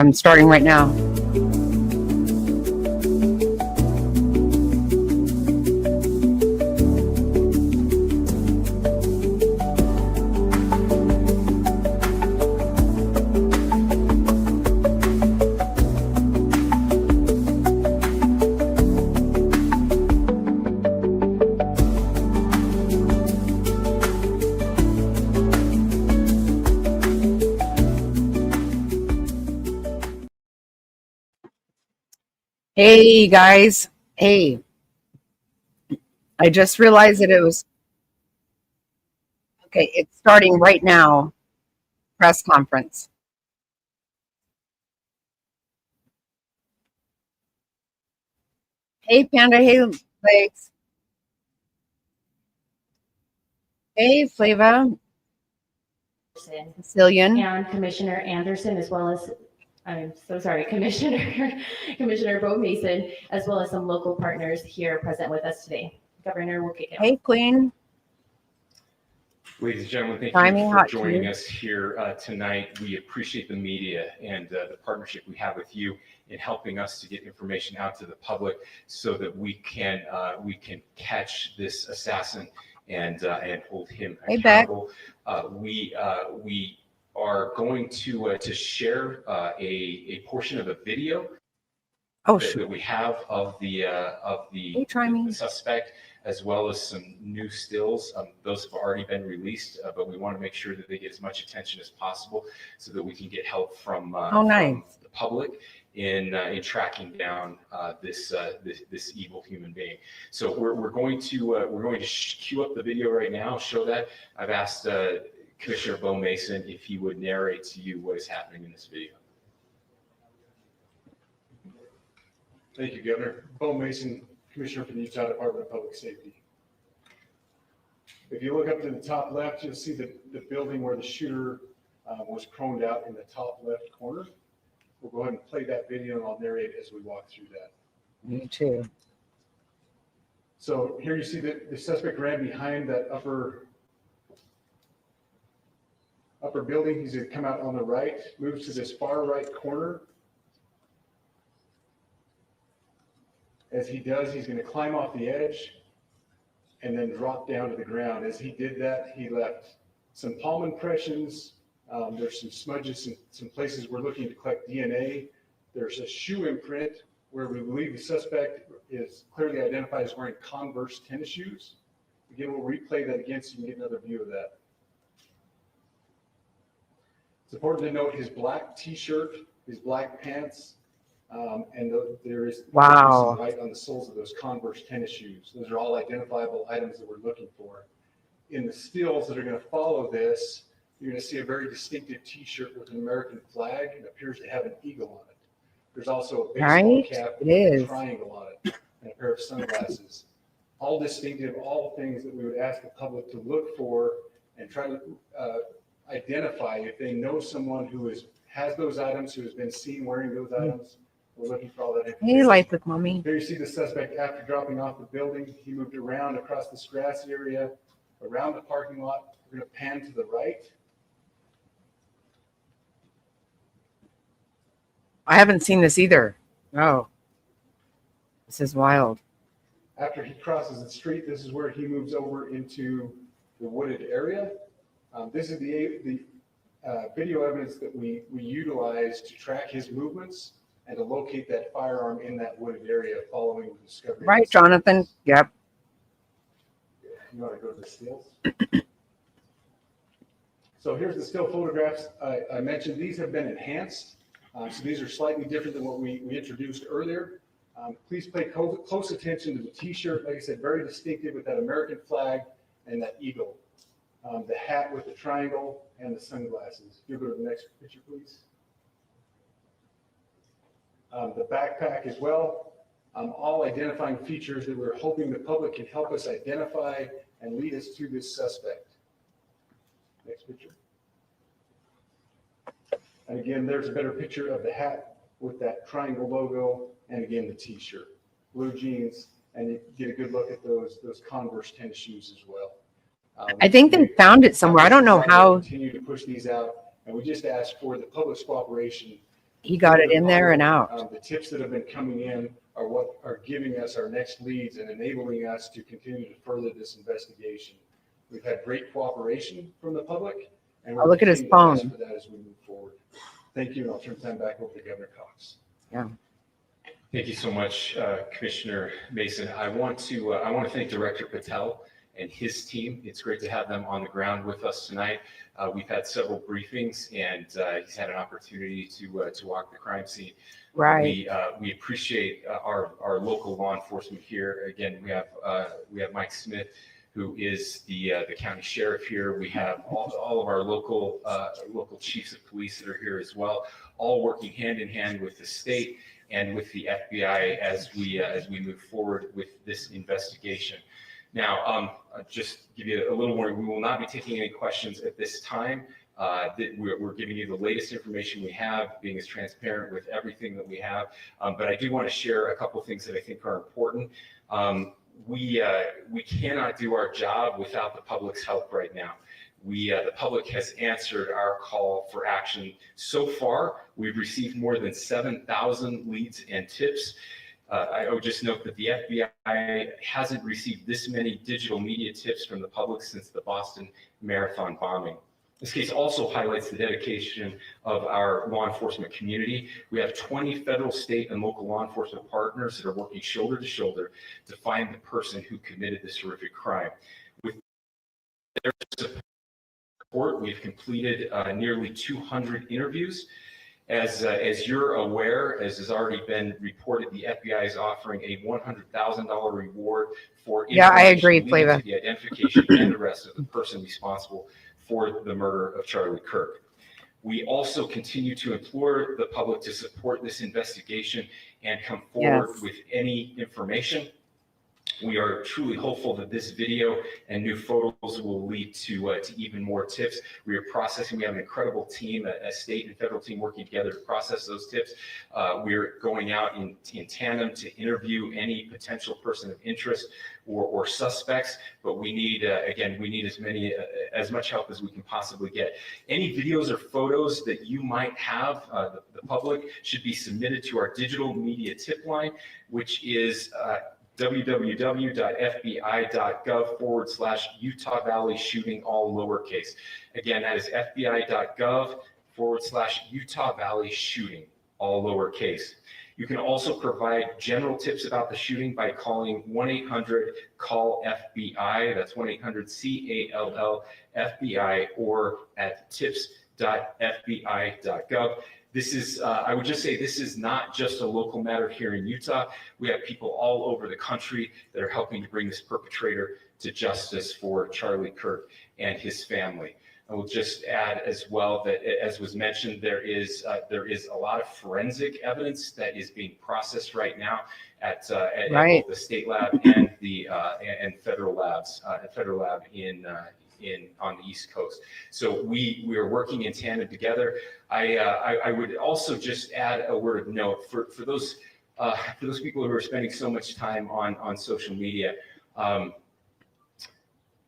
I'm starting right now. Hey guys, hey, I just realized that it was okay. It's starting right now, press conference. Hey Panda, hey Legs, hey Flava, Cillian. And Commissioner Anderson, as well as, I'm so sorry, Commissioner Bo Mason, as well as some local partners here present with us today. Governor, we'll kick it off. Hey Queen. Ladies and gentlemen, thank Timing you for hot joining cube. us here tonight. We appreciate the media and the partnership we have with you in helping us to get information out to the public so that we can catch this assassin and hold him Hey Beck. accountable. We are going to share a portion of a video Oh that shoot. we have of the Hey Timing. suspect, as well as some new stills. Those have already been released, but we want to make sure that they get as much attention as possible so that we can get help from nice. the public in tracking down this evil human being. So we're going to cue up the video right now, show that. I've asked Commissioner Bo Mason if he would narrate to you what is happening in this video. Thank you, Governor. Bo Mason, Commissioner for the Utah Department of Public Safety. If you look up to the top left, you'll see the building where the shooter was chromed out in the top left corner. We'll go ahead and play that video and I'll narrate as we walk through that. Me too. So here you see that the suspect ran behind that upper building. He's going to come out on the right, moves to this far right corner. As he does, he's going to climb off the edge and then drop down to the ground. As he did that, he left some palm impressions. There's some smudges in some places we're looking to collect DNA. There's a shoe imprint where we believe the suspect is clearly identified as wearing Converse tennis shoes. Again, we'll replay that again so you can get another view of that. It's important to note his black t-shirt, his black pants, and there is Wow. some white on the soles of those Converse tennis shoes. Those are all identifiable items that we're looking for. In the stills that are going to follow this, you're going to see a very distinctive t-shirt with an American flag and appears to have an eagle on it. There's also a baseball Right? cap It with a is. triangle on it and a pair of sunglasses. All distinctive, all things that we would ask the public to look for and try to identify if they know someone who has those items, who has been seen wearing those items. We're looking for all that information. Hey Life with Mommy. Here you see the suspect after dropping off the building. He moved around across this grass area, around the parking lot. We're going to pan to the right. I haven't seen this either. Oh. This is wild. After he crosses the street, this is where he moves over into the wooded area. This is the video evidence that we utilize to track his movements and to locate that firearm in that wooded area following the discovery. Right, Jonathan? Yep. You want to go to the stills? So here's the still photographs. I mentioned these have been enhanced. So these are slightly different than what we introduced earlier. Please pay close attention to the t-shirt. Like I said, very distinctive with that American flag and that eagle. The hat with the triangle and the sunglasses. If you go to the next picture, please. The backpack as well. All identifying features that we're hoping the public can help us identify and lead us to this suspect. Next picture. And again, there's a better picture of the hat with that triangle logo, and again, the t-shirt, blue jeans, and you get a good look at those Converse tennis shoes as well. I think they found it somewhere. I don't know how. Continue to push these out, and we just ask for the public's cooperation He got it in there and out. The tips that have been coming in are what are giving us our next leads and enabling us to continue to further this investigation. We've had great cooperation from the public, and we're Look at his continuing to phone. ask for that as we move forward. Thank you, and I'll turn time back over to Governor Cox. Thank you so much, Commissioner Mason. I want to thank Director Patel and his team. It's great to have them on the ground with us tonight. We've had several briefings, and he's had an opportunity to walk the crime scene. Right. We appreciate our local law enforcement here. Again, we have Mike Smith, who is the county sheriff here. We have all of our local chiefs of police that are here as well, all working hand in hand with the state and with the FBI as we move forward with this investigation. Now, just give you a little warning, we will not be taking any questions at this time. We're giving you the latest information we have, being as transparent with everything that we have. But I do want to share a couple of things that I think are important. We cannot do our job without the public's help right now. The public has answered our call for action. So far, we've received more than 7,000 leads and tips. I would just note that the FBI hasn't received this many digital media tips from the public since the Boston Marathon bombing. This case also highlights the dedication of our law enforcement community. We have 20 federal, state, and local law enforcement partners that are working shoulder to shoulder to find the person who committed this horrific crime. With their support, we've completed nearly 200 interviews. As you're aware, as has already been reported, the FBI is offering a $100,000 reward for I agree, leading Flava. to the identification and arrest of the person responsible for the murder of Charlie Kirk. We also continue to implore the public to support this investigation and come forward with any information. We are truly hopeful that this video and new photos will lead to even more tips. We are processing. We have an incredible team, a state and federal team working together to process those tips. We're going out in tandem to interview any potential person of interest or suspects. But we need, again, as much help as we can possibly get. Any videos or photos that you might have, the public should be submitted to our digital media tip line, which is www.fbi.gov/Utah Valley shooting, all lowercase. Again, that is fbi.gov/Utah Valley shooting, all lowercase. You can also provide general tips about the shooting by calling 1-800-CALL-FBI. That's 1-800-CALL-FBI, or at tips.fbi.gov. This is, I would just say, this is not just a local matter here in Utah. We have people all over the country that are helping to bring this perpetrator to justice for Charlie Kirk and his family. I will just add as well that, as was mentioned, there is a lot of forensic evidence that is being processed right now at both the state lab and the federal labs, federal lab on the East Coast. So we are working in tandem together. I would also just add a word of note for those people who are spending so much time on social media.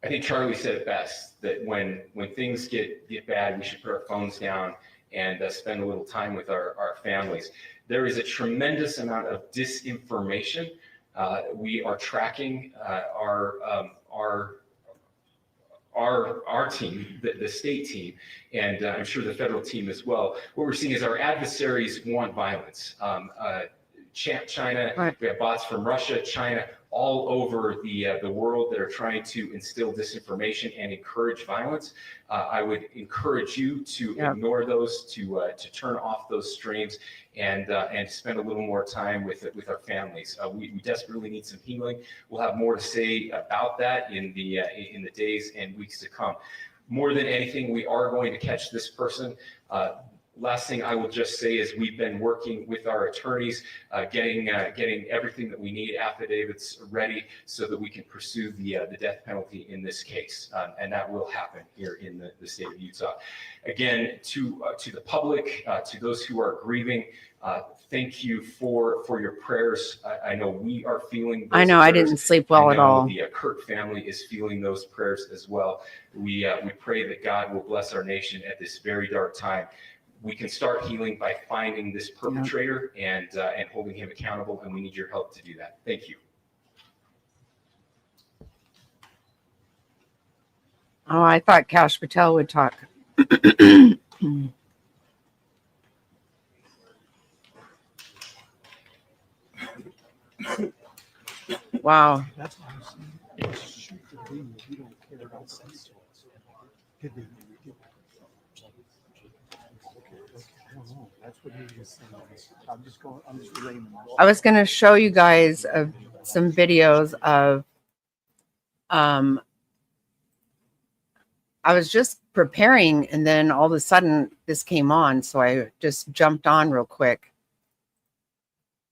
I think Charlie said it best, that when things get bad, we should put our phones down and spend a little time with our families. There is a tremendous amount of disinformation. We are tracking our team, the state team, and I'm sure the federal team as well. What we're seeing is our adversaries want violence. China, we have bots from Russia, China, all over the world that are trying to instill disinformation and encourage violence. I would encourage you to ignore those, to turn off those streams, and spend a little more time with our families. We desperately need some healing. We'll have more to say about that in the days and weeks to come. More than anything, we are going to catch this person. Last thing I will just say is we've been working with our attorneys, getting everything that we need, affidavits ready, so that we can pursue the death penalty in this case, and that will happen here in the state of Utah. Again, to the public, to those who are grieving, thank you for your prayers. I know we are feeling those I know prayers. I didn't sleep well at all. The Kirk family is feeling those prayers as well. We pray that God will bless our nation at this very dark time. we can start healing by finding this perpetrator and holding him accountable. And we need your help to do that. Thank you. Oh, I thought Cash Patel would talk. Wow. That's what I'm saying. Shoot the thing if you don't care about sex. Could be. Okay. I don't know. That's what he was saying. I'm just relaying them. I was going to show you guys some videos of, I was just preparing and then all of a sudden this came on. So I just jumped on real quick.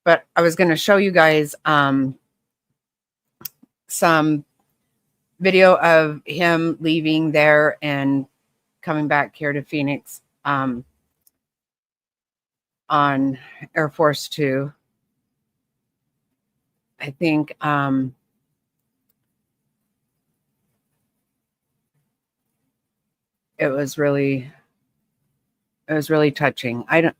But I was going to show you guys some video of him leaving there and coming back here to Phoenix on Air Force 2. I think it was really touching. I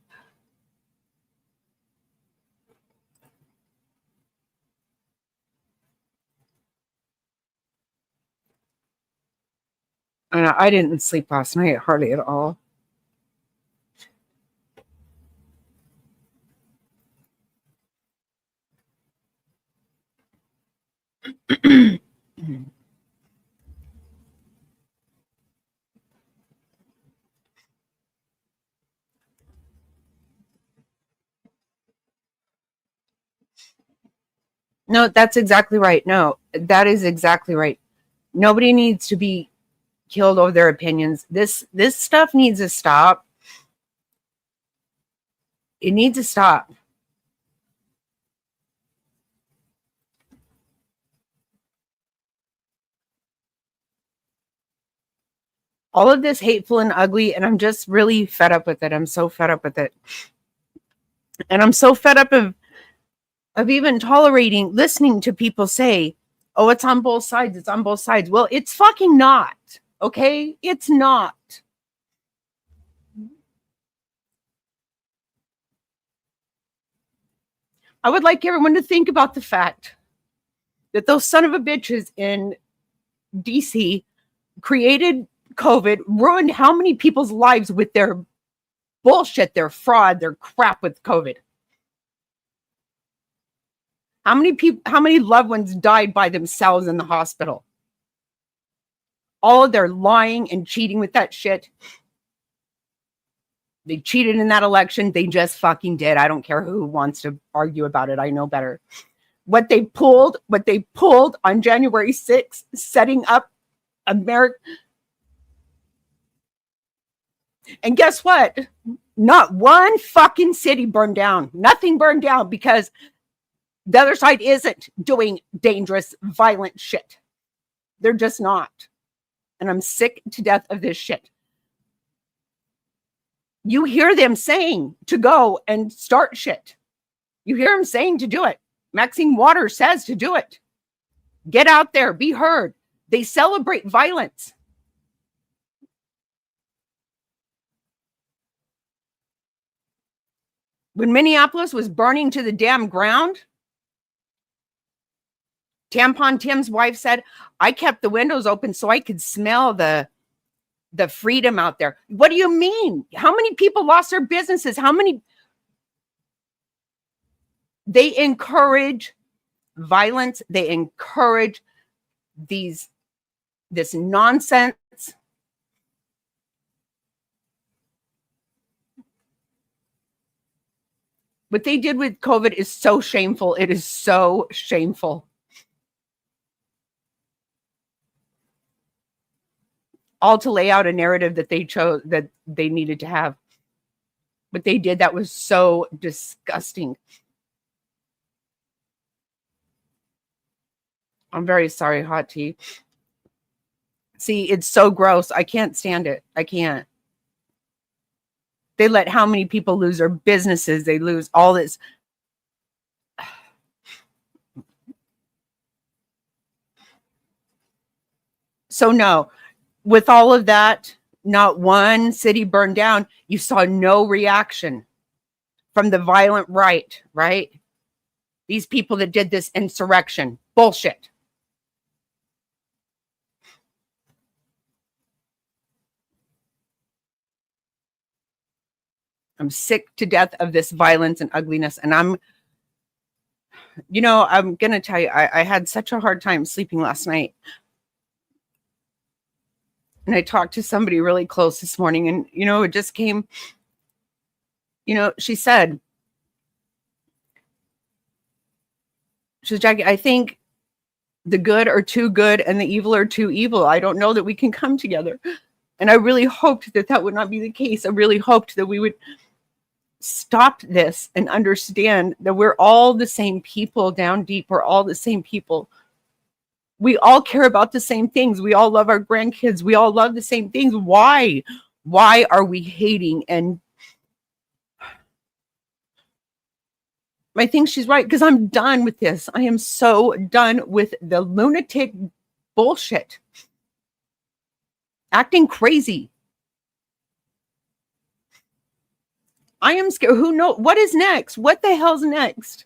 didn't sleep last night hardly at all. No, that's exactly right. No, that is exactly right. Nobody needs to be killed over their opinions. This stuff needs to stop. It needs to stop. All of this hateful and ugly, and I'm just really fed up with it. I'm so fed up with it. And I'm so fed up of even tolerating, listening to people say, oh, it's on both sides. It's on both sides. Well, it's fucking not. Okay? It's not. I would like everyone to think about the fact that those son of a bitches in DC created COVID, ruined how many people's lives with their bullshit, their fraud, their crap with COVID. How many loved ones died by themselves in the hospital? All of their lying and cheating with that shit. They cheated in that election. They just fucking did. I don't care who wants to argue about it. I know better. What they pulled on January 6th, setting up America. And guess what? Not one fucking city burned down. Nothing burned down because the other side isn't doing dangerous, violent shit. They're just not. And I'm sick to death of this shit. You hear them saying to go and start shit. You hear them saying to do it. Maxine Waters says to do it. Get out there, be heard. They celebrate violence. When Minneapolis was burning to the damn ground, Tampon Tim's wife said, I kept the windows open so I could smell the freedom out there. What do you mean? How many people lost their businesses? How many? They encourage violence. They encourage this nonsense. What they did with COVID is so shameful. It is so shameful. All to lay out a narrative that they chose, that they needed to have. What they did, that was so disgusting. I'm very sorry, Hot Tea. See, it's so gross. I can't stand it. I can't. They let how many people lose their businesses? They lose all this. So no, with all of that, not one city burned down. You saw no reaction from the violent right, right? These people that did this insurrection. Bullshit. I'm sick to death of this violence and ugliness. And I'm going to tell you, I had such a hard time sleeping last night. And I talked to somebody really close this morning, and, it just came, she said, Jackie, I think the good are too good and the evil are too evil. I don't know that we can come together. And I really hoped that that would not be the case. I really hoped that we would stop this and understand that we're all the same people down deep. We're all the same people. We all care about the same things. We all love our grandkids. We all love the same things. Why? Why are we hating? And I think she's right, because I'm done with this. I am so done with the lunatic bullshit. Acting crazy. I am scared. Who knows? What is next? What the hell's next?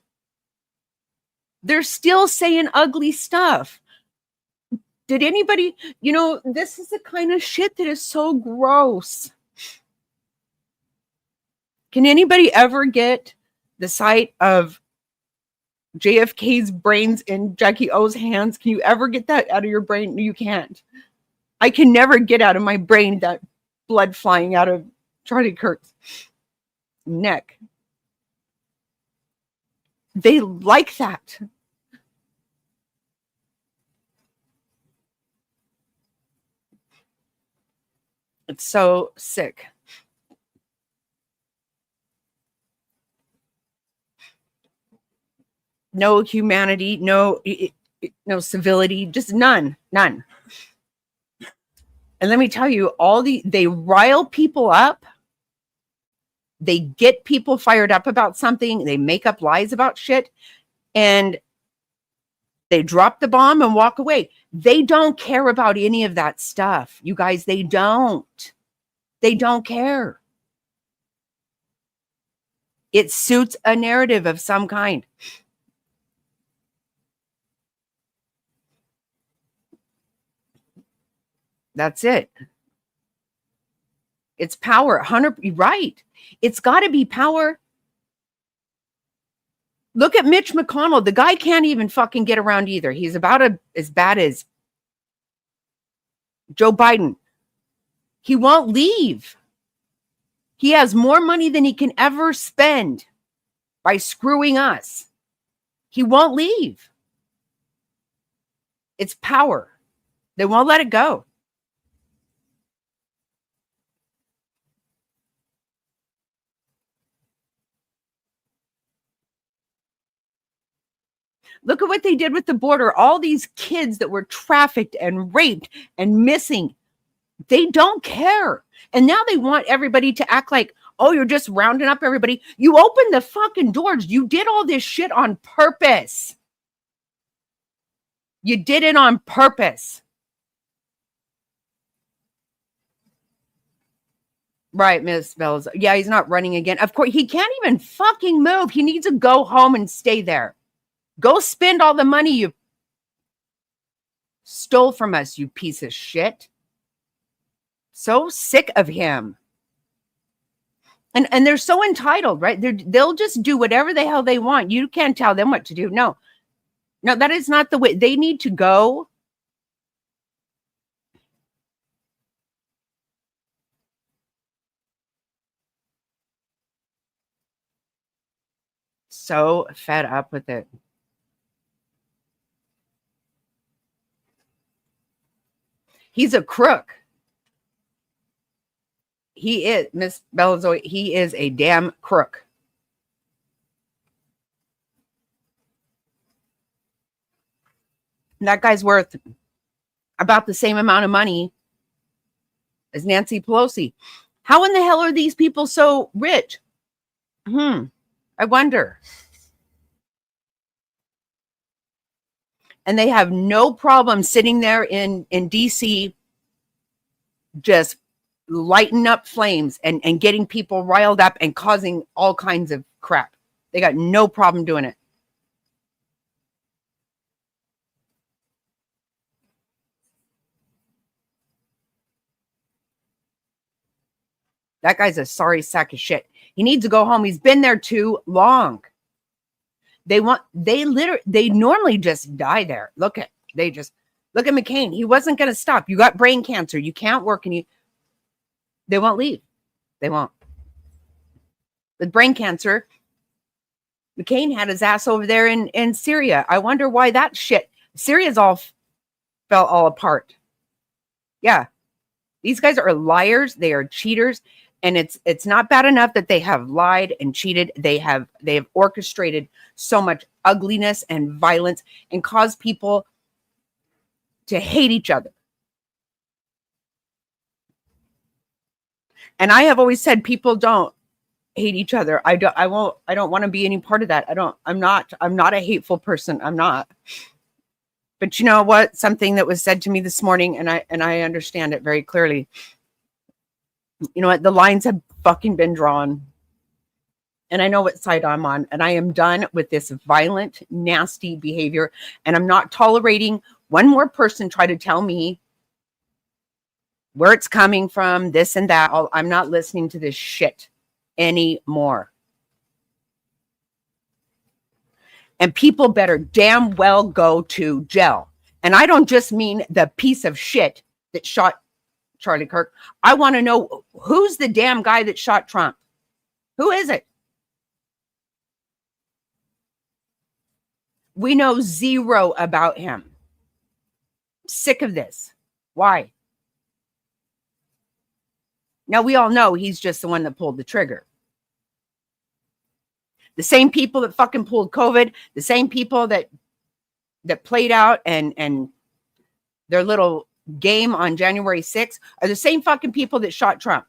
They're still saying ugly stuff. Did anybody, this is the kind of shit that is so gross. Can anybody ever get the sight of JFK's brains in Jackie O's hands? Can you ever get that out of your brain? No, you can't. I can never get out of my brain that blood flying out of Charlie Kirk's neck. They like that. It's so sick. No humanity, no civility, just none. And let me tell you, they rile people up. They get people fired up about something. They make up lies about shit, and they drop the bomb and walk away. They don't care about any of that stuff. You guys, they don't. They don't care. It suits a narrative of some kind. That's it. It's power. 100%, right. It's got to be power. Look at Mitch McConnell. The guy can't even fucking get around either. He's about as bad as Joe Biden. He won't leave. He has more money than he can ever spend by screwing us. He won't leave. It's power. They won't let it go. Look at what they did with the border. All these kids that were trafficked and raped and missing. They don't care. And now they want everybody to act like, oh, you're just rounding up everybody. You opened the fucking doors. You did all this shit on purpose. You did it on purpose. Right, Ms. Bells. Yeah, he's not running again. Of course, he can't even fucking move. He needs to go home and stay there. Go spend all the money you stole from us, you piece of shit. So sick of him. And they're so entitled, right? They'll just do whatever the hell they want. You can't tell them what to do. No, that is not the way. They need to go. So fed up with it. He's a crook. He is, Miss Bellazoy, he is a damn crook. And that guy's worth about the same amount of money as Nancy Pelosi. How in the hell are these people so rich? I wonder. And they have no problem sitting there in DC just lighting up flames and getting people riled up and causing all kinds of crap. They got no problem doing it. That guy's a sorry sack of shit. He needs to go home. He's been there too long. They normally just die there. Look at McCain. He wasn't going to stop. You got brain cancer. You can't work, and they won't leave. They won't. With brain cancer, McCain had his ass over there in Syria. I wonder why that shit. Syria's fell all apart. Yeah. These guys are liars. They are cheaters. And it's not bad enough that they have lied and cheated. They have orchestrated so much ugliness and violence and caused people to hate each other. And I have always said people don't hate each other. I don't want to be any part of that. I'm not a hateful person. I'm not. But you know what? Something that was said to me this morning, and I understand it very clearly. You know what? The lines have fucking been drawn. And I know what side I'm on. And I am done with this violent, nasty behavior. And I'm not tolerating one more person try to tell me where it's coming from, this and that. I'm not listening to this shit anymore. And people better damn well go to jail. And I don't just mean the piece of shit that shot Charlie Kirk. I want to know who's the damn guy that shot Trump. Who is it? We know zero about him. Sick of this. Why? Now we all know he's just the one that pulled the trigger. The same people that fucking pulled COVID, the same people that played out and their little game on January 6th are the same fucking people that shot Trump.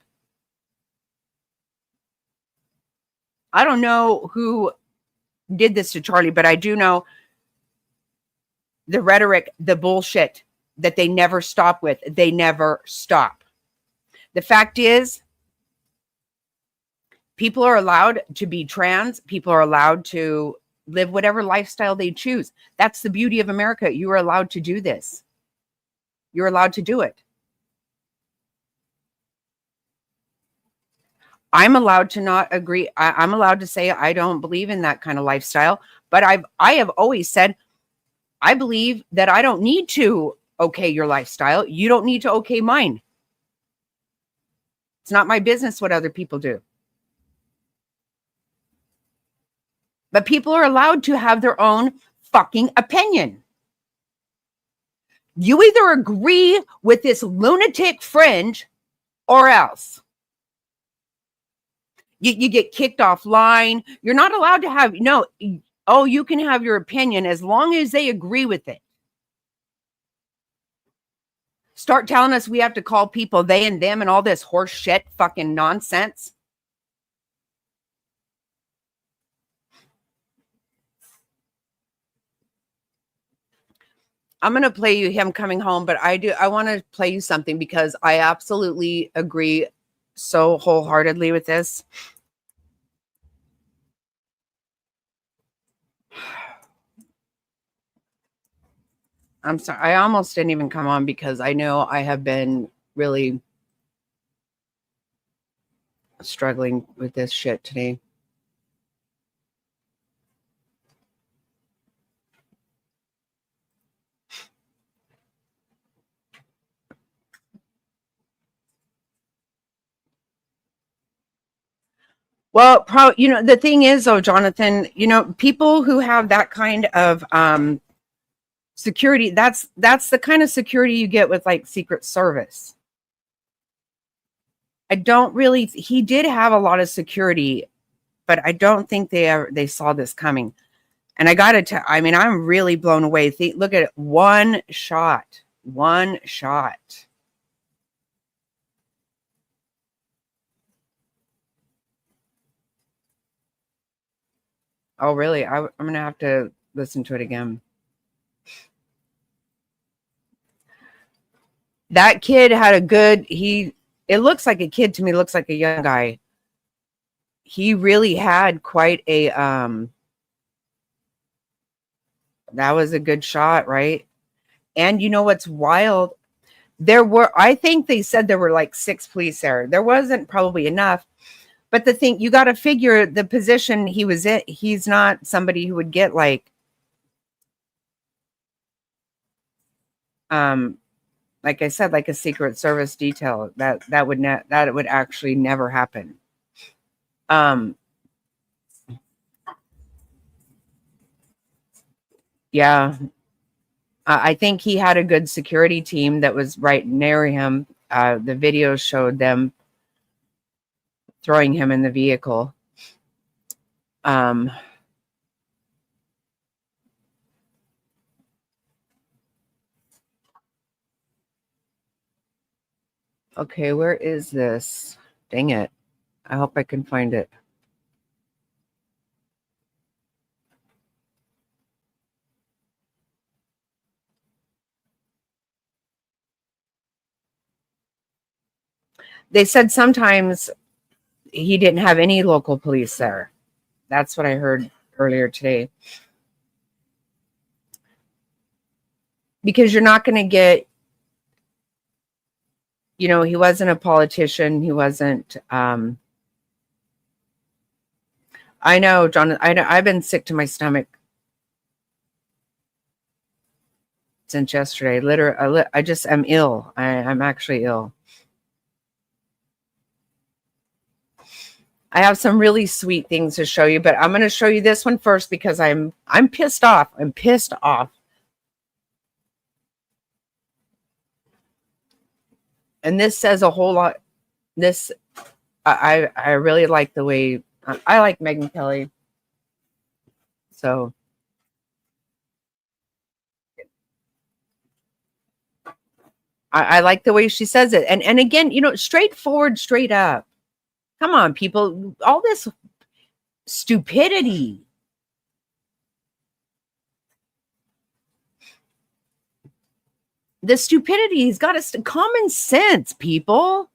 I don't know who did this to Charlie, but I do know the rhetoric, the bullshit that they never stop with. They never stop. The fact is, people are allowed to be trans. People are allowed to live whatever lifestyle they choose. That's the beauty of America. You are allowed to do this. You're allowed to do it. I'm allowed to not agree. I'm allowed to say I don't believe in that kind of lifestyle. But I have always said, I believe that I don't need to okay your lifestyle. You don't need to okay mine. It's not my business what other people do. But people are allowed to have their own fucking opinion. You either agree with this lunatic fringe or else. You get kicked offline. You're not allowed to have, you can have your opinion as long as they agree with it. Start telling us we have to call people they and them and all this horse shit fucking nonsense. I'm going to play you him coming home, but I want to play you something because I absolutely agree so wholeheartedly with this. I'm sorry. I almost didn't even come on because I know I have been really struggling with this shit today. Well, the thing is, though, Jonathan, people who have that kind of security, that's the kind of security you get with like Secret Service. He did have a lot of security, but I don't think they saw this coming. And I got to tell, I'm really blown away. Look at it. One shot. Oh, really? I'm going to have to listen to it again. That kid had he it looks like a kid to me, looks like a young guy. He really had quite a that was a good shot, right? And you know what's wild? I think they said there were like 6 police there. There wasn't probably enough. But the thing, you got to figure the position he was in, he's not somebody who would get like I said, like a Secret Service detail. That would actually never happen. Yeah. I think he had a good security team that was right near him. The video showed them throwing him in the vehicle. Okay, where is this? Dang it. I hope I can find it. They said sometimes he didn't have any local police there. That's what I heard earlier today. Because you're not going to get, he wasn't a politician. He wasn't, I know, John, I've been sick to my stomach since yesterday. Literally, I just am ill. I'm actually ill. I have some really sweet things to show you, but I'm going to show you this one first because I'm pissed off. I'm pissed off. And this says a whole lot. This, I really like the way, I like Megyn Kelly. So I like the way she says it. And again, straightforward, straight up. Come on, people. All this stupidity. The stupidity has got us to common sense, people.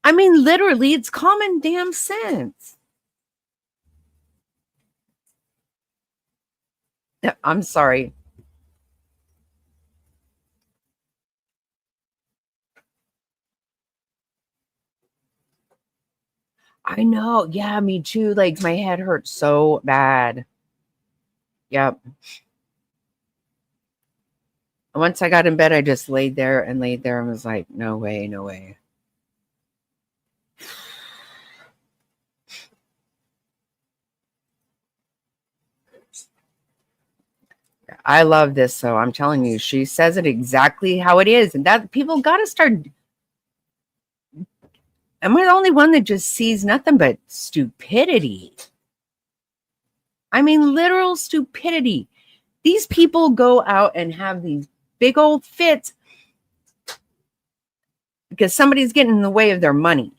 I mean, literally, it's common damn sense. I'm sorry. I know. Yeah, me too. Like, my head hurts so bad. Yep. Once I got in bed, I just laid there and was like, no way, no way. I love this. So I'm telling you, she says it exactly how it is. And that people got to start. Am I the only one that just sees nothing but stupidity? I mean, literal stupidity. These people go out and have these big old fits because somebody's getting in the way of their money.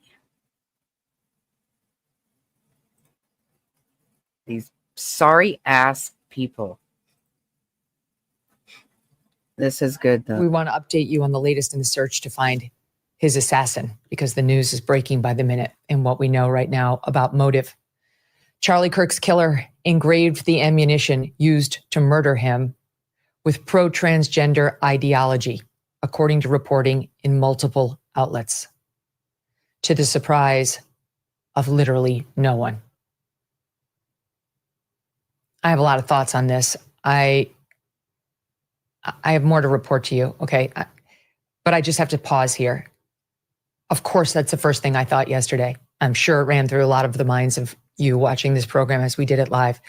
These sorry ass people. This is good, though. We want to update you on the latest in the search to find his assassin because the news is breaking by the minute and what we know right now about motive. Charlie Kirk's killer engraved the ammunition used to murder him with pro-transgender ideology, according to reporting in multiple outlets, to the surprise of literally no one. I have a lot of thoughts on this. I have more to report to you, okay? But I just have to pause here. Of course, that's the first thing I thought yesterday. I'm sure it ran through a lot of the minds of you watching this program as we did it live.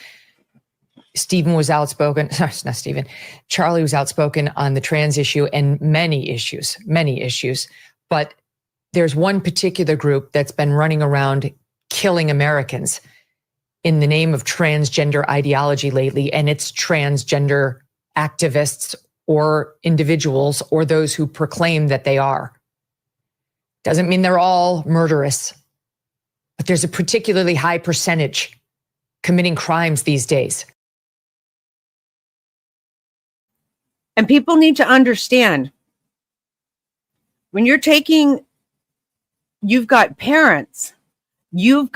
Stephen was outspoken, not Stephen, Charlie was outspoken on the trans issue and many issues. But there's one particular group that's been running around killing Americans in the name of transgender ideology lately, and it's transgender activists or individuals or those who proclaim that they are. Doesn't mean they're all murderous, but there's a particularly high percentage committing crimes these days. And people need to understand when you're taking you've got parents, you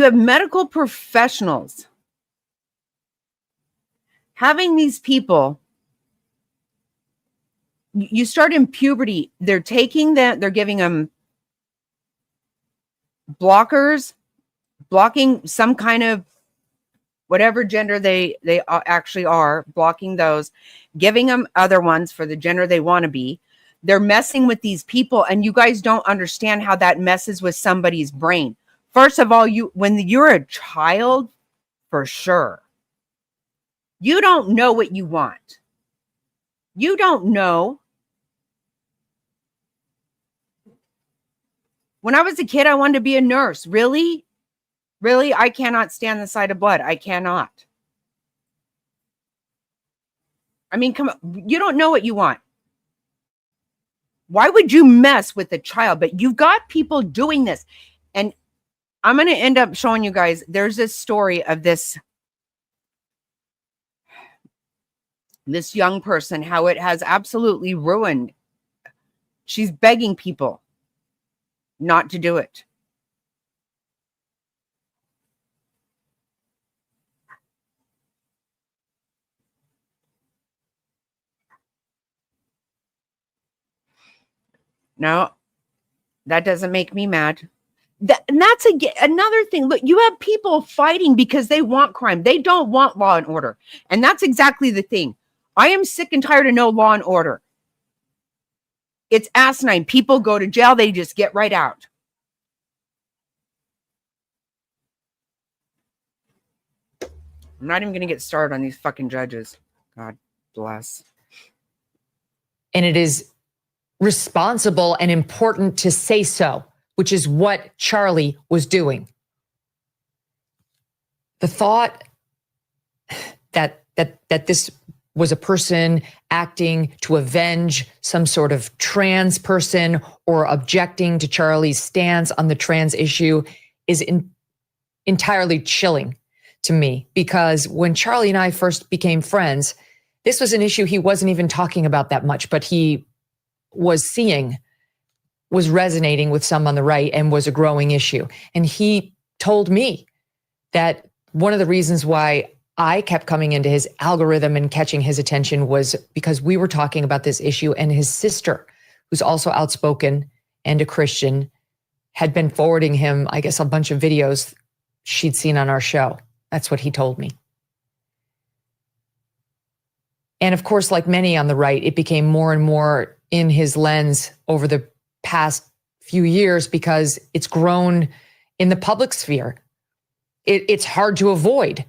have medical professionals having these people. You start in puberty, they're taking that, they're giving them blockers, blocking some kind of whatever gender they actually are, blocking those, giving them other ones for the gender they want to be. They're messing with these people, and you guys don't understand how that messes with somebody's brain. First of all, when you're a child, for sure, you don't know what you want. You don't know. When I was a kid, I wanted to be a nurse. Really? Really? I cannot stand the sight of blood. I cannot. I mean, come on. You don't know what you want. Why would you mess with a child? But you've got people doing this. And I'm going to end up showing you guys, there's this story of this young person, how it has absolutely ruined. She's begging people not to do it. No, that doesn't make me mad. And that's another thing. Look, you have people fighting because they want crime. They don't want law and order. And that's exactly the thing. I am sick and tired of no law and order. It's asinine. People go to jail. They just get right out. I'm not even going to get started on these fucking judges. God bless. And it is responsible and important to say so, which is what Charlie was doing. The thought that this was a person acting to avenge some sort of trans person or objecting to Charlie's stance on the trans issue is entirely chilling to me, because when Charlie and I first became friends, this was an issue he wasn't even talking about that much, but he was resonating with some on the right and was a growing issue. And he told me that one of the reasons why I kept coming into his algorithm and catching his attention was because we were talking about this issue, and his sister, who's also outspoken and a Christian, had been forwarding him, I guess, a bunch of videos she'd seen on our show. That's what he told me. And of course, like many on the right, it became more and more in his lens over the past few years because it's grown in the public sphere. It's hard to avoid.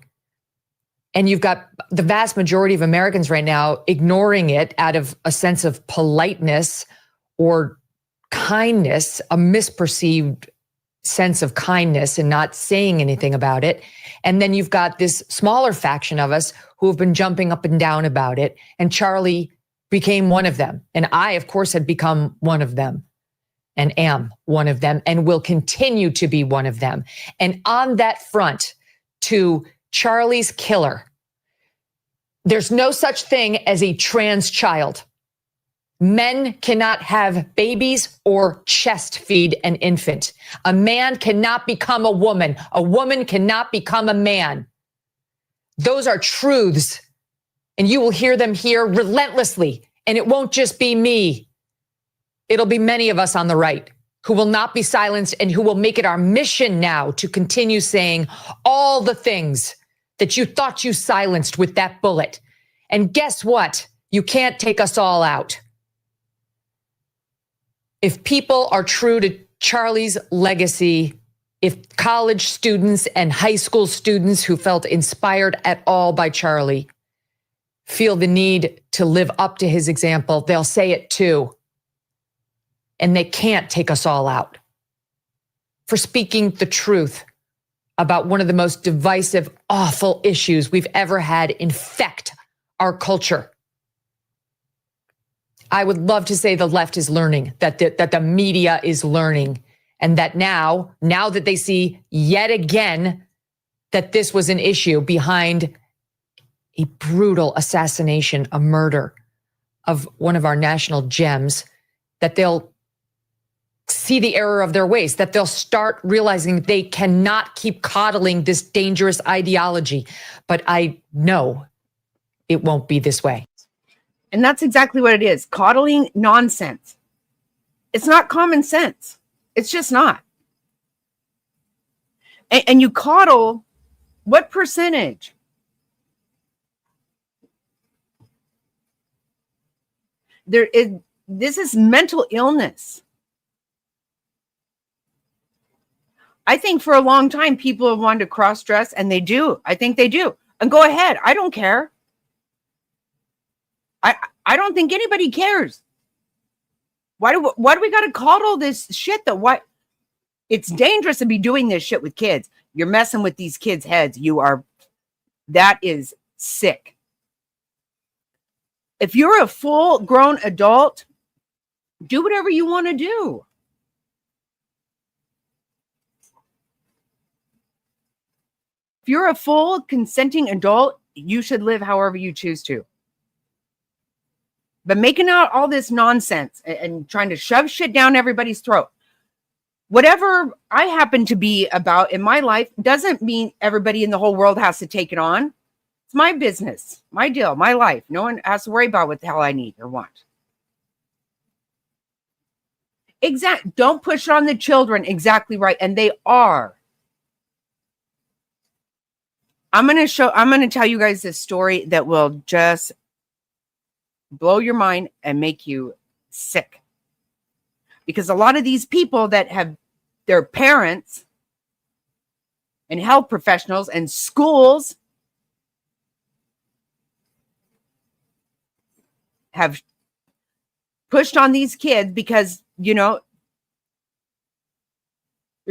And you've got the vast majority of Americans right now ignoring it out of a sense of politeness or kindness, a misperceived sense of kindness, and not saying anything about it. And then you've got this smaller faction of us who have been jumping up and down about it. And Charlie became one of them. And I, of course, had become one of them and am one of them and will continue to be one of them. And on that front, to Charlie's killer, there's no such thing as a trans child. Men cannot have babies or chest feed an infant. A man cannot become a woman. A woman cannot become a man. Those are truths, and you will hear them here relentlessly. And it won't just be me. It'll be many of us on the right who will not be silenced and who will make it our mission now to continue saying all the things that you thought you silenced with that bullet. And guess what? You can't take us all out. If people are true to Charlie's legacy, if college students and high school students who felt inspired at all by Charlie feel the need to live up to his example, they'll say it too. And they can't take us all out for speaking the truth about one of the most divisive, awful issues we've ever had infect our culture. I would love to say the left is learning, that the media is learning, and that now that they see yet again that this was an issue behind a brutal assassination, a murder of one of our national gems, that they'll see the error of their ways, that they'll start realizing they cannot keep coddling this dangerous ideology. But I know it won't be this way. And that's exactly what it is. Coddling nonsense. It's not common sense. It's just not. And you coddle what percentage? This is mental illness. I think for a long time, people have wanted to cross-dress, and they do. I think they do. And go ahead. I don't care. I don't think anybody cares. Why do we got to coddle this shit? It's dangerous to be doing this shit with kids. You're messing with these kids' heads. That is sick. If you're a full-grown adult, do whatever you want to do. If you're a full consenting adult, you should live however you choose to. But making out all this nonsense and trying to shove shit down everybody's throat, whatever I happen to be about in my life doesn't mean everybody in the whole world has to take it on. It's my business, my deal, my life. No one has to worry about what the hell I need or want. Don't push it on the children. Exactly right. And they are. I'm going to tell you guys this story that will just blow your mind and make you sick. Because a lot of these people that have their parents and health professionals and schools have pushed on these kids because, there's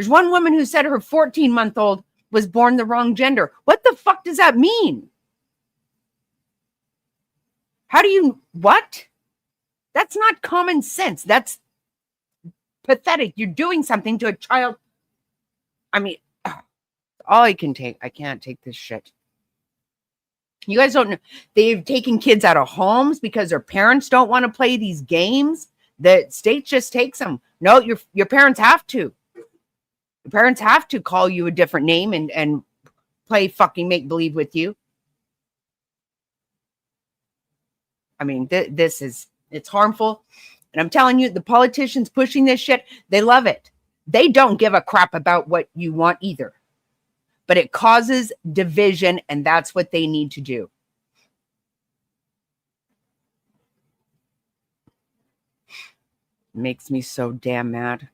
one woman who said her 14-month-old was born the wrong gender. What the fuck does that mean? What? That's not common sense. That's pathetic. You're doing something to a child. I mean, I can't take this shit. You guys don't know. They've taken kids out of homes because their parents don't want to play these games. The state just takes them. No, your parents have to. Your parents have to call you a different name and play fucking make-believe with you. I mean, it's harmful. And I'm telling you, the politicians pushing this shit, they love it. They don't give a crap about what you want either. But it causes division, and that's what they need to do. Makes me so damn mad.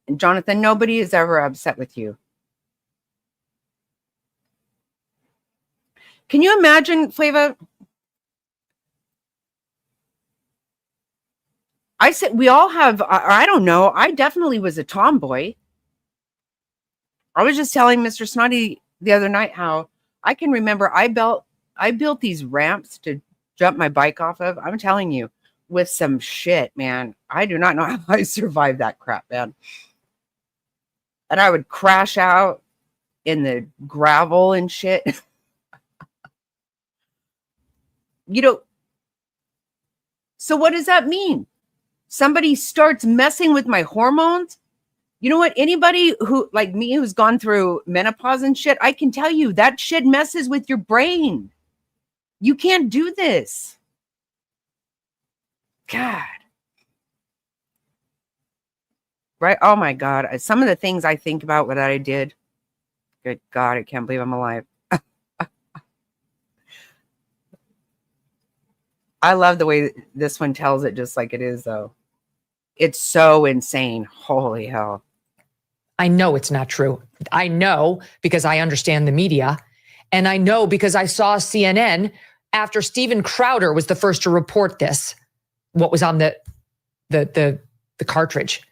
And Jonathan, nobody is ever upset with you. Can you imagine, Flava? I said we all have, I don't know. I definitely was a tomboy. I was just telling Mr. Snotty the other night how I can remember I built these ramps to jump my bike off of. I'm telling you, with some shit, man. I do not know how I survived that crap, man. And I would crash out in the gravel and shit. So what does that mean? Somebody starts messing with my hormones. You know what? Anybody who, like me, who's gone through menopause and shit, I can tell you that shit messes with your brain. You can't do this. God. Right? Oh my God. Some of the things I think about what I did. Good God, I can't believe I'm alive. I love the way this one tells it just like it is, though. It's so insane. Holy hell. I know it's not true. I know because I understand the media. And I know because I saw CNN after Steven Crowder was the first to report this, what was on the cartridge.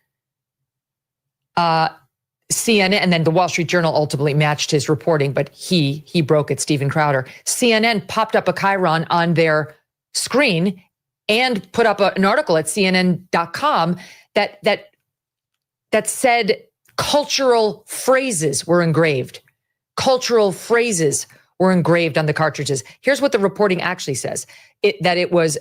CNN, and then the Wall Street Journal ultimately matched his reporting, but he broke it, Steven Crowder. CNN popped up a chyron on their screen and put up an article at CNN.com that said cultural phrases were engraved. Cultural phrases were engraved on the cartridges. Here's what the reporting actually says. That it was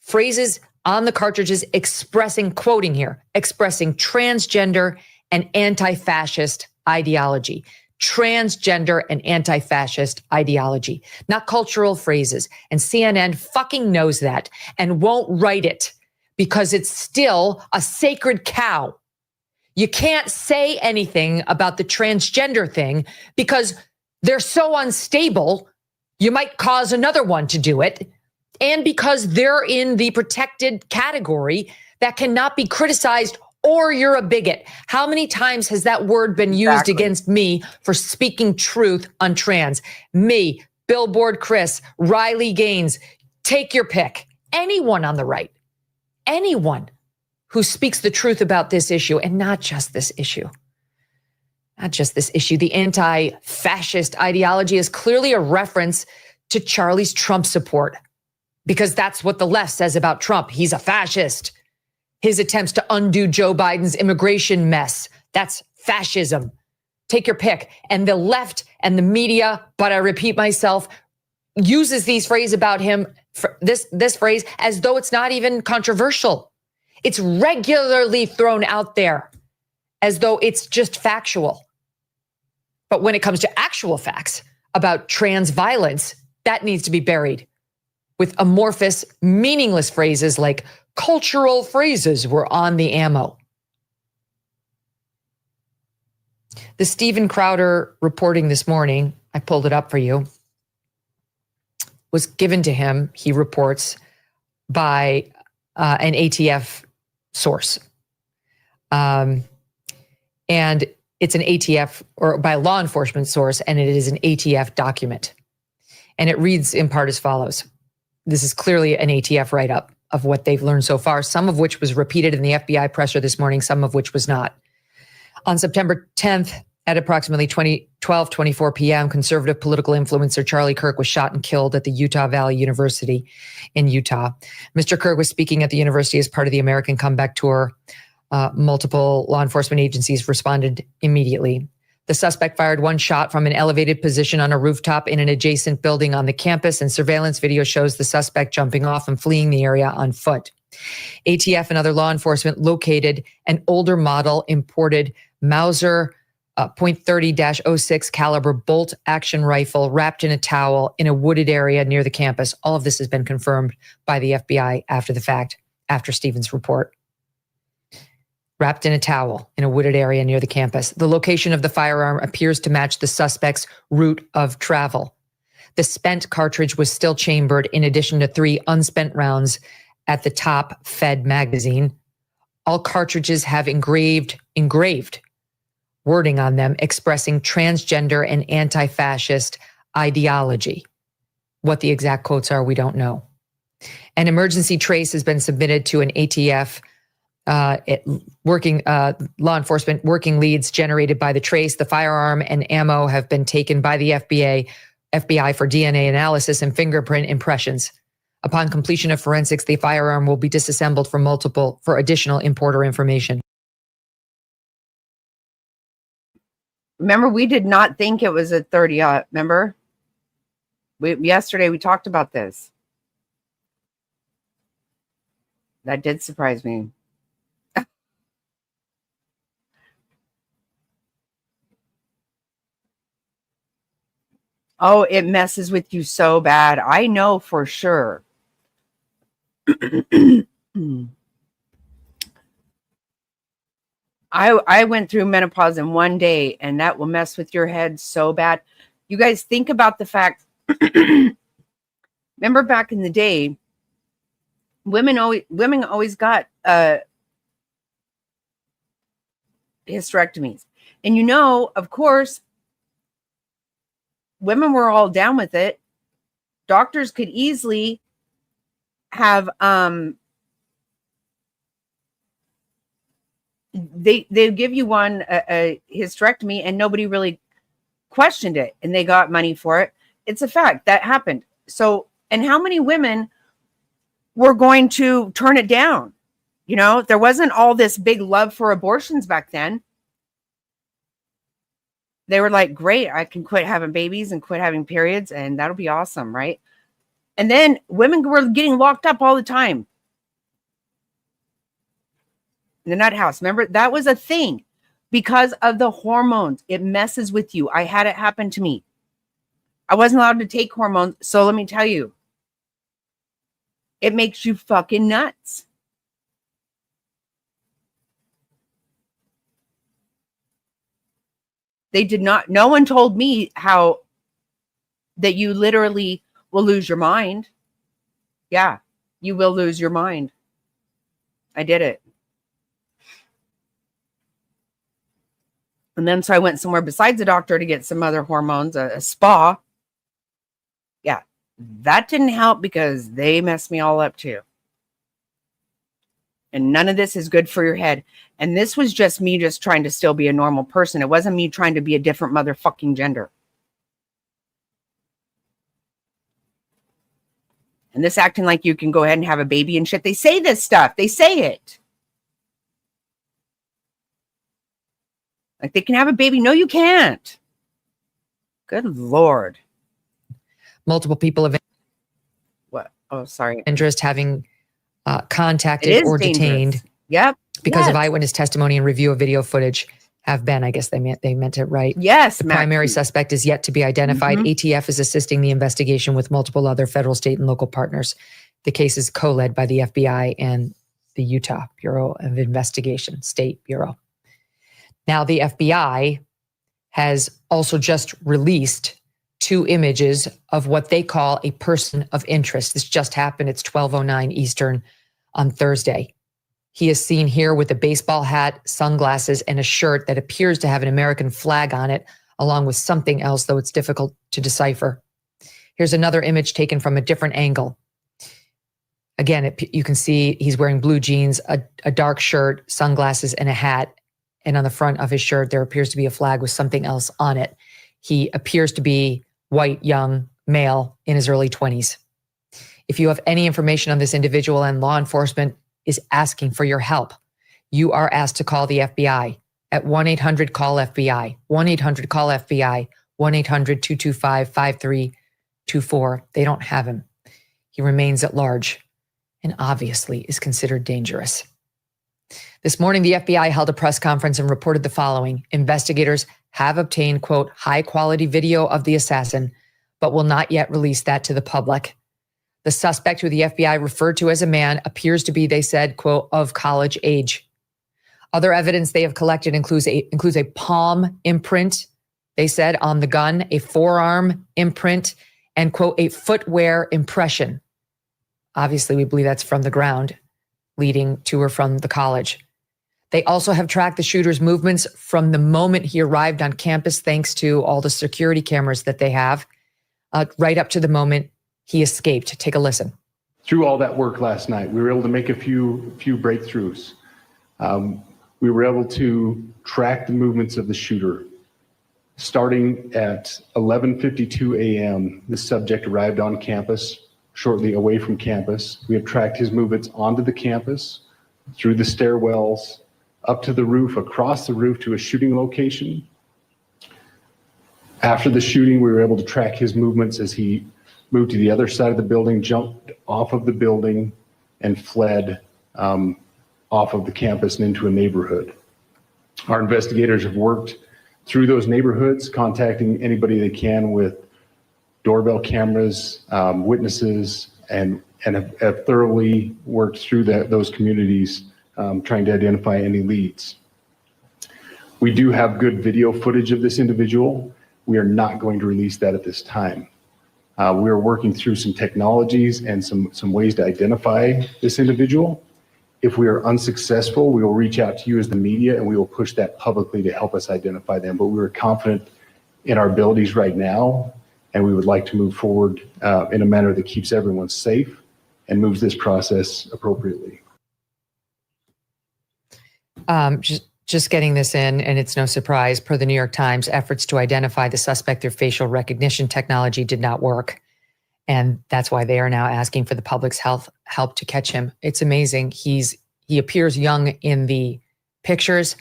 phrases on the cartridges expressing, quoting here, expressing transgender and anti-fascist ideology. Transgender and anti-fascist ideology, not cultural phrases. And CNN fucking knows that and won't write it because it's still a sacred cow. You can't say anything about the transgender thing because they're so unstable, you might cause another one to do it. And because they're in the protected category that cannot be criticized or you're a bigot. How many times has that word been used against me for speaking truth on trans? Me, Billboard Chris, Riley Gaines, take your pick. Anyone on the right, anyone who speaks the truth about this issue, and not just this issue. Not just this issue. The anti-fascist ideology is clearly a reference to Charlie's Trump support, because that's what the left says about Trump. He's a fascist. His attempts to undo Joe Biden's immigration mess, that's fascism. Take your pick. And the left and the media, but I repeat myself, uses these phrases about him, this phrase, as though it's not even controversial. It's regularly thrown out there as though it's just factual. But when it comes to actual facts about trans violence, that needs to be buried with amorphous, meaningless phrases like cultural phrases were on the ammo. The Steven Crowder reporting this morning, I pulled it up for you, was given to him, he reports, by an ATF source. And it's an ATF, or by a law enforcement source, and it is an ATF document. And it reads in part as follows. This is clearly an ATF write-up of what they've learned so far, some of which was repeated in the FBI presser this morning, some of which was not. On September 10th, at approximately 12:24 p.m., conservative political influencer Charlie Kirk was shot and killed at the Utah Valley University in Utah. Mr. Kirk was speaking at the university as part of the American Comeback Tour. Multiple law enforcement agencies responded immediately. The suspect fired one shot from an elevated position on a rooftop in an adjacent building on the campus, and surveillance video shows the suspect jumping off and fleeing the area on foot. ATF and other law enforcement located an older model imported Mauser .30-06 caliber bolt action rifle wrapped in a towel in a wooded area near the campus. All of this has been confirmed by the FBI after the fact, after Stevens' report. Wrapped in a towel in a wooded area near the campus. The location of the firearm appears to match the suspect's route of travel. The spent cartridge was still chambered in addition to 3 unspent rounds at the top fed magazine. All cartridges have engraved wording on them expressing transgender and anti-fascist ideology. What the exact quotes are, we don't know. An emergency trace has been submitted to an ATF law enforcement working leads generated by the trace. The firearm and ammo have been taken by the FBI for DNA analysis and fingerprint impressions. Upon completion of forensics, the firearm will be disassembled for additional importer information. Remember, we did not think it was a 30. Remember? Yesterday we talked about this. That did surprise me. Oh, it messes with you so bad. I know for sure. I went through menopause in one day, and that will mess with your head so bad. You guys think about the fact, remember back in the day, women always got hysterectomies. And of course, women were all down with it. Doctors could easily have they give you a hysterectomy and nobody really questioned it, and they got money for it. It's a fact that happened. So, and how many women were going to turn it down? There wasn't all this big love for abortions back then. They were like, great, I can quit having babies and quit having periods, and that'll be awesome, right? And then women were getting locked up all the time in the nut house. Remember, that was a thing because of the hormones. It messes with you. I had it happen to me. I wasn't allowed to take hormones. So let me tell you, it makes you fucking nuts. They did not, no one told me how that you literally will lose your mind. Yeah, you will lose your mind. I did it. And then so I went somewhere besides a doctor to get some other hormones, a spa. Yeah, that didn't help because they messed me all up too. And none of this is good for your head. And this was just me just trying to still be a normal person. It wasn't me trying to be a different motherfucking gender. And this acting like you can go ahead and have a baby and shit. They say this stuff. They say it. Like they can have a baby. No, you can't. Good Lord. Multiple people of What? Oh, sorry. interest having It contacted is or dangerous. detained Yep. because of Yes. eyewitness testimony and review of video footage have been, I guess they meant it right. Yes. The primary Maxie. suspect is yet to be identified. Mhm. ATF is assisting the investigation with multiple other federal, state, and local partners. The case is co-led by the FBI and the Utah Bureau of Investigation, State Bureau. Now, the FBI has also just released 2 images of what they call a person of interest. This just happened. It's 12:09 Eastern on Thursday. He is seen here with a baseball hat, sunglasses, and a shirt that appears to have an American flag on it, along with something else, though it's difficult to decipher. Here's another image taken from a different angle. Again, you can see he's wearing blue jeans, a dark shirt, sunglasses, and a hat. And on the front of his shirt, there appears to be a flag with something else on it. He appears to be white, young, male in his early 20s. If you have any information on this individual and law enforcement is asking for your help, you are asked to call the FBI at 1-800-CALL-FBI, 1-800-CALL-FBI, 1-800-225-5324. They don't have him. He remains at large and obviously is considered dangerous. This morning, the FBI held a press conference and reported the following. Investigators have obtained, quote, high-quality video of the assassin, but will not yet release that to the public. The suspect, who the FBI referred to as a man, appears to be, they said, quote, of college age. Other evidence they have collected includes a palm imprint, they said, on the gun, a forearm imprint, and, quote, a footwear impression. Obviously, we believe that's from the ground leading to or from the college. They also have tracked the shooter's movements from the moment he arrived on campus, thanks to all the security cameras that they have, right up to the moment he escaped. Take a listen. Through all that work last night, we were able to make a few breakthroughs. We were able to track the movements of the shooter. Starting at 11:52 a.m., the subject arrived on campus, shortly away from campus. We have tracked his movements onto the campus, through the stairwells, up to the roof, across the roof to a shooting location. After the shooting, we were able to track his movements as he moved to the other side of the building, jumped off of the building, and fled off of the campus and into a neighborhood. Our investigators have worked through those neighborhoods, contacting anybody they can with doorbell cameras, witnesses, and have thoroughly worked through those communities, trying to identify any leads. We do have good video footage of this individual. We are not going to release that at this time. We are working through some technologies and some ways to identify this individual. If we are unsuccessful, we will reach out to you as the media and we will push that publicly to help us identify them. But we are confident in our abilities right now, and we would like to move forward in a manner that keeps everyone safe and moves this process appropriately. Just getting this in, and it's no surprise, per the New York Times, efforts to identify the suspect through facial recognition technology did not work. And that's why they are now asking for the public's help to catch him. It's amazing. He appears young in the pictures,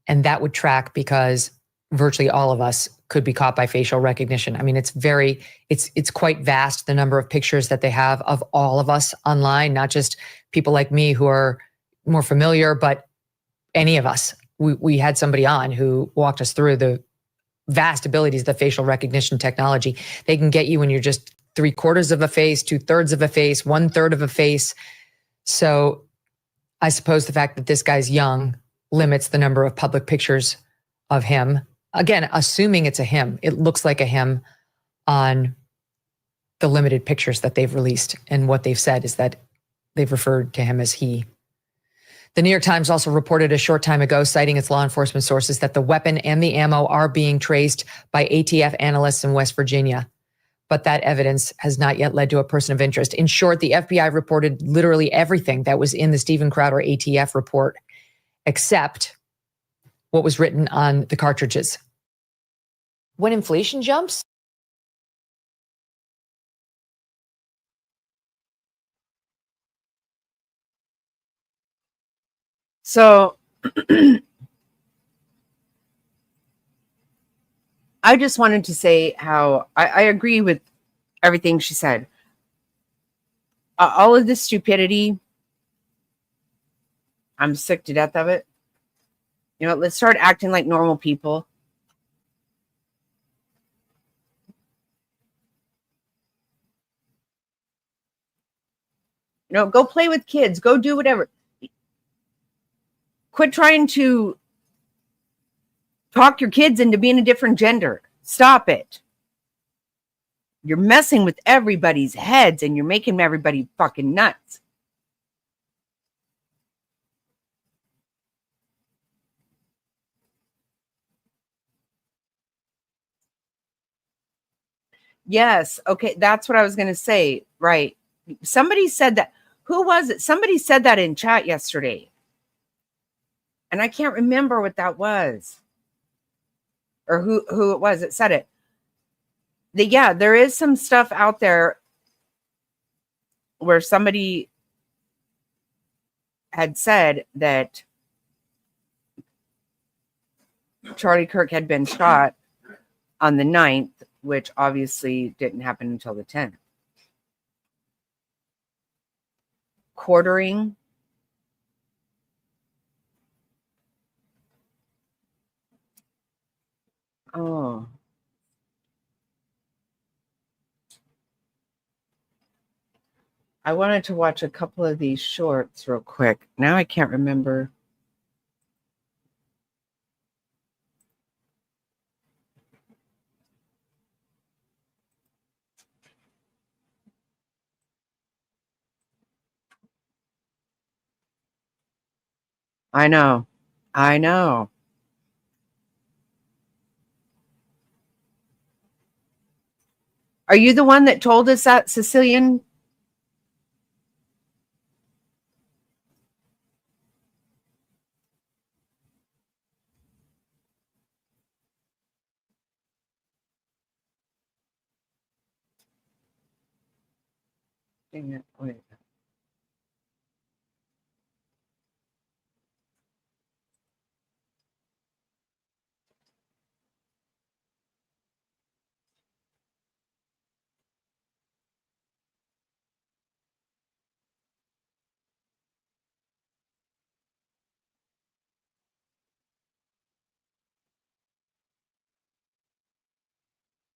and that would track because virtually all of us could be caught by facial recognition. I mean, it's quite vast, the number of pictures that they have of all of us online, not just people like me who are more familiar, but any of us. We had somebody on who walked us through the vast abilities of the facial recognition technology. They can get you when you're just 3/4 of a face, 2/3 of a face, 1/3 of a face. So I suppose the fact that this guy's young limits the number of public pictures of him. Again, assuming it's a him, it looks like a him on the limited pictures that they've released. And what they've said is that they've referred to him as he. The New York Times also reported a short time ago, citing its law enforcement sources, that the weapon and the ammo are being traced by ATF analysts in West Virginia. But that evidence has not yet led to a person of interest. In short, the FBI reported literally everything that was in the Stephen Crowder ATF report, except what was written on the cartridges. When inflation jumps, So I just wanted to say how I agree with everything she said. All of this stupidity, I'm sick to death of it. You know, let's start acting like normal people. You know, go play with kids, go do whatever. Quit trying to talk your kids into being a different gender. Stop it. You're messing with everybody's heads and you're making everybody fucking nuts. Yes. Okay. That's what I was going to say. Right. Somebody said that. Who was it? Somebody said that in chat yesterday. And I can't remember what that was. Or who it was that said it. Yeah, there is some stuff out there where somebody had said that Charlie Kirk had been shot on the 9th, which obviously didn't happen until the 10th. Quartering. Oh. I wanted to watch a couple of these shorts real quick. Now I can't remember. I know. I know. Are you the one that told us that, Sicilian? Dang it. Wait.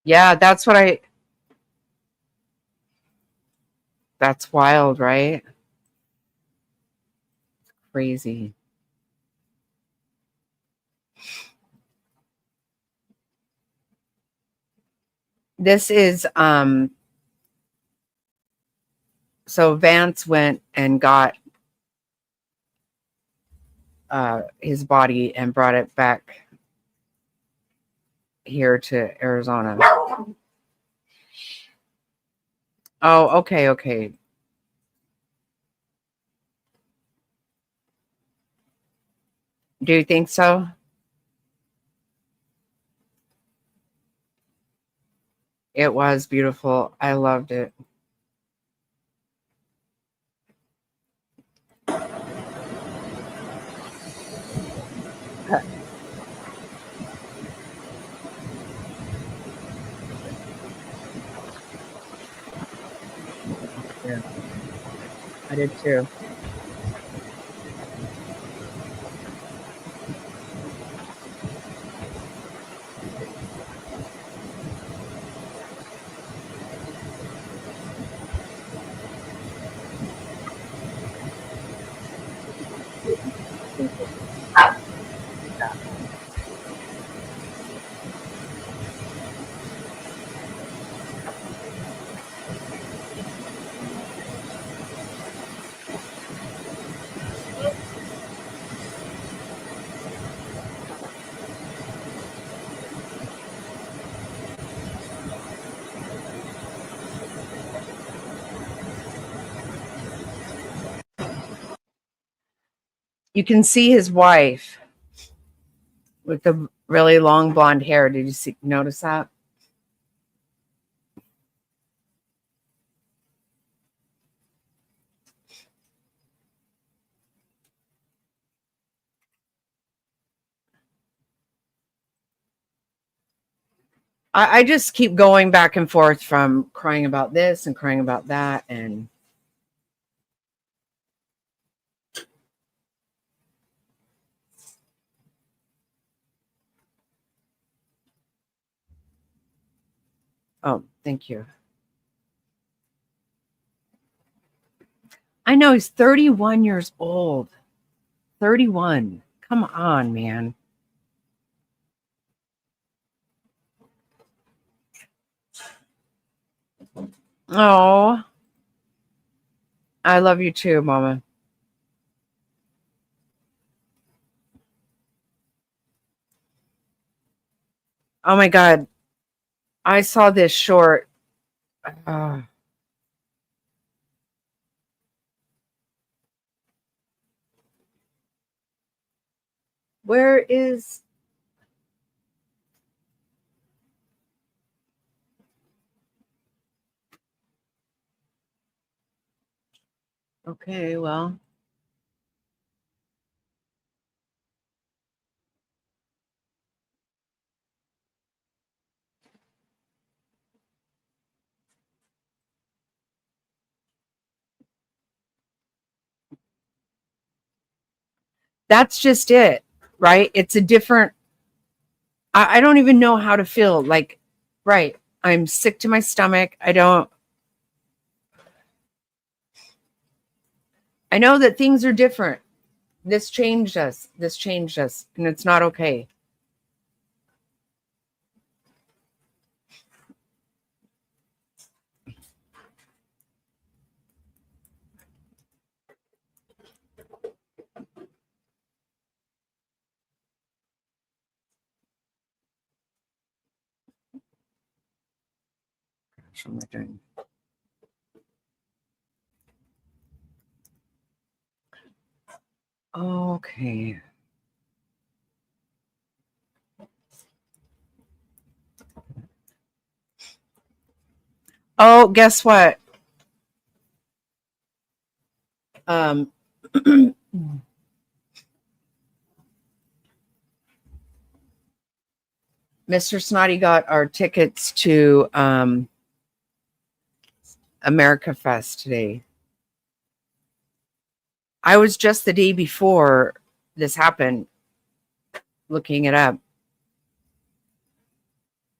Yeah, that's wild, right? Crazy. This is so Vance went and got his body and brought it back here to Arizona. Oh, okay. Do you think so? It was beautiful. I loved it. Yeah, I did too. You can see his wife with the really long blonde hair. Did you notice that? I just keep going back and forth from crying about this and crying about that. And oh, thank you. I know he's 31 years old. 31. Come on, man. Oh, I love you too, Mama. Oh my God. I saw this short. Uh, where is. Okay, well. That's just it, right? It's a different. I don't even know how to feel. Like, right. I'm sick to my stomach. I know that things are different. This changed us. And it's not okay. Gosh, what am I doing? Okay. Oh, guess what? Mr. Snotty got our tickets to America Fest today. I was just the day before this happened looking it up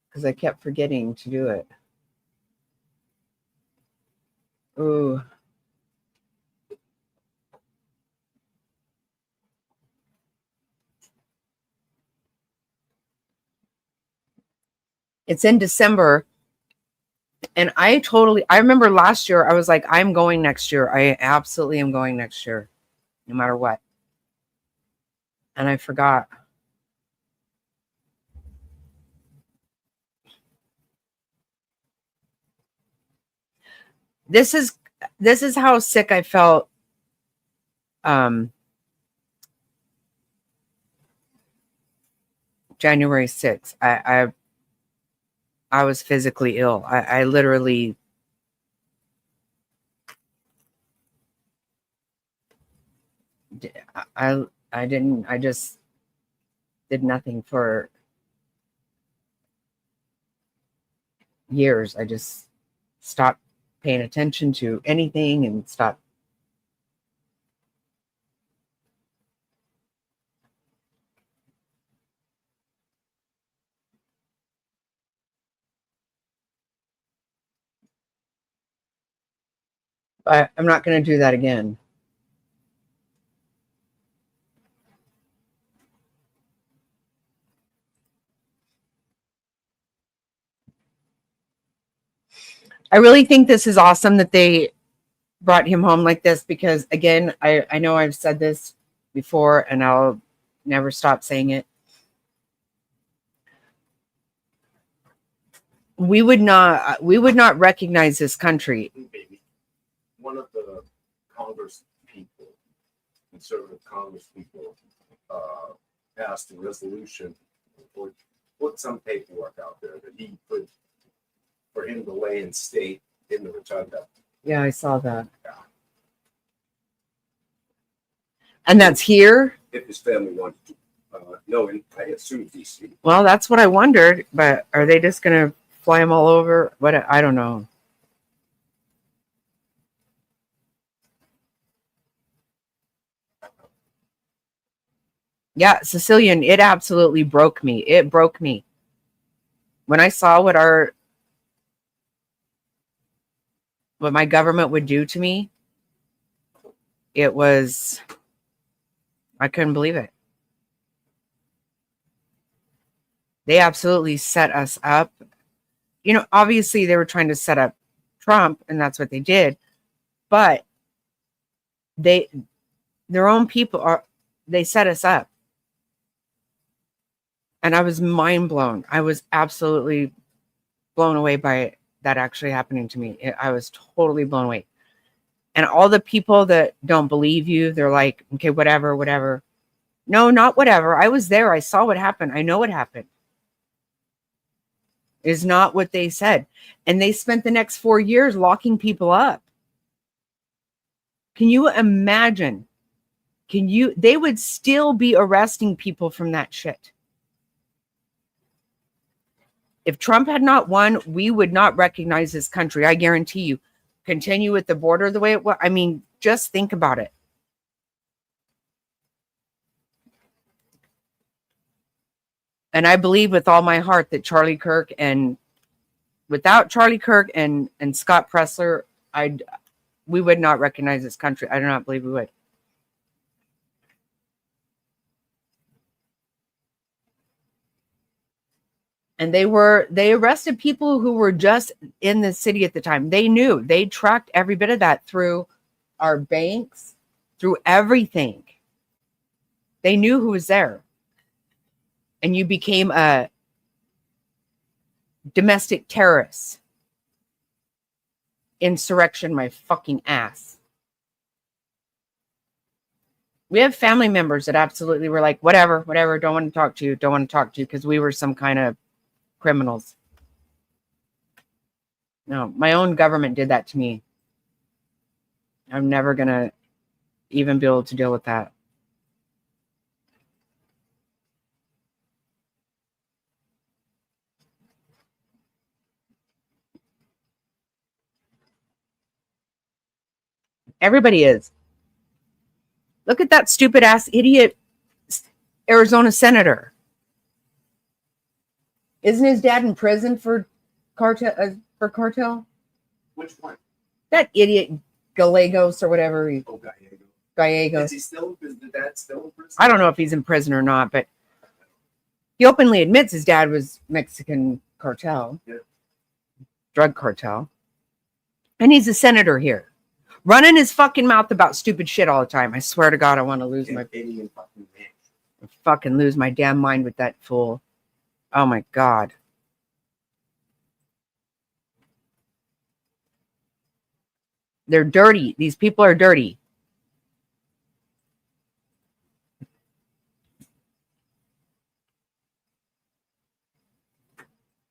because I kept forgetting to do it. Ooh. It's in December. And I remember last year, I was like, I'm going next year. I absolutely am going next year, no matter what. And I forgot. This is how sick I felt. January 6th. I was physically ill. I literally I just did nothing for years. I just stopped paying attention to anything and stopped. I'm not going to do that again. I really think this is awesome that they brought him home like this because, again, I know I've said this before and I'll never stop saying it. We would not recognize this country. One of the Congress people conservative congresspeople passed a resolution or put some paperwork out there that he put for him to lay in state in the rotunda. Yeah, I saw that. Yeah. And that's here? If his family wanted to. No, I assume DC. Well, that's what I wondered, but are they just going to fly them all over? What? I don't know. Yeah, Sicilian, it absolutely broke me. It broke me. When I saw what my government would do to me, it was, I couldn't believe it. They absolutely set us up. You know, obviously they were trying to set up Trump, and that's what they did. But their own people they set us up. And I was mind blown. I was absolutely blown away by that actually happening to me. I was totally blown away. And all the people that don't believe you, they're like, okay, whatever. No, not whatever. I was there. I saw what happened. I know what happened. Is not what they said. And they spent the next 4 years locking people up. Can you imagine? They would still be arresting people from that shit. If Trump had not won, we would not recognize this country. I guarantee you. Continue with the border the way it was. I mean, just think about it. And I believe with all my heart that Charlie Kirk, and without Charlie Kirk and Scott Pressler, we would not recognize this country. I do not believe we would. And they arrested people who were just in the city at the time. They knew. They tracked every bit of that through our banks, through everything. They knew who was there. And you became a domestic terrorist. Insurrection, my fucking ass. We have family members that absolutely were like, whatever, don't want to talk to you, because we were some kind of criminals. No, my own government did that to me. I'm never going to even be able to deal with that. Everybody is. Look at that stupid ass idiot Arizona senator. Isn't his dad in prison for cartel? Which one? That idiot Gallegos or whatever. Oh, Gallego. Gallegos. Is the dad still in prison? I don't know if he's in prison or not, but he openly admits his dad was Mexican cartel. Yeah. Drug cartel. And he's a senator here. Running his fucking mouth about stupid shit all the time. I swear to God, I want to lose my fucking lose my damn mind with that fool. Oh my God. They're dirty. These people are dirty.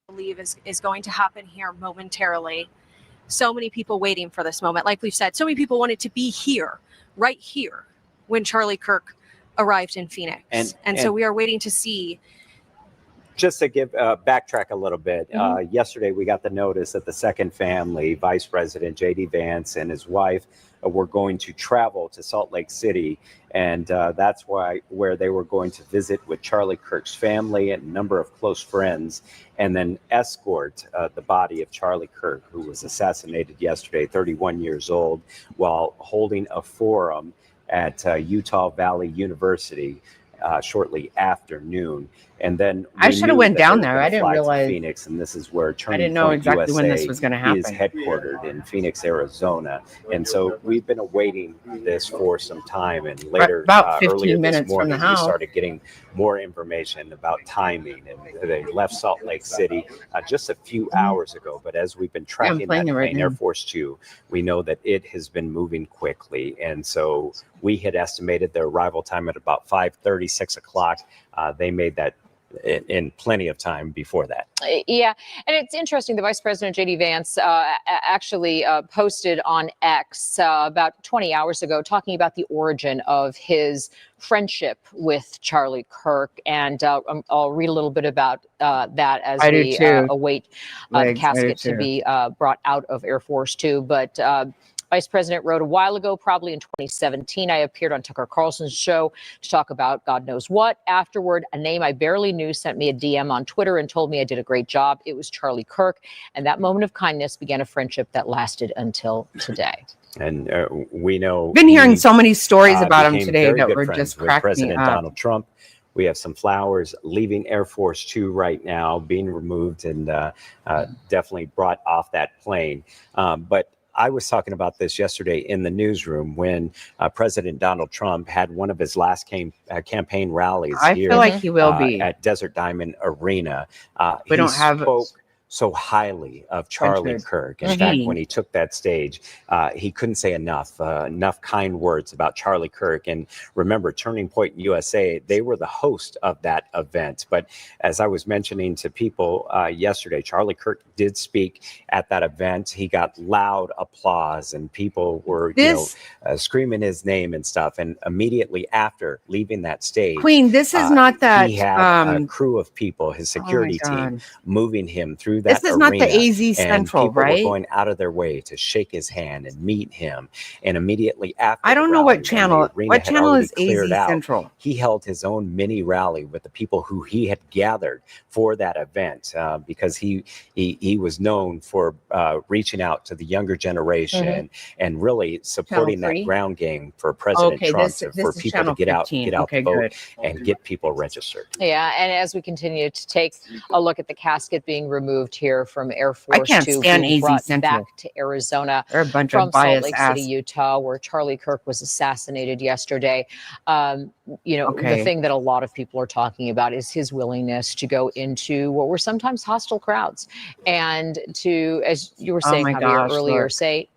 Believe is going to happen here momentarily. So many people waiting for this moment. Like we've said, so many people wanted to be here, right here, when Charlie Kirk arrived in Phoenix. And so we are waiting to see. Just to give backtrack a little bit, yesterday we got the notice that the second family, Vice President J.D. Vance and his wife, were going to travel to Salt Lake City, and that's where they were going to visit with Charlie Kirk's family and a number of close friends, and then escort the body of Charlie Kirk, who was assassinated yesterday, 31 years old, while holding a forum at Utah Valley University shortly after noon. And then I we should have knew went that they down were there. gonna I didn't fly to realize. Phoenix, and this is where I Turning didn't know Point exactly when this USA was going to is happen. headquartered in Phoenix, Arizona. And so we've been awaiting this for some time. And But later, about earlier 15 this minutes from the morning, we house. started getting more information about timing. And they left Salt Lake City just a few hours ago. But as we've been Yeah, I'm tracking playing that it right plane, Air now. Force Two, we know that it has been moving quickly. And so we had estimated their arrival time at about 5:30, 6 o'clock. They made that in plenty of time before that. Yeah, and it's interesting. The Vice President J.D. Vance actually posted on X about 20 hours ago, talking about the origin of his friendship with Charlie Kirk, and I'll read a little bit about that as I do we too. await the Legs, I do casket to too. be brought out of Air Force Two. But Vice President wrote a while ago, probably in 2017, I appeared on Tucker Carlson's show to talk about God knows what. Afterward, a name I barely knew sent me a DM on Twitter and told me I did a great job. It was Charlie Kirk. And that moment of kindness began a friendship that lasted until today. And we know Been hearing he, so many stories about him became today very that good were friends just with cracking me President up. Donald Trump. We have some flowers leaving Air Force Two right now, being removed and definitely brought off that plane. But I was talking about this yesterday in the newsroom when President Donald Trump had one of his last campaign rallies I here feel like he will be. at Desert Diamond Arena. We He don't have spoke so highly of Charlie friendship. Kirk. In Mhm. fact, when he took that stage, he couldn't say enough kind words about Charlie Kirk. And remember, Turning Point USA, they were the host of that event. But as I was mentioning to people yesterday, Charlie Kirk did speak at that event. He got loud applause, and people were, screaming his name and stuff. And immediately after leaving that stage, Queen, this is not that. he had a crew of people, his security team, God. moving him through that This is arena, not the AZ and Central, people were right? going out of their way to shake his hand and meet him. And immediately after, I don't know what channel. What channel is AZ out, Central? he held his own mini rally with the people who he had gathered for that event because he was known for reaching out to the younger generation and really supporting that ground game for President Trump, for people to get out the vote and get people registered. Yeah, and as we continue to take a look at the casket being removed here from Air Force I can't Two, stand being AZ brought Central. back to Arizona They're a bunch from of Salt biased Lake ass. City, Utah, where Charlie Kirk was assassinated yesterday. The thing that a lot of people are talking about is his willingness to go into what were sometimes hostile crowds and to, as you were saying, my Javier, gosh, earlier, look. say,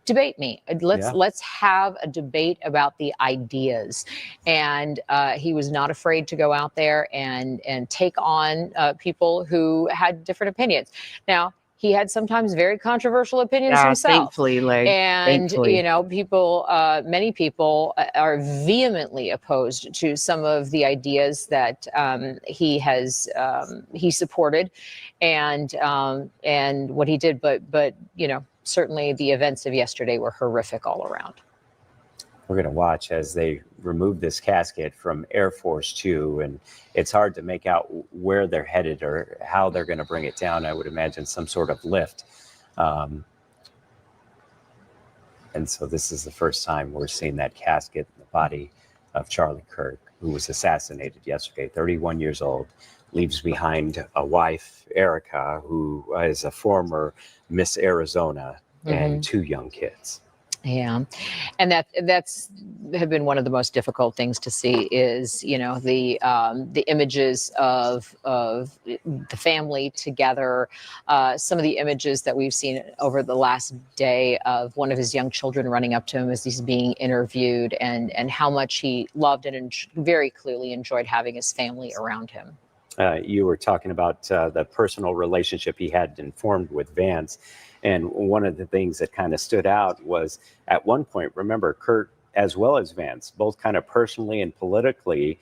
debate me. Let's have a debate about the ideas. And he was not afraid to go out there and take on people who had different opinions. Now, he had sometimes very controversial opinions himself. Thankfully, And, thankfully. many people are vehemently opposed to some of the ideas that he supported and what he did. But certainly the events of yesterday were horrific all around. We're going to watch as they remove this casket from Air Force Two, and it's hard to make out where they're headed or how they're going to bring it down. I would imagine some sort of lift. And so this is the first time we're seeing that casket in the body of Charlie Kirk, who was assassinated yesterday, 31 years old, leaves behind a wife, Erica, who is a former Miss Arizona, and two young kids. Yeah, and that's have been one of the most difficult things to see is the images of the family together, some of the images that we've seen over the last day of one of his young children running up to him as he's being interviewed, and how much he loved and very clearly enjoyed having his family around him. You were talking about the personal relationship he had and formed with Vance. And one of the things that kind of stood out was at one point, remember, Kirk, as well as Vance, both kind of personally and politically,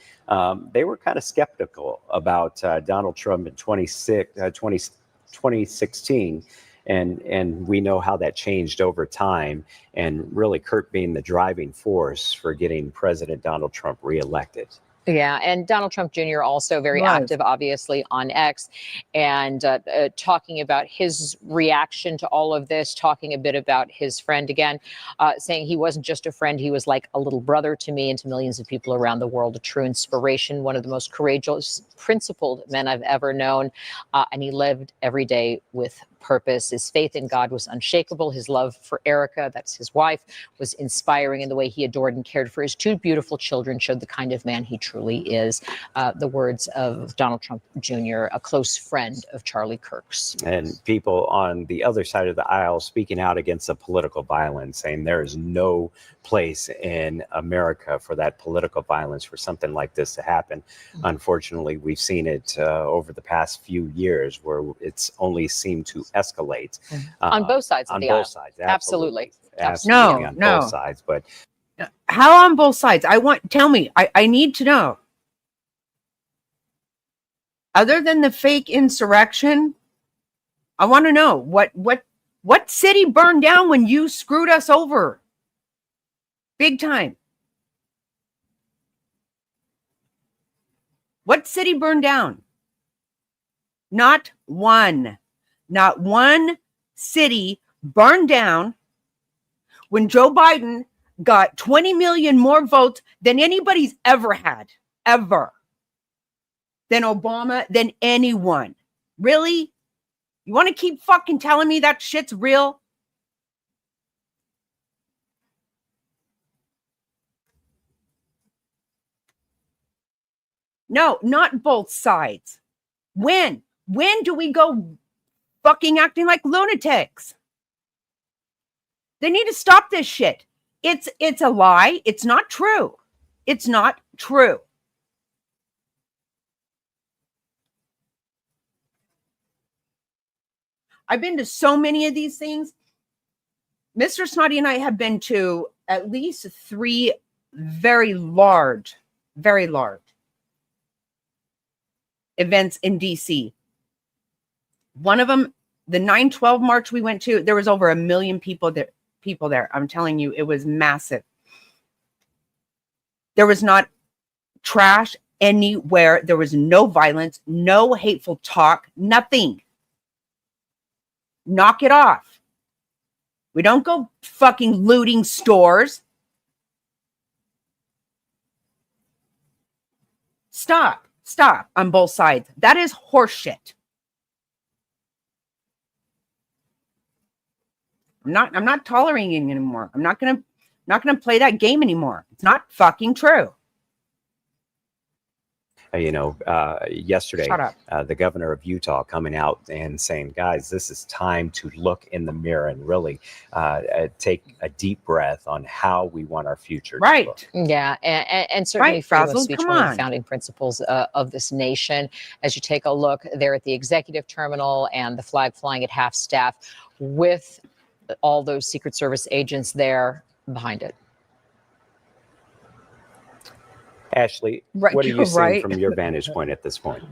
they were kind of skeptical about Donald Trump in 2016. And we know how that changed over time. And really, Kirk being the driving force for getting President Donald Trump reelected. Yeah, and Donald Trump Jr. also very Was. active, obviously, on X, and talking about his reaction to all of this, talking a bit about his friend again, saying he wasn't just a friend, he was like a little brother to me and to millions of people around the world, a true inspiration, one of the most courageous, principled men I've ever known, and he lived every day with purpose. His faith in God was unshakable. His love for Erica, that's his wife, was inspiring, and the way he adored and cared for his two beautiful children showed the kind of man he truly is. The words of Donald Trump Jr., a close friend of Charlie Kirk's. And people on the other side of the aisle speaking out against the political violence, saying there is no place in America for that political violence, for something like this to happen. Unfortunately, we've seen it over the past few years where it's only seemed to escalate. On both sides of on the both aisle. sides. Absolutely. Absolutely No, on no. both sides. But How on both sides? Tell me. I need to know. Other than the fake insurrection, I want to know what city burned down when you screwed us over? Big time. What city burned down? Not one. Not one city burned down when Joe Biden got 20 million more votes than anybody's ever had. Ever. Than Obama, than anyone. Really? You want to keep fucking telling me that shit's real? No, not both sides. When? When do we go fucking acting like lunatics? They need to stop this shit. It's a lie. It's not true. It's not true. I've been to so many of these things. Mr. Snotty and I have been to at least 3 very large events in DC. One of them, the 9/12 march we went to, there was over 1 million people there. I'm telling you, it was massive. There was not trash anywhere. There was no violence, no hateful talk, nothing. Knock it off. We don't go fucking looting stores. Stop on both sides. That is horseshit. I'm not tolerating it anymore. I'm not gonna play that game anymore. It's not fucking true. Yesterday, Shut up. the governor of Utah coming out and saying, guys, this is time to look in the mirror and really take a deep breath on how we want our future to Right. look. Yeah, and certainly Right, freedom of Frazzle, speech, come one of the on. founding principles of this nation. As you take a look there at the executive terminal and the flag flying at half staff with all those Secret Service agents there behind it. Ashley, Right, what are you you're seeing right. from your vantage point at this point?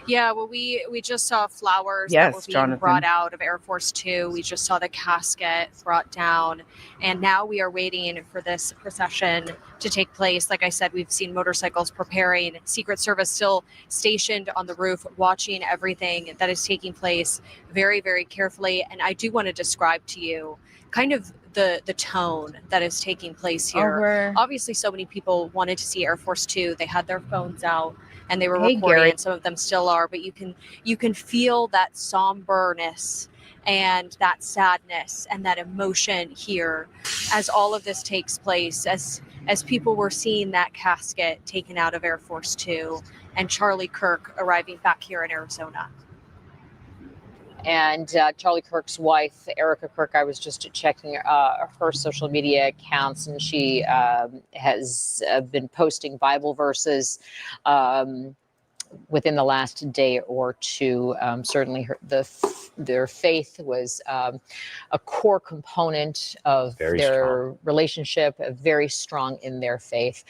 Yeah, well, we just saw flowers that Yes, were being Jonathan. brought out of Air Force Two. We just saw the casket brought down, and now we are waiting for this procession to take place. Like I said, we've seen motorcycles preparing, Secret Service still stationed on the roof, watching everything that is taking place very, very carefully. And I do want to describe to you kind of the tone that is taking place here. Over. Obviously, so many people wanted to see Air Force Two. They had their phones out and they were Hey, recording, Gary. and some of them still are, but you can feel that somberness and that sadness and that emotion here as all of this takes place, as people were seeing that casket taken out of Air Force Two and Charlie Kirk arriving back here in Arizona. And Charlie Kirk's wife, Erica Kirk, I was just checking her social media accounts, and she has been posting Bible verses within the last day or two. Certainly their faith was a core component of Very their strong. relationship, very strong in their faith.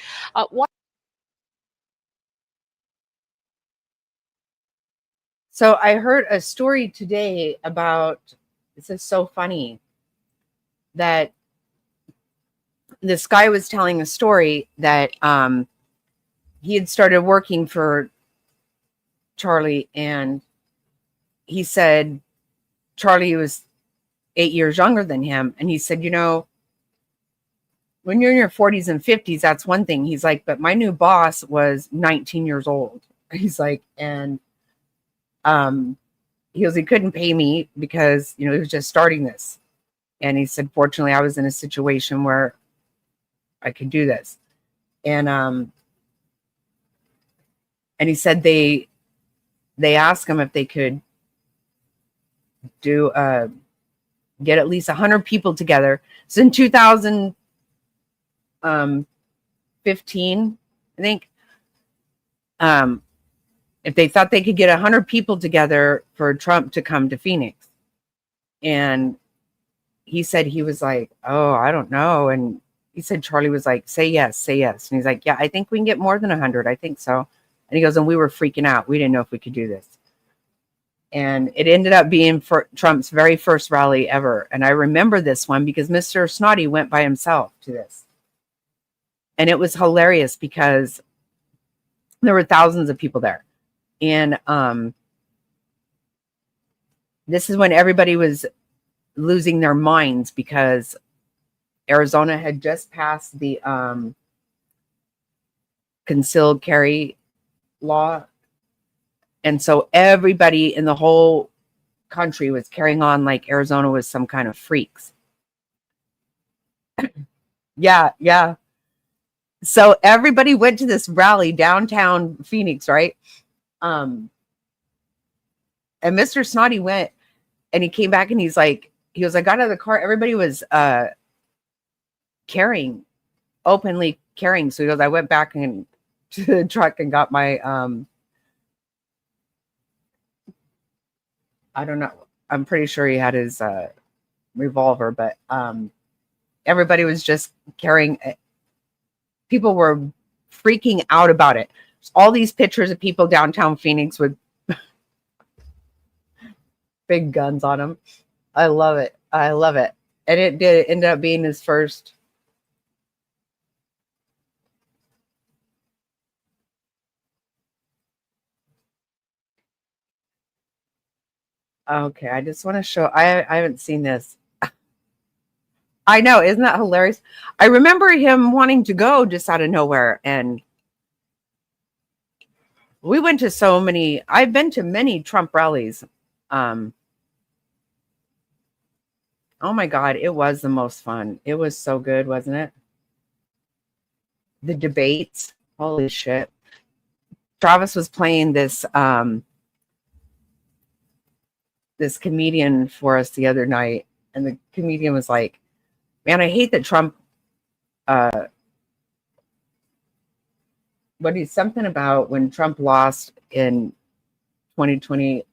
So I heard a story today about, this is so funny, that this guy was telling a story that he had started working for Charlie, and he said Charlie was 8 years younger than him. And he said, you know, when you're in your 40s and 50s, that's one thing. He's like, but my new boss was 19 years old. He's like, and he goes, he couldn't pay me because, you know, he was just starting this. And he said, fortunately, I was in a situation where I could do this. And he said they asked him if they could do get at least 100 people together. So in 2015, I think, if they thought they could get 100 people together for Trump to come to Phoenix. And he said, he was like, oh, I don't know. And he said, Charlie was like, say yes, say yes. And he's like, yeah, I think we can get more than 100. I think so. And he goes, and we were freaking out. We didn't know if we could do this. And it ended up being for Trump's very first rally ever. And I remember this one because Mr. Snotty went by himself to this. And it was hilarious because there were thousands of people there. And this is when everybody was losing their minds because Arizona had just passed the concealed carry law. And so everybody in the whole country was carrying on like Arizona was some kind of freaks. Yeah. So everybody went to this rally downtown Phoenix, right? And Mr. Snotty went and he came back and he goes, I got out of the car. Everybody was openly carrying. So he goes, I went back to the truck and got my I don't know. I'm pretty sure he had his revolver, but everybody was just carrying. People were freaking out about it. There's all these pictures of people downtown Phoenix with big guns on them. I love it. I love it. And it did end up being his first. Okay, I just want to show. I haven't seen this. I know, isn't that hilarious? I remember him wanting to go just out of nowhere, and we went to so many. I've been to many Trump rallies. Oh my God, it was the most fun. It was so good, wasn't it? The debates, holy shit. Travis was playing this this comedian for us the other night, and the comedian was like, man, I hate that Trump but he's something about when Trump lost in 2020.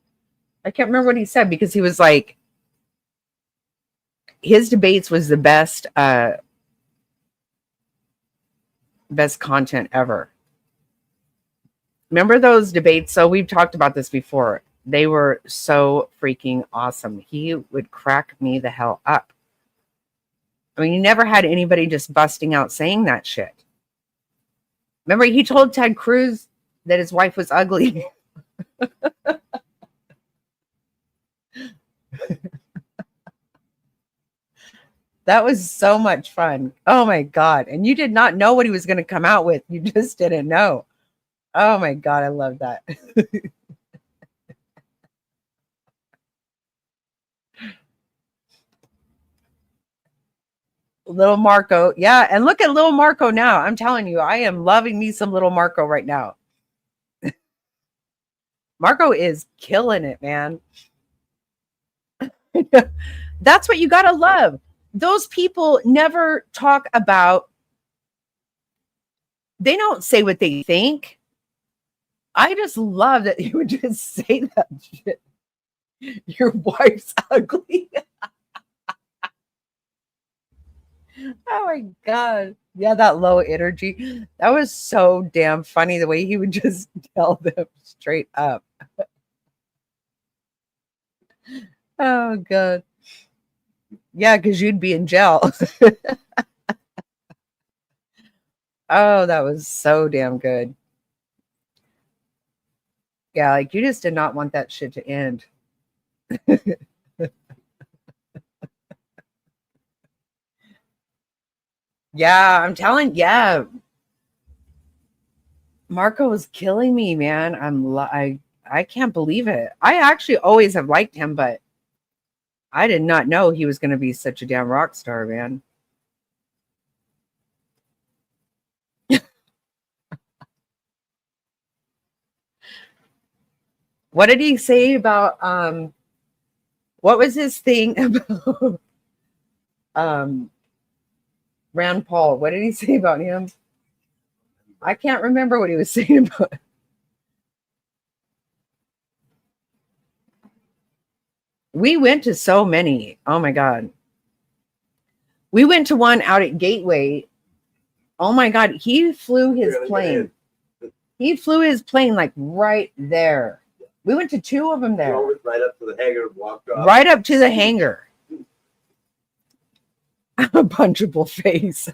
I can't remember what he said because he was like, his debates was the best content ever. Remember those debates? So we've talked about this before. They were so freaking awesome. He would crack me the hell up. I mean, you never had anybody just busting out saying that shit. Remember, he told Ted Cruz that his wife was ugly. That was so much fun. Oh my God. And you did not know what he was going to come out with. You just didn't know. Oh my God. I love that. Little Marco. Yeah. And look at little Marco now. I'm telling you, I am loving me some little Marco right now. Marco is killing it, man. That's what you got to love. Those people never talk about, they don't say what they think. I just love that you would just say that shit. Your wife's ugly. Oh my God. Yeah, that low energy. That was so damn funny the way he would just tell them straight up. Oh God. Yeah, because you'd be in jail. Oh, that was so damn good. Yeah, like you just did not want that shit to end. Yeah, I'm telling. Yeah, Marco was killing me, man. I can't believe it. I actually always have liked him, but I did not know he was going to be such a damn rock star, man. What did he say about what was his thing about Rand Paul? What did he say about him? I can't remember what he was saying about. We went to so many. Oh my god. We went to one out at Gateway. Oh my god, he flew his plane. He flew his plane like right there. We went to two of them there. Drove it right up to the hangar and walked off. Right up to the hangar. A punchable face.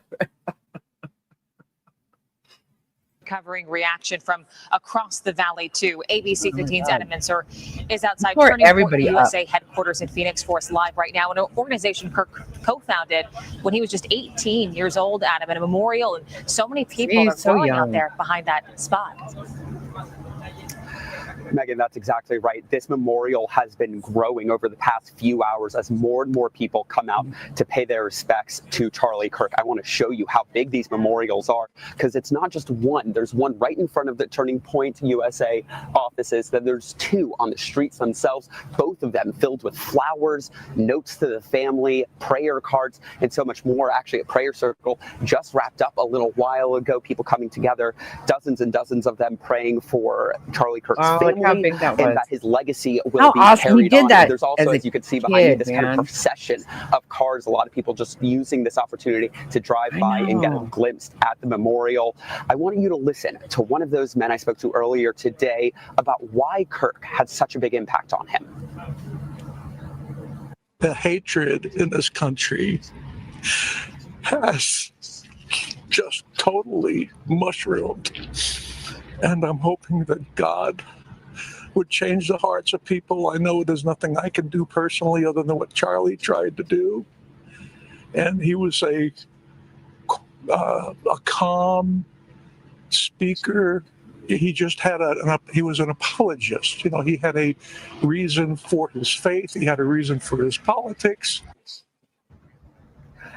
Covering reaction from across the valley to ABC 15's Adam Mincer is outside Pour Turning Point everybody USA headquarters in Phoenix for us live right now. An organization Kirk co-founded when he was just 18 years old, Adam, and a memorial, and so many people He's are so growing out young. there behind that spot. Megan, that's exactly right. This memorial has been growing over the past few hours as more and more people come out to pay their respects to Charlie Kirk. I want to show you how big these memorials are, because it's not just one. There's one right in front of the Turning Point USA offices. Then there's two on the streets themselves, both of them filled with flowers, notes to the family, prayer cards, and so much more. Actually, a prayer circle just wrapped up a little while ago. People coming together, dozens and dozens of them praying for Charlie Kirk's family. Look how big that was. And that his legacy will How be awesome. carried He did on. that There's also, as as you can see a behind me, kid, this kind of man. procession of cars. A lot of people just using this opportunity to drive by and get a know. glimpse at the memorial. I want you to listen to one of those men I spoke to earlier today about why Kirk had such a big impact on him. The hatred in this country has just totally mushroomed. And I'm hoping that God would change the hearts of people. I know there's nothing I can do personally other than what Charlie tried to do. And he was a calm speaker. He just had he was an apologist. You know, he had a reason for his faith. He had a reason for his politics.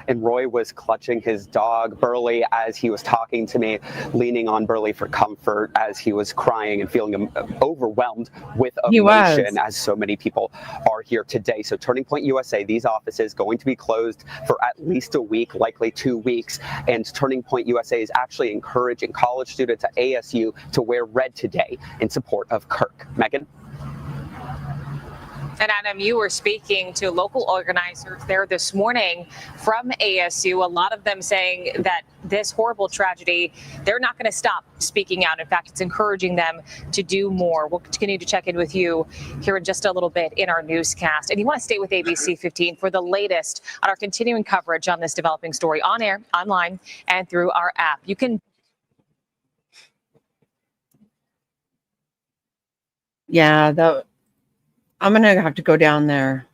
And Roy was clutching his dog, Burley, as he was talking to me, leaning on Burley for comfort as he was crying and feeling overwhelmed with emotion, as so many people are here today. So Turning Point USA, these offices going to be closed for at least a week, likely 2 weeks. And Turning Point USA is actually encouraging college students at ASU to wear red today in support of Kirk. Megan? And Adam, you were speaking to local organizers there this morning from ASU, a lot of them saying that this horrible tragedy, they're not going to stop speaking out. In fact, it's encouraging them to do more. We'll continue to check in with you here in just a little bit in our newscast. And you want to stay with ABC 15 for the latest on our continuing coverage on this developing story on air, online, and through our app. You can. Yeah, I'm going to have to go down there.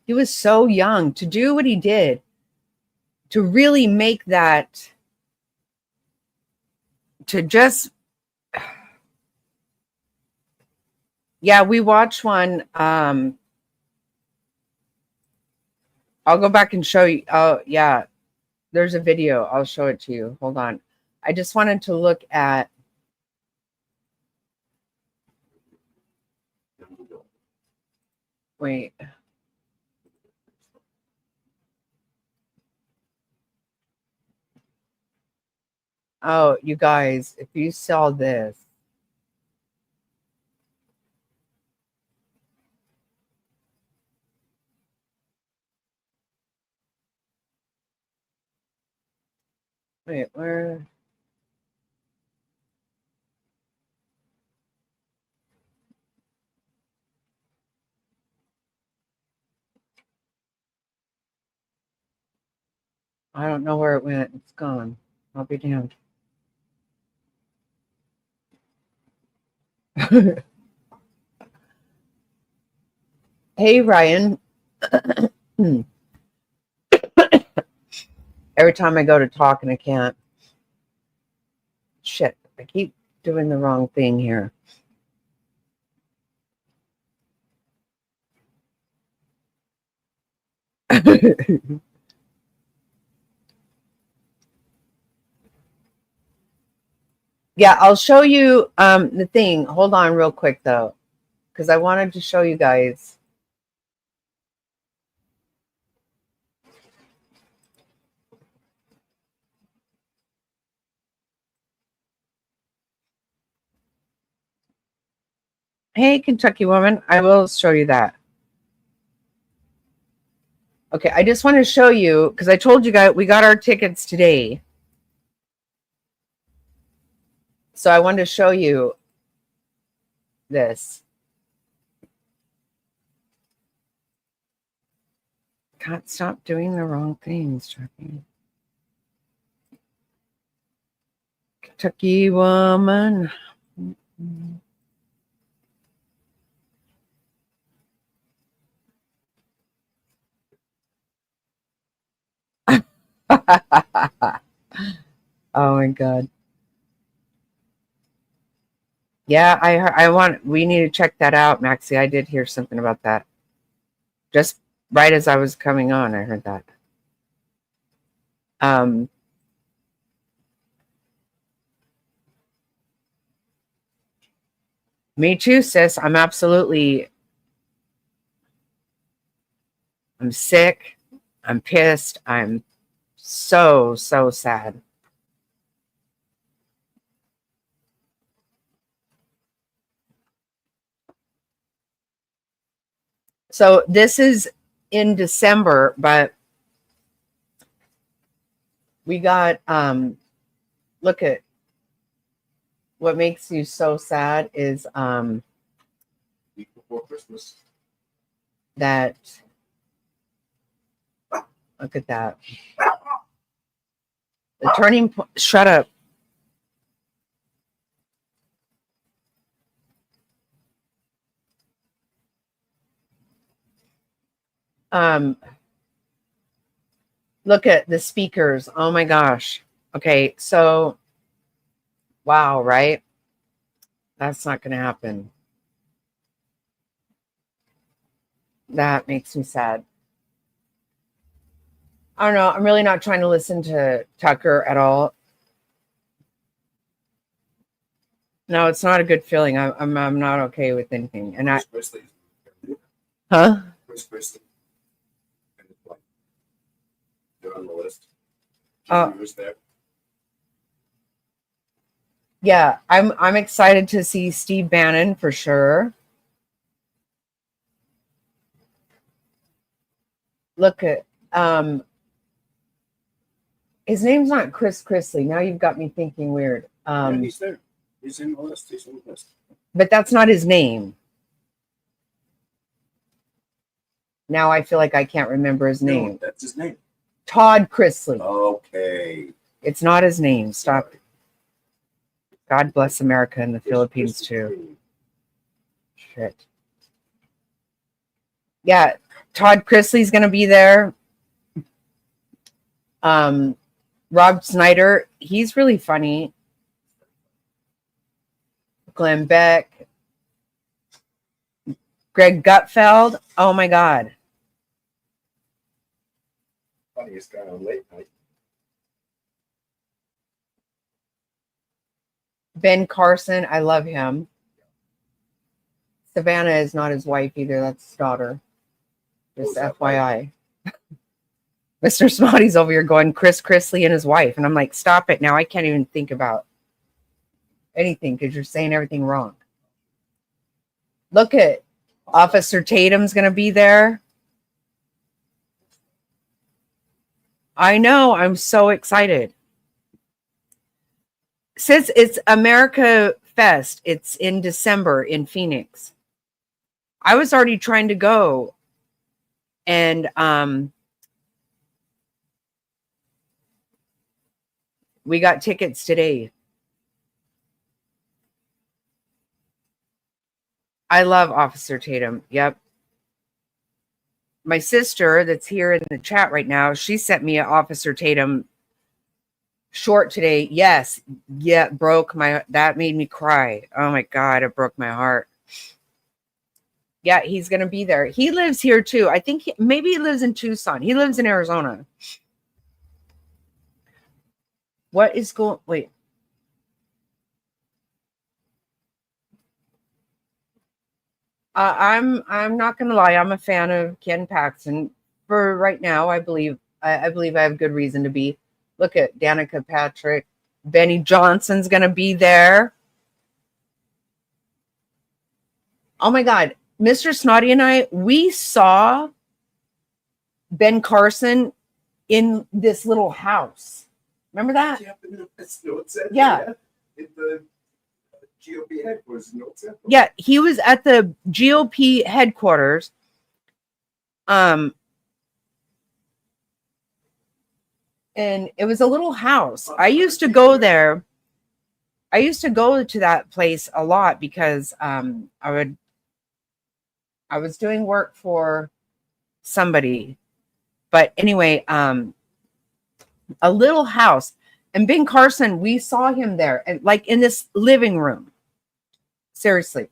He was so young to do what he did, to really make that, to just, yeah, we watched one. I'll go back and show you. Oh, yeah, there's a video. I'll show it to you. Hold on. I just wanted to look at. Wait. Oh, you guys, if you saw this. Wait, where? I don't know where it went. It's gone. I'll be damned. Hey, Ryan. Every time I go to talk and I can't. Shit, I keep doing the wrong thing here. Yeah, I'll show you the thing. Hold on real quick though, because I wanted to show you guys. Hey, Kentucky woman, I will show you that. Okay, I just want to show you, because I told you guys we got our tickets today. So I wanted to show you this. God, stop doing the wrong things, Chucky. Kentucky woman. Oh my God. Yeah, we need to check that out, Maxie. I did hear something about that. Just right as I was coming on, I heard that. Me too, sis. I'm sick. I'm pissed. I'm so sad. So this is in December, but we got, look at what makes you so sad is Week before Christmas. that, look at that. The turning point, shut up. Look at the speakers. Oh my gosh. Okay, so wow, right? That's not going to happen. That makes me sad. I don't know. I'm really not trying to listen to Tucker at all. No, it's not a good feeling. I'm not okay with anything. And Chris Chrisley. huh? Chris Chrisley. And his wife. They're on the list. Oh. He was there. Yeah, I'm excited to see Steve Bannon for sure. Look at his name's not Chris Chrisley. Now you've got me thinking weird. Yeah, he's there. He's in the list. He's on the list. But that's not his name. Now I feel like I can't remember his name. No, that's his name. Todd Chrisley. Okay. It's not his name. Stop. God bless America and the Philippines too. Shit. Yeah, Todd Chrisley's going to be there. Rob Snyder, he's really funny. Glenn Beck. Greg Gutfeld. Oh my God. Funniest guy on late night. Ben Carson, I love him. Savannah is not his wife either. That's his daughter. Just FYI. Mr. Smotty's over here going Chris Chrisley and his wife. And I'm like, stop it now. I can't even think about anything because you're saying everything wrong. Look at Officer Tatum's going to be there. I know. I'm so excited. Since it's America Fest, it's in December in Phoenix. I was already trying to go. And We got tickets today. I love Officer Tatum. Yep. My sister that's here in the chat right now, she sent me an Officer Tatum short today. Yes. Yeah, that made me cry. Oh my God, it broke my heart. Yeah, he's going to be there. He lives here too. I think maybe he lives in Tucson. He lives in Arizona. What is going, wait. I'm not gonna lie. I'm a fan of Ken Paxton for right now. I believe I have good reason to be. Look at Danica Patrick. Benny Johnson's gonna be there. Oh my God, Mr. Snotty and I, we saw Ben Carson in this little house. Remember that? Yeah. The GOP headquarters. Yeah, he was at the GOP headquarters. And it was a little house. I used to go there. I used to go to that place a lot because I was doing work for somebody. But anyway, a little house. And Ben Carson, we saw him there, and like in this living room. Seriously.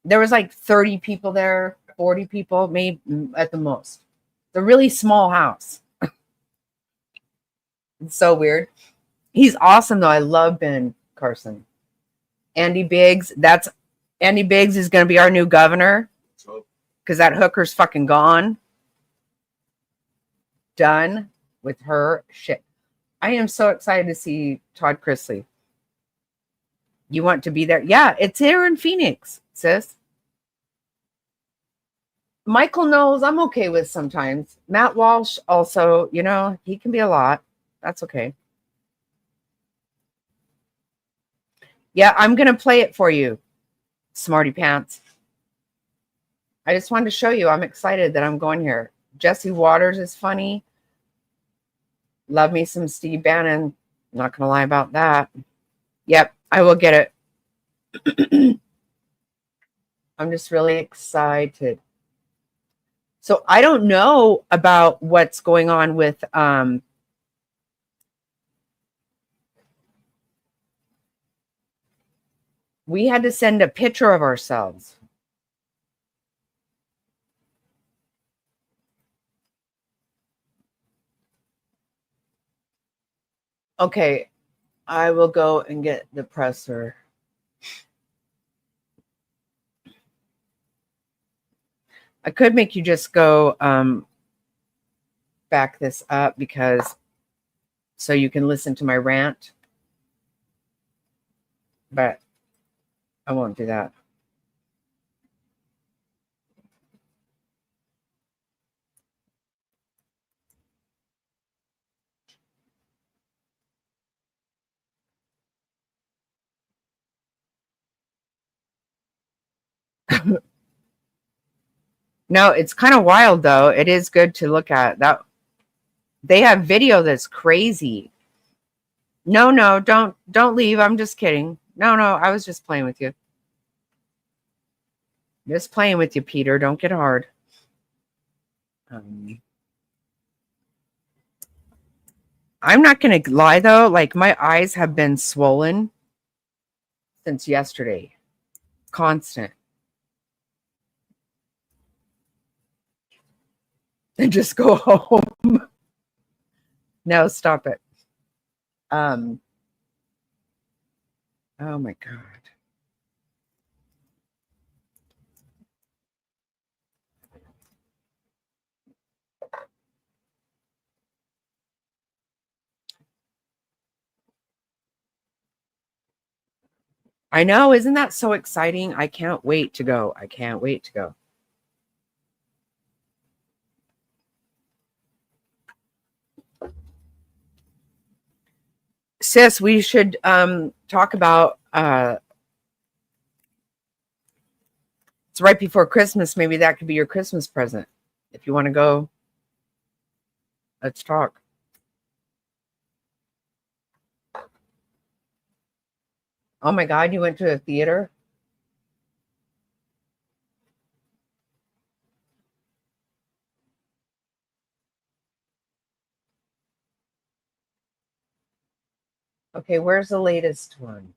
There was like 30 people there, 40 people, maybe at the most. It's a really small house. It's so weird. He's awesome, though. I love Ben Carson. Andy Biggs. Andy Biggs is going to be our new governor because that hooker's fucking gone. Done with her shit. I am so excited to see Todd Chrisley. You want to be there? Yeah, it's here in Phoenix, sis. Michael knows I'm okay with sometimes. Matt Walsh also, he can be a lot. That's okay. Yeah, I'm going to play it for you, smarty pants. I just wanted to show you. I'm excited that I'm going here. Jesse Waters is funny. Love me some Steve Bannon. Not going to lie about that. Yep, I will get it. I'm just really excited. So I don't know about what's going on with we had to send a picture of ourselves. Okay, I will go and get the presser. I could make you just go back this up so you can listen to my rant. But I won't do that. No, it's kind of wild though. It is good to look at. That they have video that's crazy. No, don't leave. I'm just kidding. No, I was just playing with you. Just playing with you, Peter. Don't get hard. I'm not going to lie though. Like my eyes have been swollen since yesterday. Constant. And just go home. No, stop it. Oh my God. I know. Isn't that so exciting? I can't wait to go. I can't wait to go. Sis, we should talk about it's right before Christmas. Maybe that could be your Christmas present. If you want to go, let's talk. Oh my God, you went to a theater? Okay, where's the latest one?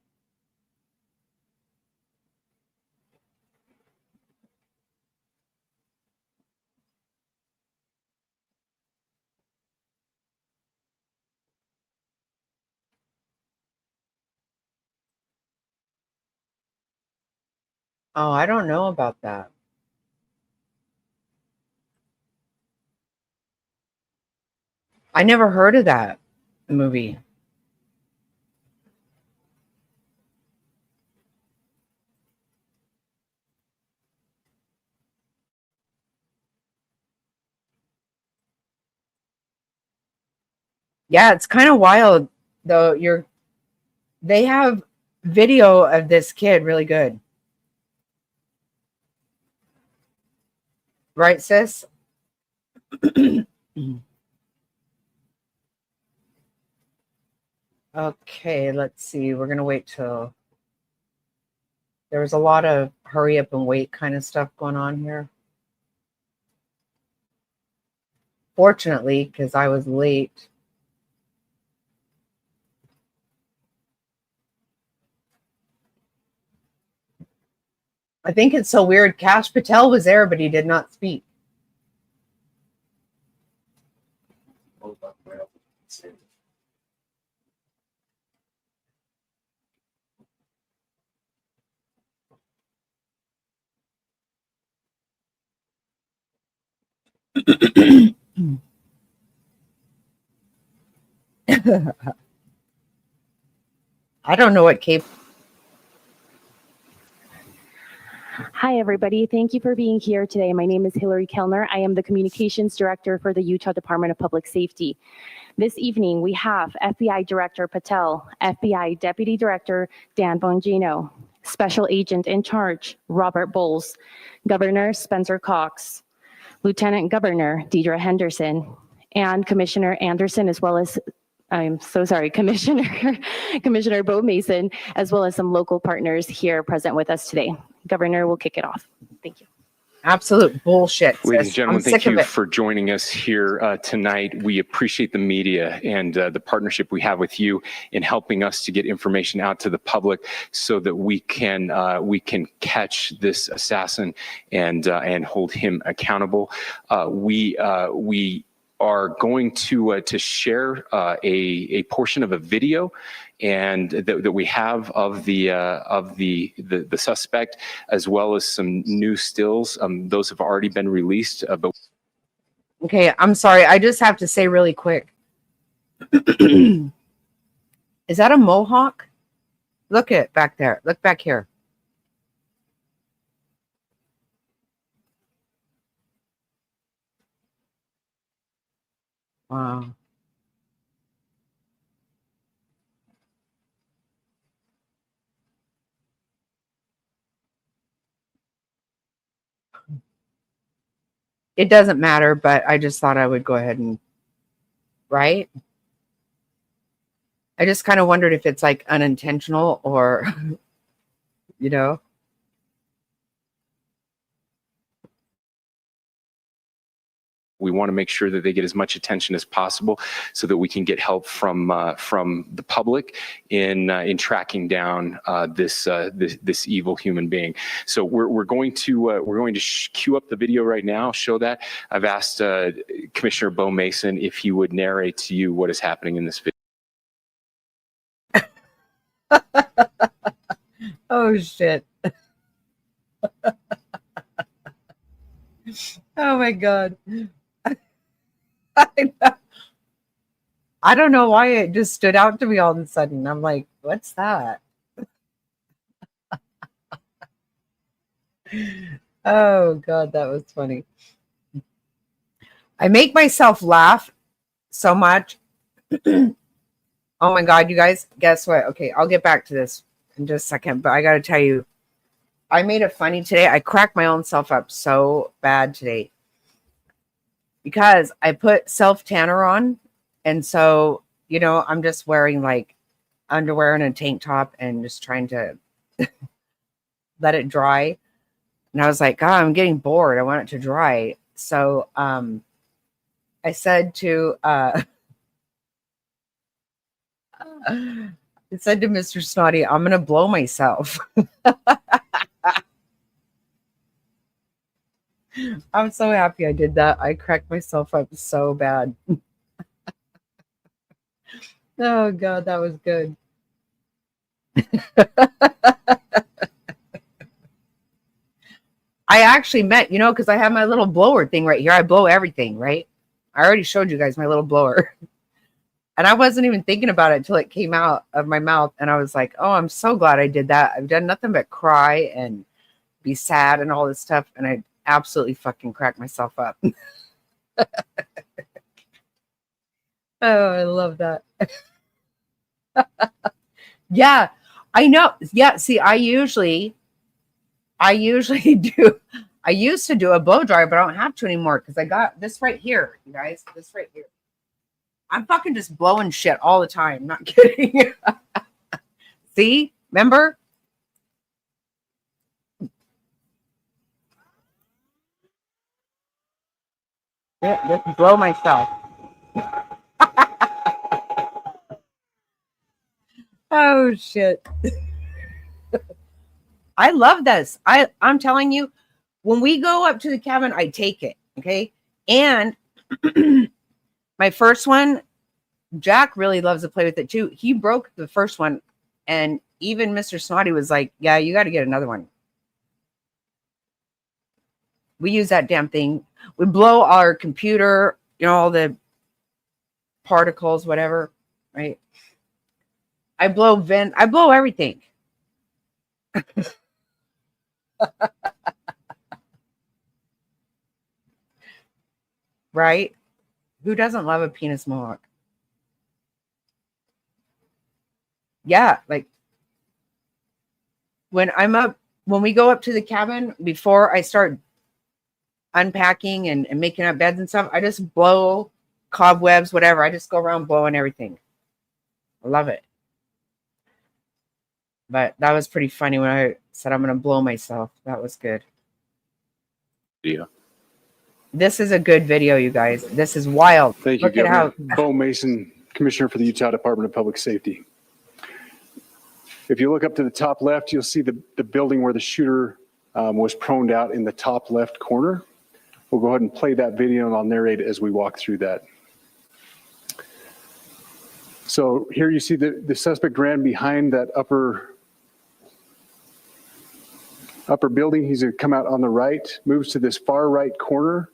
Oh, I don't know about that. I never heard of that movie. Yeah, it's kind of wild though. They have video of this kid really good. Right, sis? Okay, let's see. We're gonna wait till there was a lot of hurry up and wait kind of stuff going on here. Fortunately, because I was late. I think it's so weird. Kash Patel was there, but he did not speak. I don't know what Cape. Hi, everybody. Thank you for being here today. My name is Hillary Kellner. I am the Communications Director for the Utah Department of Public Safety. This evening, we have FBI Director Patel, FBI Deputy Director Dan Bongino, Special Agent in Charge Robert Bowles, Governor Spencer Cox, Lieutenant Governor Deidre Henderson, and Commissioner Anderson, as well as Commissioner Bo Mason, as well as some local partners here present with us today. Governor will kick it off. Thank you. Absolute bullshit. Ladies and gentlemen, thank you it. for joining us here tonight. We appreciate the media and the partnership we have with you in helping us to get information out to the public so that we can catch this assassin and hold him accountable. We are going to share a portion of a video and that we have of the suspect, as well as some new stills. Those have already been released. But Okay, I'm sorry. I just have to say really quick. Is that a mohawk? Look at back there. Look back here. Wow. It doesn't matter, but I just thought I would go ahead and, right? I just kind of wondered if it's like unintentional or, you know. we want to make sure that they get as much attention as possible so that we can get help from the public in tracking down this evil human being. So we're going to cue up the video right now, show that. I've asked Commissioner Bo Mason if he would narrate to you what is happening in this video. Oh shit. Oh my God. I don't know why it just stood out to me all of a sudden. I'm like, what's that? Oh God, that was funny. I make myself laugh so much. Oh my God, you guys, guess what? Okay, I'll get back to this in just a second, but I got to tell you, I made it funny today. I cracked my own self up so bad today because I put self tanner on. And so, you know, I'm just wearing like underwear and a tank top and just trying to let it dry. And I was like, God, I'm getting bored. I want it to dry. So I said to Mr. Snotty, I'm gonna blow myself. I'm so happy I did that. I cracked myself up so bad. Oh God, that was good. I actually meant, because I have my little blower thing right here. I blow everything, right? I already showed you guys my little blower. And I wasn't even thinking about it until it came out of my mouth. And I was like, oh, I'm so glad I did that. I've done nothing but cry and be sad and all this stuff. And I absolutely fucking cracked myself up. Oh, I love that. Yeah, I know. Yeah, see, I usually do. I used to do a blow dryer, but I don't have to anymore because I got this right here, you guys. This right here. I'm fucking just blowing shit all the time. Not kidding. See? Remember? Yeah, just blow myself. Oh shit. I love this. I'm telling you, when we go up to the cabin, I take it. Okay. And my first one, Jack really loves to play with it too. He broke the first one, and even Mr. Snotty was like, yeah, you got to get another one. We use that damn thing. We blow our computer, all the particles, whatever, right? I blow everything. Right? Who doesn't love a penis mohawk? Yeah, like when we go up to the cabin, before I start unpacking and making up beds and stuff, I just blow cobwebs, whatever. I just go around blowing everything. I love it. But that was pretty funny when I said I'm going to blow myself. That was good. Yeah. This is a good video, you guys. This is wild. Thank you, Governor. Bo Mason, Commissioner for the Utah Department of Public Safety. If you look up to the top left, you'll see the building where the shooter was proned out in the top left corner. We'll go ahead and play that video and I'll narrate as we walk through that. So here you see the suspect ran behind that upper building. He's going to come out on the right, moves to this far right corner.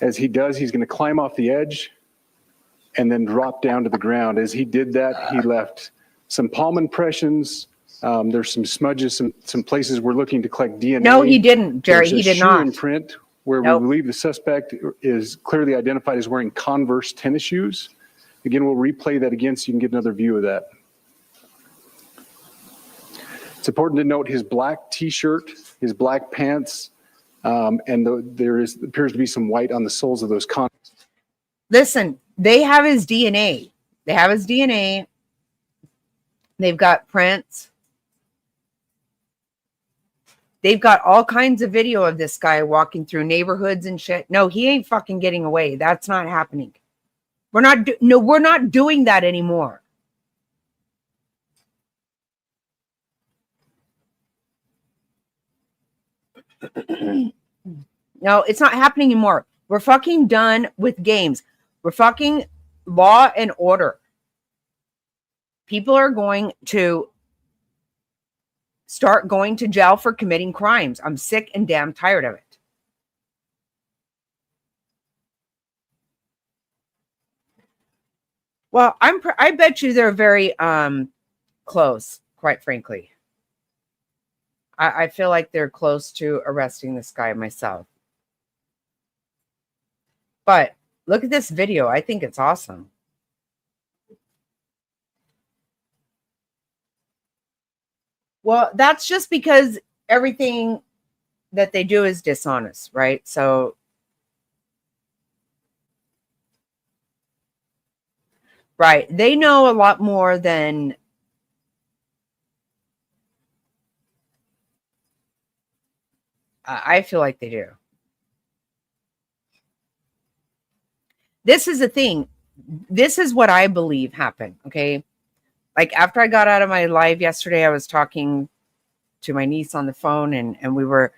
As he does, he's going to climb off the edge and then drop down to the ground. As he did that, he left some palm impressions. There's some smudges, some places we're looking to collect DNA. No, he didn't, Jerry. He did not. Shoe imprint where we believe the suspect is clearly identified as wearing Converse tennis shoes. Again, we'll replay that again so you can get another view of that. It's important to note his black T-shirt, his black pants, and there appears to be some white on the soles of those Converse. Listen, they have his DNA. They've got prints. They've got all kinds of video of this guy walking through neighborhoods and shit. No, he ain't fucking getting away. That's not happening. We're not doing that anymore. No, it's not happening anymore. We're fucking done with games. We're fucking law and order. People are going to start going to jail for committing crimes. I'm sick and damn tired of it. Well, I bet you they're very close, quite frankly. I feel like they're close to arresting this guy myself. But look at this video. I think it's awesome. Well, that's just because everything that they do is dishonest, right? So Right. They know a lot more than I feel like they do. This is the thing. This is what I believe happened. Okay. Like after I got out of my live yesterday, I was talking to my niece on the phone and we were,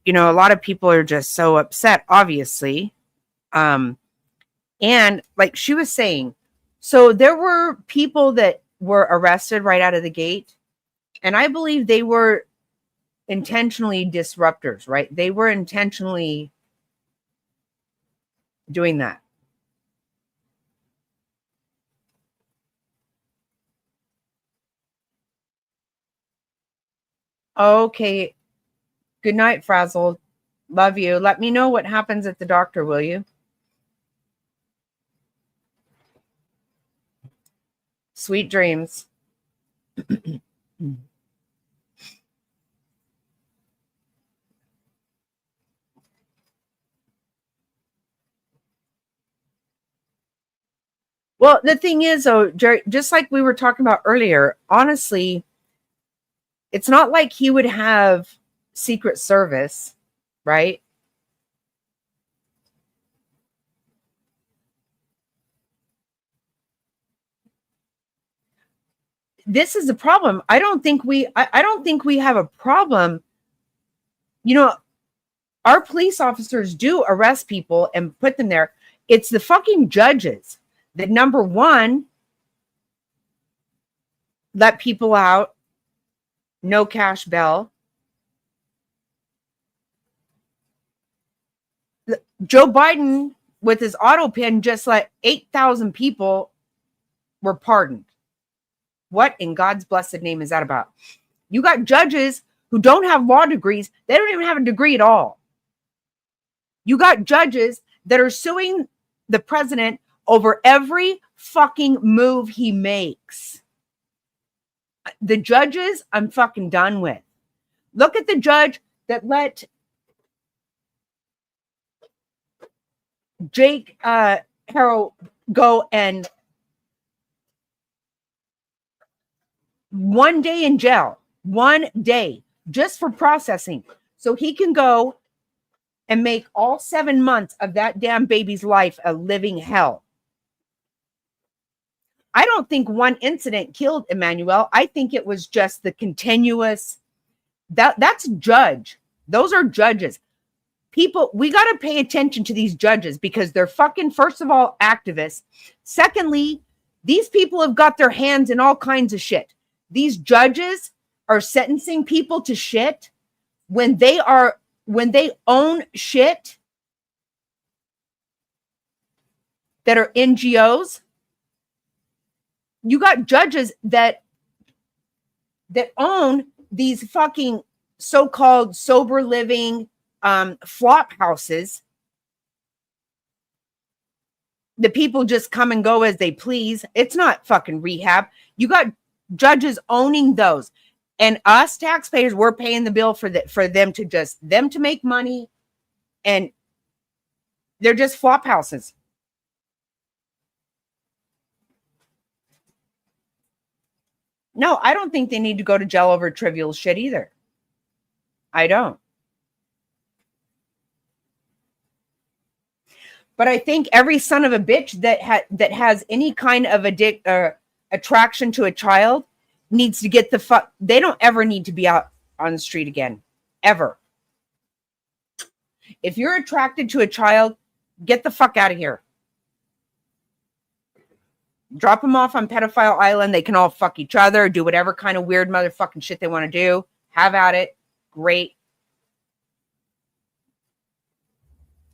you know, a lot of people are just so upset, obviously. And like she was saying, so there were people that were arrested right out of the gate. And I believe they were intentionally disruptors, right? They were intentionally doing that. Okay. Good night, Frazzled. Love you. Let me know what happens at the doctor, will you? Sweet dreams. Well, the thing is, though, Jerry, just like we were talking about earlier, honestly, it's not like he would have Secret Service, right? This is the problem. I don't think we have a problem. You know, our police officers do arrest people and put them there. It's the fucking judges that, number one, let people out, no cash bail. Joe Biden, with his auto pin, just let 8,000 people were pardoned. What in God's blessed name is that about? You got judges who don't have law degrees. They don't even have a degree at all. You got judges that are suing the president over every fucking move he makes. The judges, I'm fucking done with. Look at the judge that let Jake Harrow go and 1 day in jail, 1 day, just for processing. So he can go and make all 7 months of that damn baby's life a living hell. I don't think one incident killed Emmanuel. I think it was just the continuous, that's judge. Those are judges. People, we got to pay attention to these judges because they're fucking, first of all, activists. Secondly, these people have got their hands in all kinds of shit. These judges are sentencing people to shit when they own shit that are NGOs. You got judges that own these fucking so-called sober living flop houses. The people just come and go as they please. It's not fucking rehab. You got judges owning those, and us taxpayers, we're paying the bill for them to make money, and they're just flop houses. No, I don't think they need to go to jail over trivial shit either. I don't. But I think every son of a bitch that has any kind of attraction to a child needs to get the fuck. They don't ever need to be out on the street again, ever. If you're attracted to a child, get the fuck out of here. Drop them off on Pedophile Island. They can all fuck each other, do whatever kind of weird motherfucking shit they want to do. Have at it. Great.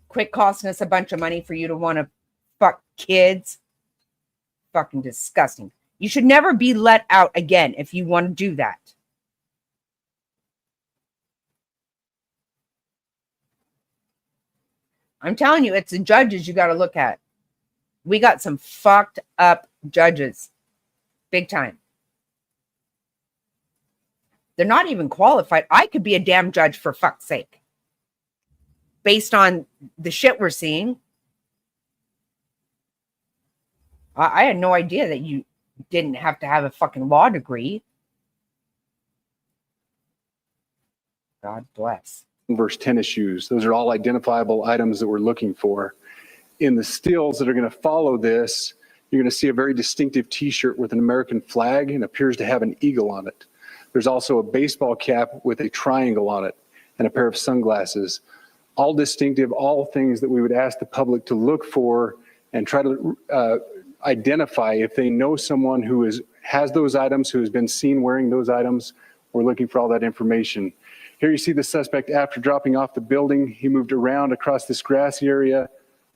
Quit costing us a bunch of money for you to want to fuck kids. Fucking disgusting. You should never be let out again if you want to do that. I'm telling you, it's the judges you got to look at. We got some fucked up judges. Big time. They're not even qualified. I could be a damn judge for fuck's sake. Based on the shit we're seeing. I had no idea that you didn't have to have a fucking law degree. God bless. Versus tennis shoes. Those are all identifiable items that we're looking for. In the stills that are going to follow this, you're going to see a very distinctive t-shirt with an American flag and appears to have an eagle on it. There's also a baseball cap with a triangle on it and a pair of sunglasses. All distinctive, all things that we would ask the public to look for and try to identify if they know someone who has those items, who has been seen wearing those items. We're looking for all that information. Here you see the suspect after dropping off the building. He moved around across this grassy area,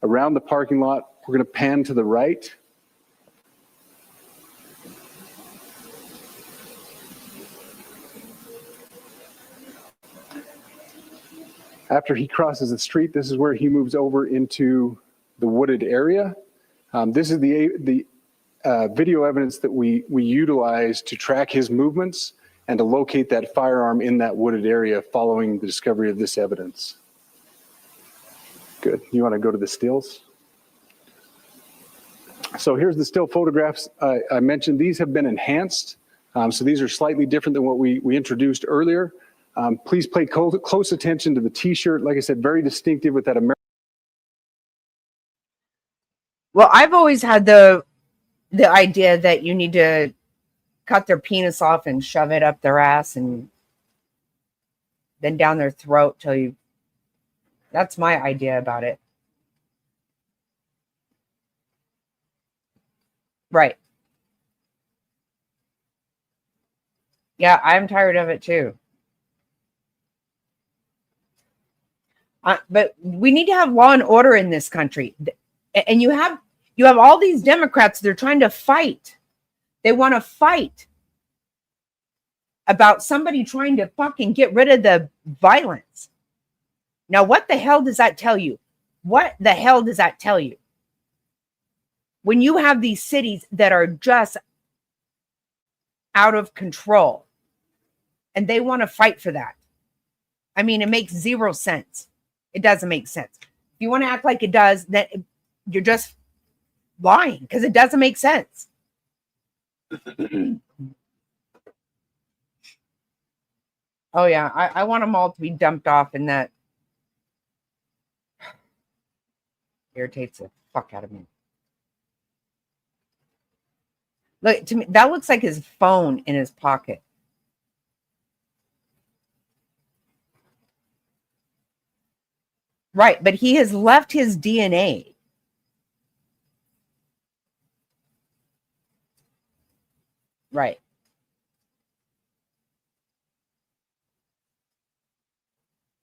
around the parking lot. We're going to pan to the right. After he crosses the street, this is where he moves over into the wooded area. This is the video evidence that we utilize to track his movements and to locate that firearm in that wooded area following the discovery of this evidence. Good. You want to go to the stills? So here's the still photographs I mentioned. These have been enhanced. So these are slightly different than what we introduced earlier. Please pay close attention to the t-shirt. Like I said, very distinctive with that American. Well, I've always had the idea that you need to cut their penis off and shove it up their ass and then down their throat till you. That's my idea about it. Right. Yeah, I'm tired of it too. But we need to have law and order in this country. And you have all these Democrats, they're trying to fight. They want to fight about somebody trying to fucking get rid of the violence. Now, what the hell does that tell you? What the hell does that tell you? When you have these cities that are just out of control and they want to fight for that. I mean, it makes zero sense. It doesn't make sense. If you want to act like it does, then you're just lying because it doesn't make sense. Oh, yeah. I want them all to be dumped off in that. Irritates the fuck out of me. Look, to me, that looks like his phone in his pocket. Right, but he has left his DNA. Right.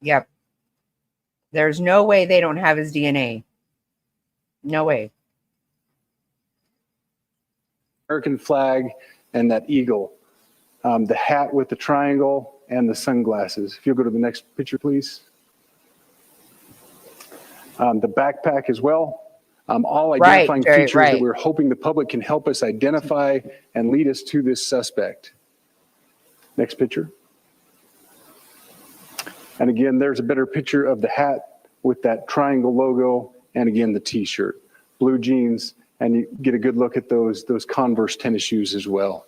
Yep. There's no way they don't have his DNA. No way. American flag and that eagle. The hat with the triangle and the sunglasses. If you'll go to the next picture, please. The backpack as well. All identifying features that we're hoping the public can help us identify and lead us to this suspect. Next picture. And again, there's a better picture of the hat with that triangle logo and again, the t-shirt. Blue jeans, and you get a good look at those Converse tennis shoes as well.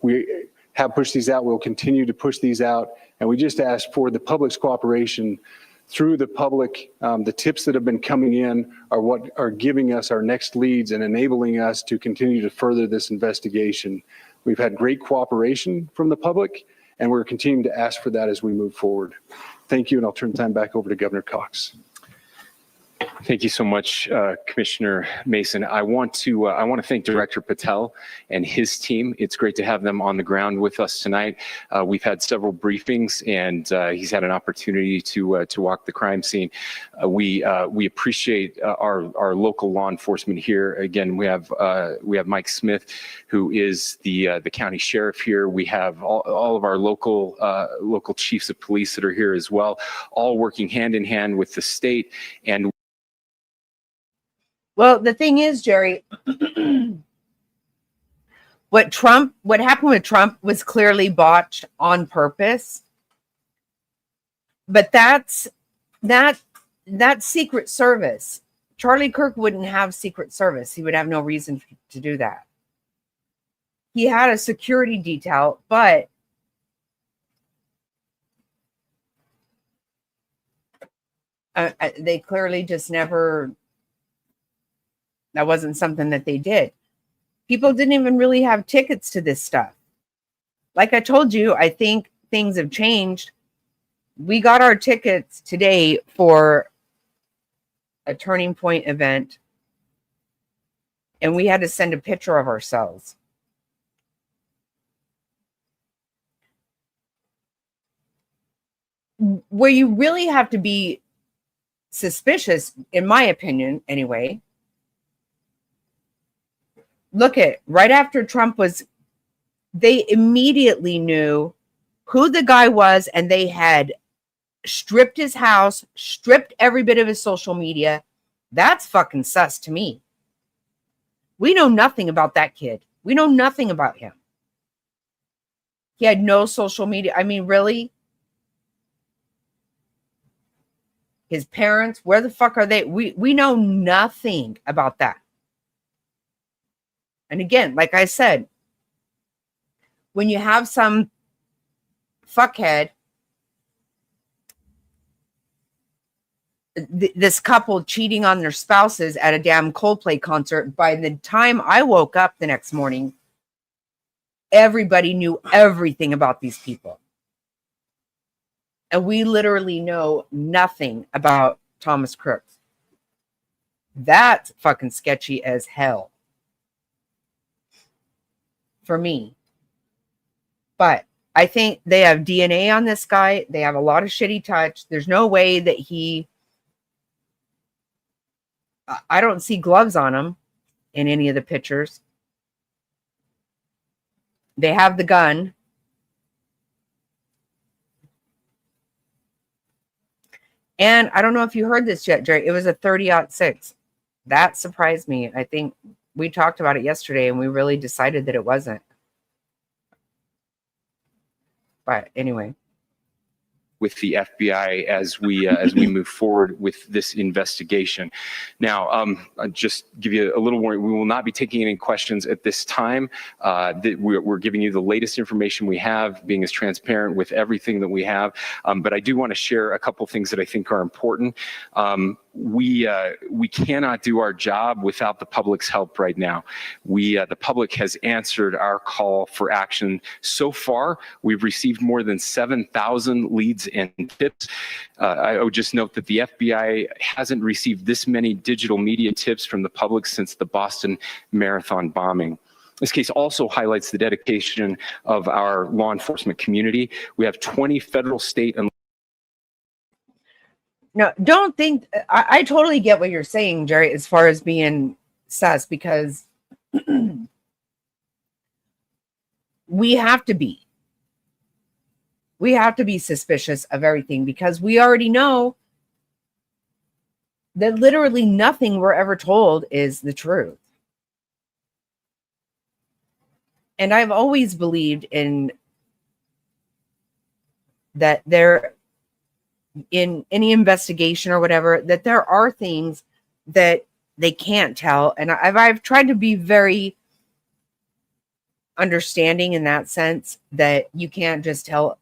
We have pushed these out. We'll continue to push these out. And we just ask for the public's cooperation through the public. The tips that have been coming in are what are giving us our next leads and enabling us to continue to further this investigation. We've had great cooperation from the public, and we're continuing to ask for that as we move forward. Thank you, and I'll turn the time back over to Governor Cox. Thank you so much, Commissioner Mason. I want to thank Director Patel and his team. It's great to have them on the ground with us tonight. We've had several briefings, and he's had an opportunity to walk the crime scene. We appreciate our local law enforcement here. Again, we have Mike Smith, who is the county sheriff here. We have all of our local chiefs of police that are here as well, all working hand in hand with the state. And well, the thing is, Jerry, what happened with Trump was clearly botched on purpose. But that Secret Service Charlie Kirk wouldn't have Secret Service. He would have no reason to do that. He had a security detail, but they clearly just never, that wasn't something that they did. People didn't even really have tickets to this stuff. Like I told you, I think things have changed. We got our tickets today for a Turning Point event, and we had to send a picture of ourselves. Where you really have to be suspicious, in my opinion, anyway. Look at right after Trump was, they immediately knew who the guy was, and they had stripped his house, stripped every bit of his social media. That's fucking sus to me. We know nothing about that kid. We know nothing about him. He had no social media. I mean, really? His parents, where the fuck are they? We know nothing about that. And again, like I said, when you have some fuckhead, this couple cheating on their spouses at a damn Coldplay concert, by the time I woke up the next morning, everybody knew everything about these people. And we literally know nothing about Thomas Crook. That's fucking sketchy as hell for me. But I think they have DNA on this guy. They have a lot of shit he touched. There's no way that I don't see gloves on him in any of the pictures. They have the gun. And I don't know if you heard this yet, Jerry. It was a 30-06. That surprised me. I think we talked about it yesterday, and we really decided that it wasn't. But anyway. With the FBI as we move forward with this investigation. Now, I'll just give you a little warning. We will not be taking any questions at this time. We're giving you the latest information we have, being as transparent with everything that we have. But I do want to share a couple things that I think are important. We cannot do our job without the public's help right now. The public has answered our call for action. So far, we've received more than 7,000 leads and tips. I would just note that the FBI hasn't received this many digital media tips from the public since the Boston Marathon bombing. This case also highlights the dedication of our law enforcement community. We have 20 federal, state, and no, don't think, I totally get what you're saying, Jerry, as far as being sus, because we have to be suspicious of everything, because we already know that literally nothing we're ever told is the truth. And I've always believed in that in any investigation or whatever, that there are things that they can't tell. And I've tried to be very understanding in that sense, that you can't just tell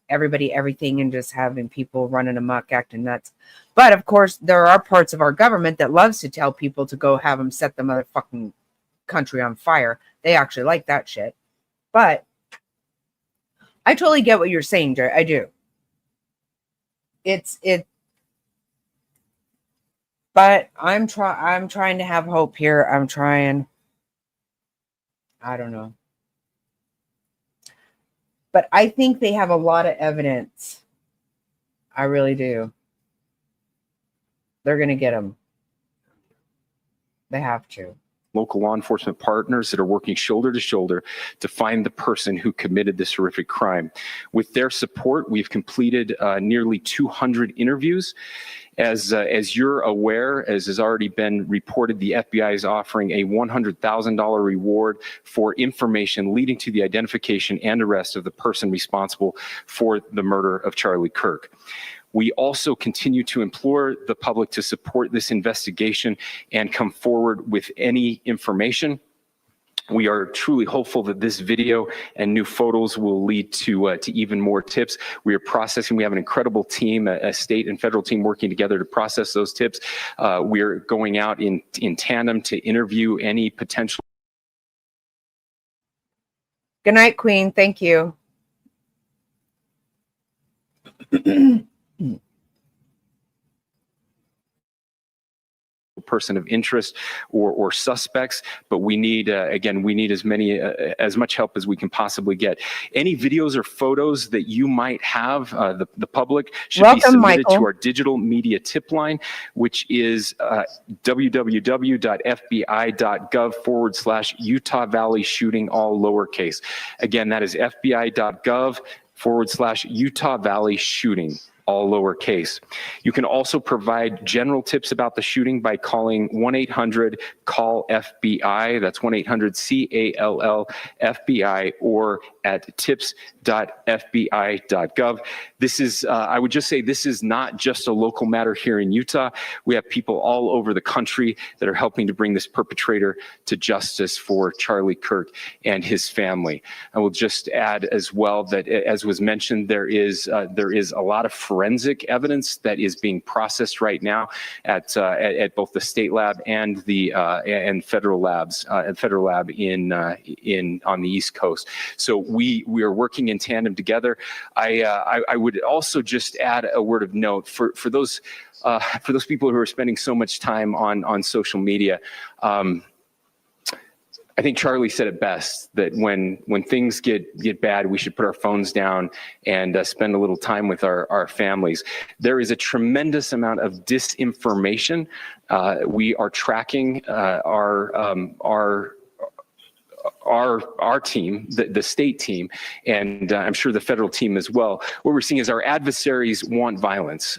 everybody everything and just having people running amok, acting nuts. But of course, there are parts of our government that loves to tell people to go have them set the motherfucking country on fire. They actually like that shit. But I totally get what you're saying, Jerry. I do. But I'm trying to have hope here. I don't know. But I think they have a lot of evidence. I really do. They're going to get them. They have to. Local law enforcement partners that are working shoulder to shoulder to find the person who committed this horrific crime. With their support, we've completed nearly 200 interviews. As you're aware, as has already been reported, the FBI is offering a $100,000 reward for information leading to the identification and arrest of the person responsible for the murder of Charlie Kirk. We also continue to implore the public to support this investigation and come forward with any information. We are truly hopeful that this video and new photos will lead to even more tips. We are processing. We have an incredible team, a state and federal team working together to process those tips. We are going out in tandem to interview any potential. Good night, Queen. Thank you. Person of interest or suspects, but we need again, we need as much help as we can possibly get. Any videos or photos that you might have, the public should be submitted to our digital media tip line, which is www.fbi.gov/Utah Valley shooting, all lowercase. Again, that is fbi.gov/Utah Valley shooting, all lowercase. You can also provide general tips about the shooting by calling 1-800-CALL-FBI. That's 1-800-CALL-FBI, or at tips.fbi.gov. This is, I would just say, this is not just a local matter here in Utah. We have people all over the country that are helping to bring this perpetrator to justice for Charlie Kirk and his family. I will just add as well that, as was mentioned, there is a lot of forensic evidence that is being processed right now at both the state lab and the and federal labs, federal lab in on the East Coast. So we are working in tandem together. I would also just add a word of note for those people who are spending so much time on social media. I think Charlie said it best, that when things get bad, we should put our phones down and spend a little time with our families. There is a tremendous amount of disinformation. We are tracking our team, the state team, and I'm sure the federal team as well. What we're seeing is our adversaries want violence.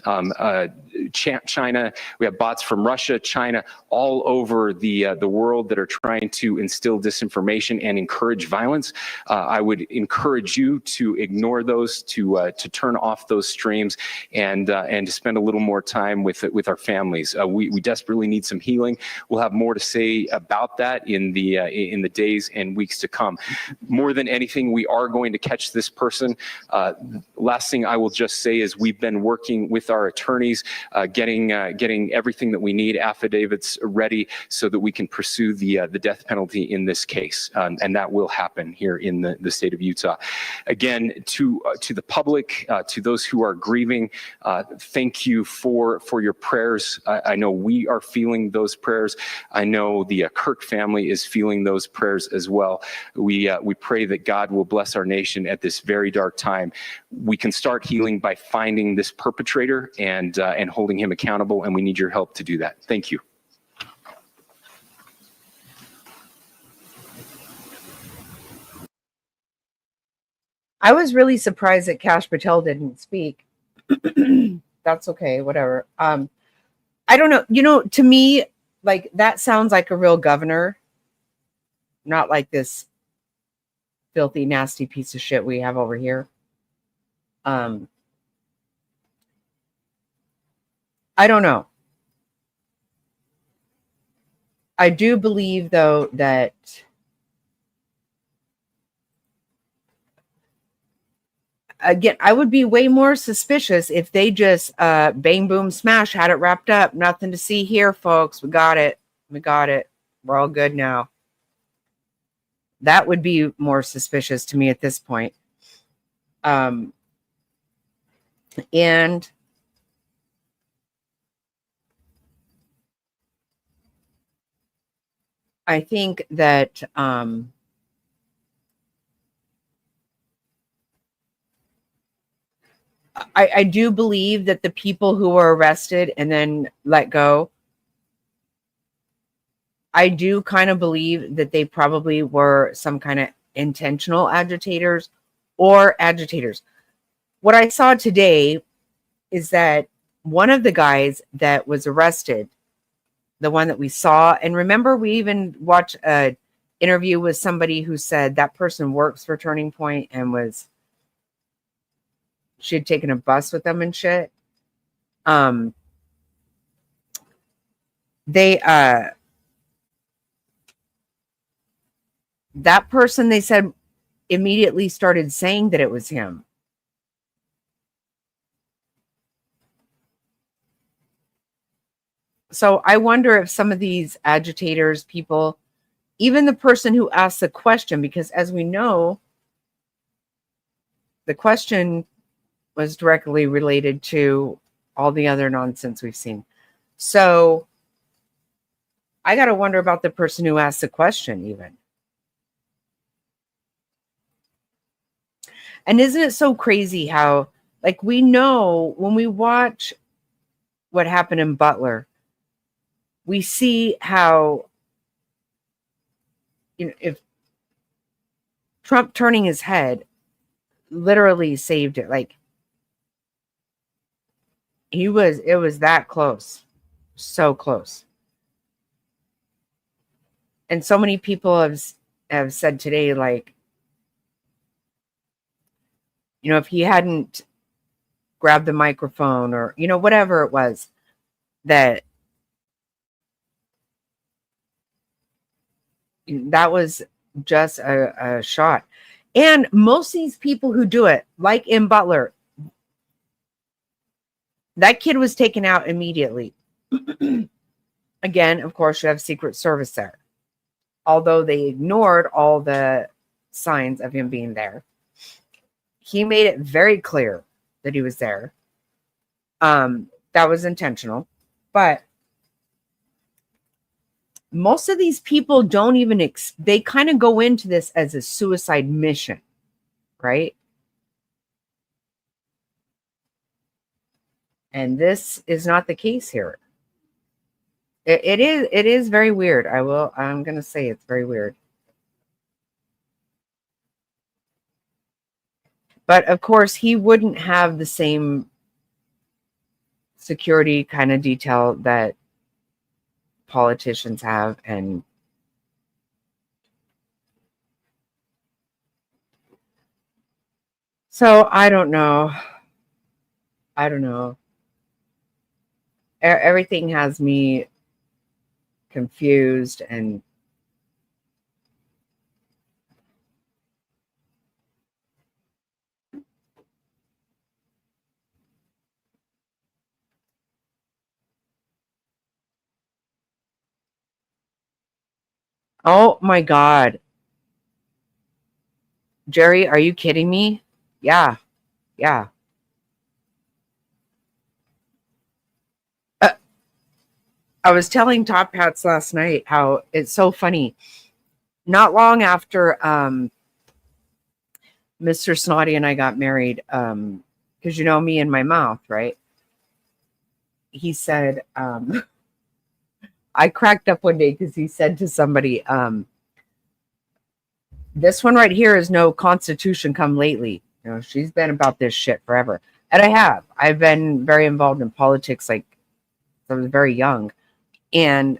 China, we have bots from Russia, China, all over the world that are trying to instill disinformation and encourage violence. I would encourage you to ignore those, to turn off those streams, and to spend a little more time with our families. We desperately need some healing. We'll have more to say about that in the days and weeks to come. More than anything, we are going to catch this person. Last thing I will just say is we've been working with our attorneys, getting everything that we need, affidavits ready, so that we can pursue the death penalty in this case, and that will happen here in the state of Utah. Again, to the public, to those who are grieving, thank you for your prayers. I know we are feeling those prayers. I know the Kirk family is feeling those prayers as well. We pray that God will bless our nation at this very dark time. We can start healing by finding this perpetrator and holding him accountable, and we need your help to do that. Thank you. I was really surprised that Kash Patel didn't speak. That's okay, whatever. I don't know. To me, like, that sounds like a real governor, not like this filthy, nasty piece of shit we have over here. I don't know. I do believe, though, that again, I would be way more suspicious if they just bang, boom, smash, had it wrapped up. Nothing to see here, folks. We got it. We're all good now. That would be more suspicious to me at this point. And I think that I do believe that the people who were arrested and then let go, I do kind of believe that they probably were some kind of intentional agitators or agitators. What I saw today is that one of the guys that was arrested, the one that we saw, and remember, we even watched an interview with somebody who said that person works for Turning Point and she had taken a bus with them and shit. um, they that person, they said, immediately started saying that it was him. So I wonder if some of these agitators, people, even the person who asked the question, because as we know, the question was directly related to all the other nonsense we've seen. So I got to wonder about the person who asked the question, even. And isn't it so crazy how, like, we know when we watch what happened in Butler, we see how, you know, if Trump turning his head literally saved it. Like, it was that close. So close. And so many people have said today, like, you know, if he hadn't grabbed the microphone or, you know, whatever it was, that was just a shot. And most of these people who do it, like in Butler, that kid was taken out immediately. Again, of course, you have Secret Service there. Although they ignored all the signs of him being there, he made it very clear that he was there. That was intentional. But most of these people don't even, they kind of go into this as a suicide mission, right? And this is not the case here. It is very weird. I'm going to say it's very weird. But of course, he wouldn't have the same security kind of detail that politicians have. And so I don't know. Everything has me confused, and oh my God. Jerry, are you kidding me? Yeah. I was telling Top Hats last night how it's so funny. Not long after Mr. Snotty and I got married, because you know me and my mouth, right? He said, I cracked up one day because he said to somebody, this one right here is no Constitution come lately. You know, she's been about this shit forever. And I have. I've been very involved in politics, like, I was very young and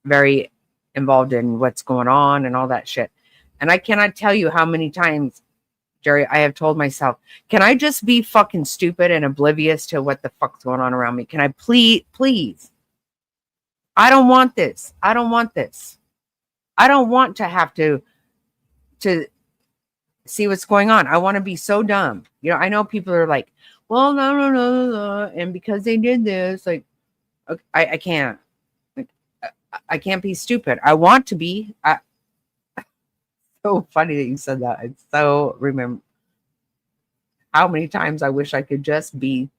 very involved in what's going on and all that shit. And I cannot tell you how many times, Jerry, I have told myself, can I just be fucking stupid and oblivious to what the fuck's going on around me? Can I please? I don't want this. I don't want to have to see what's going on. I want to be so dumb. You know, I know people are like, well, no. And because they did this, like, I can't. Like, I can't be stupid. I want to be. So funny that you said that. It's so, remember how many times I wish I could just be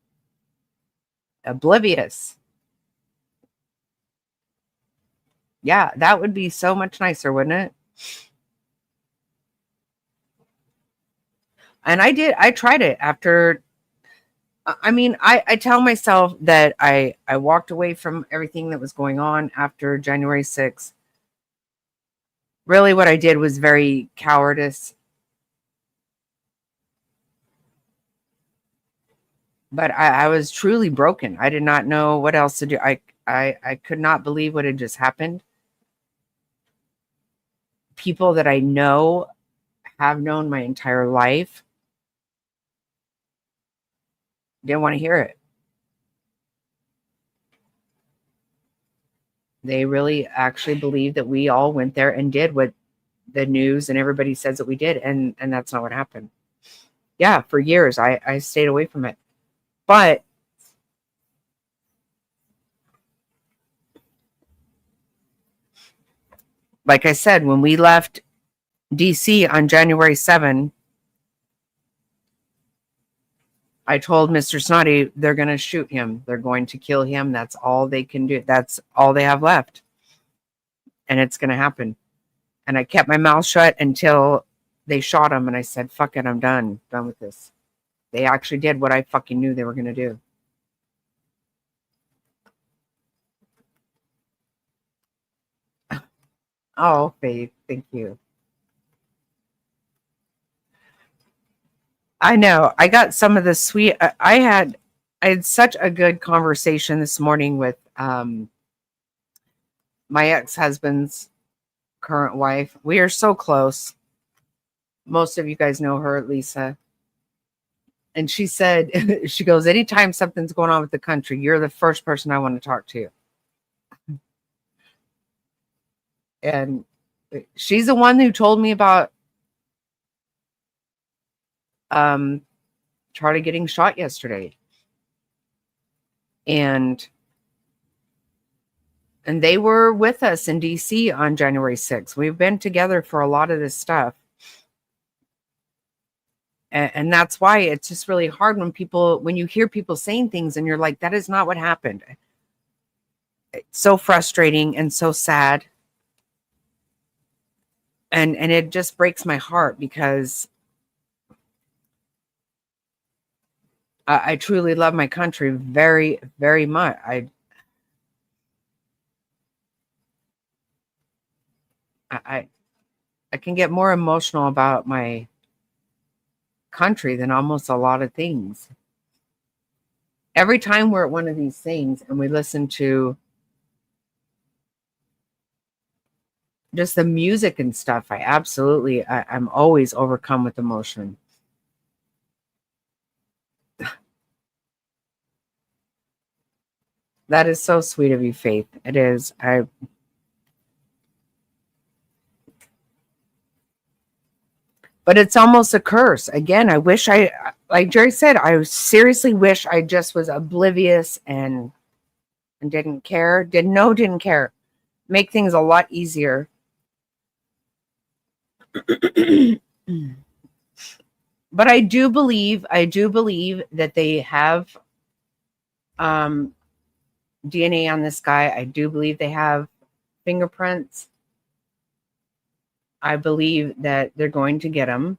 oblivious. Yeah, that would be so much nicer, wouldn't it? And I tried it after. I mean, I tell myself that I walked away from everything that was going on after January 6th. Really, what I did was very cowardice. But I was truly broken. I did not know what else to do. I could not believe what had just happened. People that I know, have known my entire life, didn't want to hear it. They really actually believe that we all went there and did what the news and everybody says that we did. And that's not what happened. Yeah, for years I stayed away from it. But like I said, when we left DC on January 7, I told Mr. Snotty they're going to shoot him. They're going to kill him. That's all they can do. That's all they have left. And it's going to happen. And I kept my mouth shut until they shot him. And I said, fuck it, I'm done. Done with this. They actually did what I fucking knew they were going to do. Oh, Faith, thank you. I know. I got some of the sweet. I had such a good conversation this morning with my ex-husband's current wife. We are so close. Most of you guys know her, Lisa. And she said, she goes, anytime something's going on with the country, you're the first person I want to talk to. And she's the one who told me about Charlie getting shot yesterday. And they were with us in DC on January 6th. We've been together for a lot of this stuff. And that's why it's just really hard when you hear people saying things and you're like, that is not what happened. It's so frustrating and so sad. And it just breaks my heart because I truly love my country very, very much. I can get more emotional about my country than almost a lot of things. Every time we're at one of these things and we listen to just the music and stuff, I'm always overcome with emotion. That is so sweet of you, Faith. It is. But it's almost a curse. Again, I wish like Jerry said, I seriously wish I just was oblivious and didn't care. Didn't care. Make things a lot easier. But I do believe that they have DNA on this guy. I do believe they have fingerprints. I believe that they're going to get him.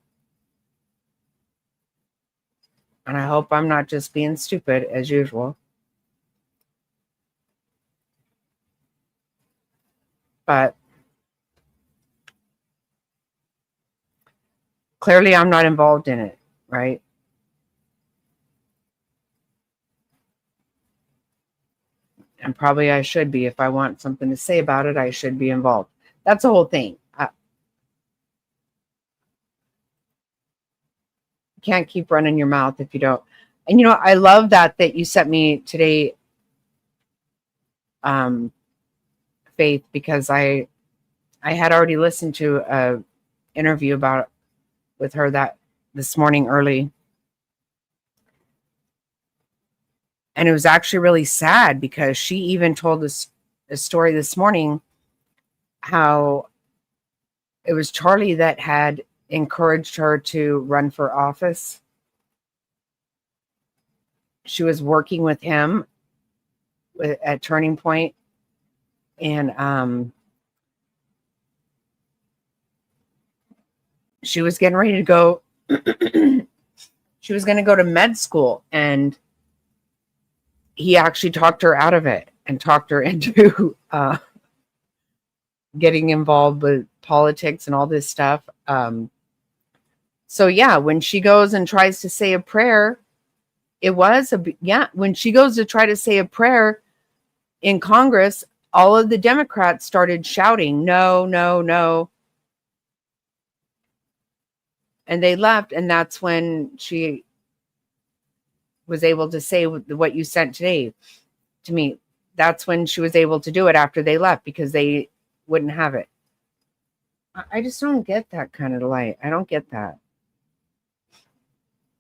And I hope I'm not just being stupid as usual. But clearly I'm not involved in it, right? And probably I should be. If I want something to say about it, I should be involved. That's the whole thing. Can't keep running your mouth if you don't. And I love that you sent me today, Faith, because I had already listened to a interview with her this morning early. And it was actually really sad because she even told us a story this morning how it was Charlie that had encouraged her to run for office. She was working with him at Turning Point, and she was getting ready to go. She was going to go to med school, and he actually talked her out of it and talked her into getting involved with politics and all this stuff. So yeah, when she goes and tries to say a prayer, when she goes to try to say a prayer in Congress, all of the Democrats started shouting, no, no, no. And they left. And that's when she was able to say what you sent today to me. that's when she was able to do it after they left because they wouldn't have it. I just don't get that kind of light. I don't get that.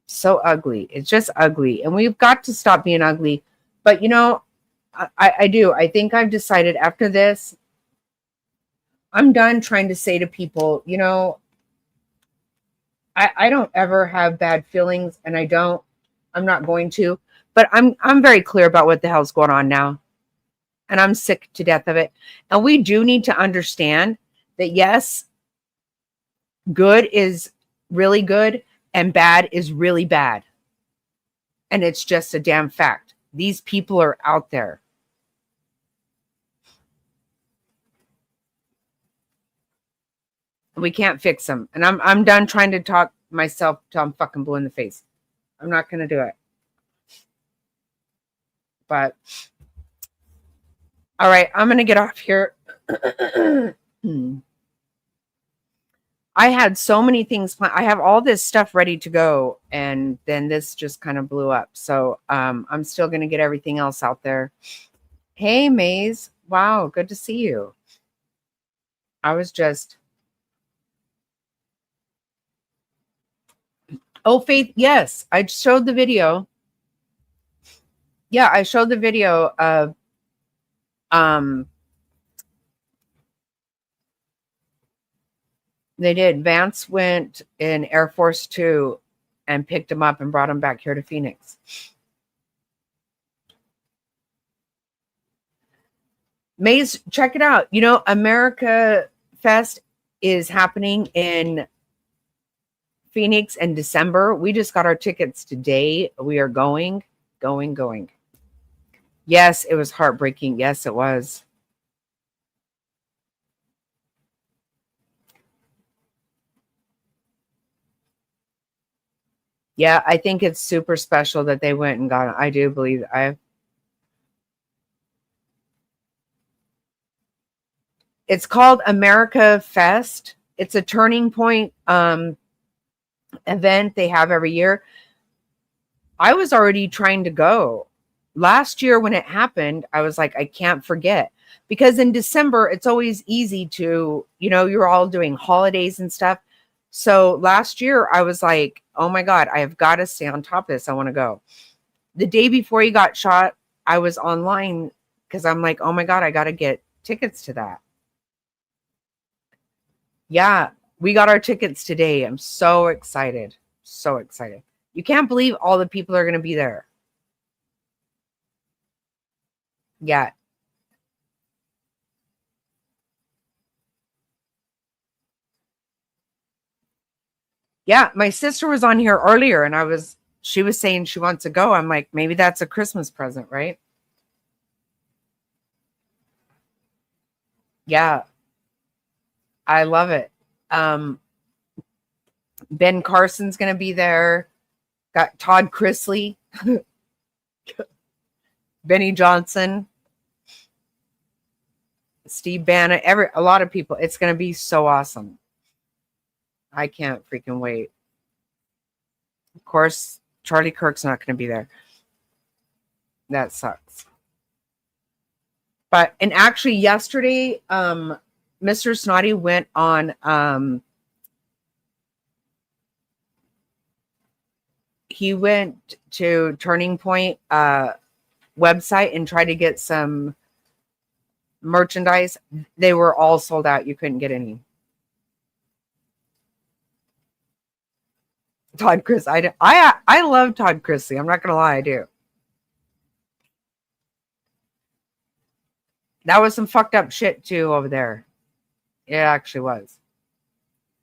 So ugly. It's just ugly. And we've got to stop being ugly. But, you know, I do. I think I've decided after this, I'm done trying to say to people, you know, I don't ever have bad feelings, and I'm not going to, but I'm very clear about what the hell's going on now. And I'm sick to death of it. And we do need to understand that, yes, good is really good and bad is really bad. And it's just a damn fact. These people are out there. We can't fix them. And I'm done trying to talk myself till I'm fucking blue in the face. I'm not going to do it. But, all right, I'm going to get off here. I had so many things planned. I have all this stuff ready to go, and then this just kind of blew up. So I'm still going to get everything else out there. Hey, Maze. Wow, good to see you. I was just... Oh, Faith, yes, I showed the video. Yeah, I showed the video of they did. Vance went in Air Force 2 and picked him up and brought him back here to Phoenix. Maze, check it out. You know, America Fest is happening in Phoenix in December. We just got our tickets today. We are going. Yes, it was heartbreaking. Yes, it was. Yeah, I think it's super special that they went and got it. I do believe it's called America Fest. It's a Turning Point event they have every year. I was already trying to go. Last year when it happened, I was like, I can't forget. Because in December, it's always easy to, you know, you're all doing holidays and stuff. So last year, I was like, oh my God, I have got to stay on top of this. I want to go. The day before he got shot, I was online because I'm like, oh my God, I got to get tickets to that. Yeah, we got our tickets today. I'm so excited. So excited. You can't believe all the people are going to be there. Yeah. Yeah, my sister was on here earlier and she was saying she wants to go. I'm like, maybe that's a Christmas present, right? Yeah. I love it. Ben Carson's going to be there. Got Todd Chrisley, Benny Johnson, Steve Bannon, a lot of people. It's going to be so awesome. I can't freaking wait. Of course, Charlie Kirk's not going to be there. That sucks. But, and actually yesterday, Mr. Snotty went on, he went to Turning Point website and tried to get some merchandise. They were all sold out. You couldn't get any. Todd Chris, I love Todd Chrisley. I'm not gonna lie, I do. That was some fucked up shit too over there. It actually was.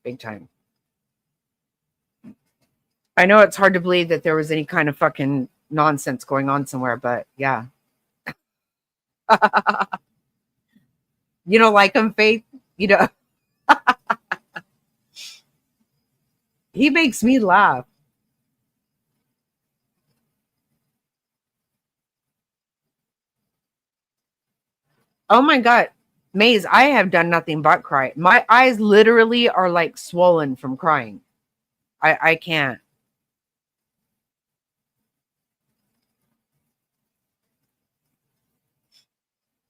Big time. I know it's hard to believe that there was any kind of fucking nonsense going on somewhere, but yeah. You don't like him, Faith? You know. He makes me laugh. Oh my God. Maze, I have done nothing but cry. My eyes literally are like swollen from crying. I can't.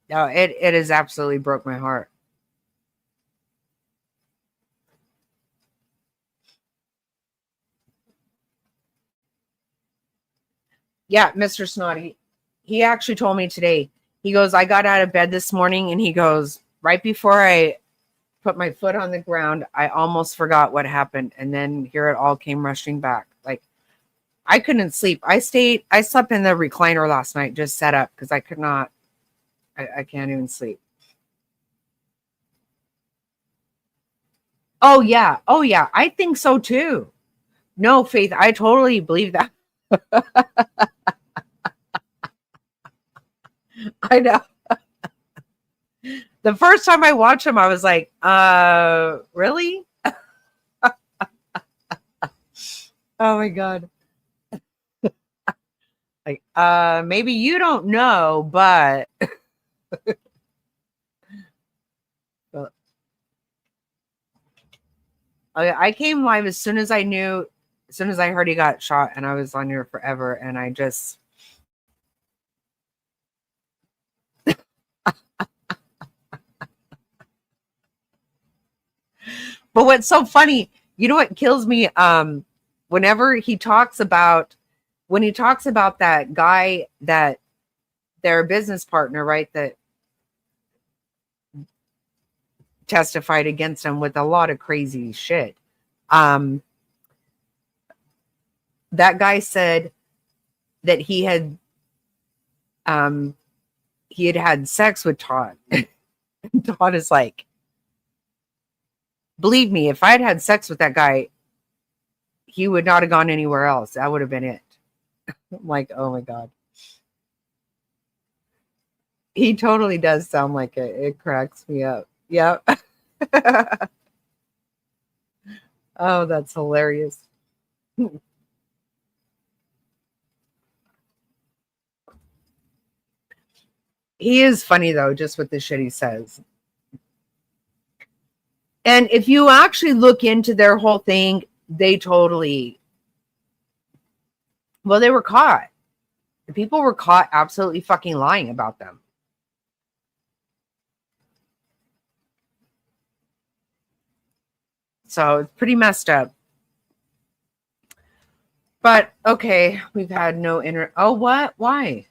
No, it has absolutely broke my heart. Yeah, Mr. Snotty. He actually told me today. He goes, I got out of bed this morning, and he goes, right before I put my foot on the ground, I almost forgot what happened. And then here it all came rushing back. Like, I couldn't sleep. I slept in the recliner last night, just set up because I could not, I can't even sleep. Oh, yeah. Oh, yeah. I think so too. No, Faith, I totally believe that. I know. The first time I watched him, I was like, really? Oh my God. Like, maybe you don't know, but I came live as soon as I heard he got shot, and I was on here forever, and I just But what's so funny, you know what kills me? Whenever he talks about that guy, that their business partner, right, that testified against him with a lot of crazy shit. That guy said that he had had sex with Todd. Todd is like, believe me, if I'd had sex with that guy, he would not have gone anywhere else. That would have been it. I'm like, oh my God. He totally does sound like it. It cracks me up. Yep. Oh, that's hilarious. He is funny though, just with the shit he says. And if you actually look into their whole thing, they totally, well, they were caught. The people were caught absolutely fucking lying about them. So it's pretty messed up. But okay, we've had no oh, what? Why?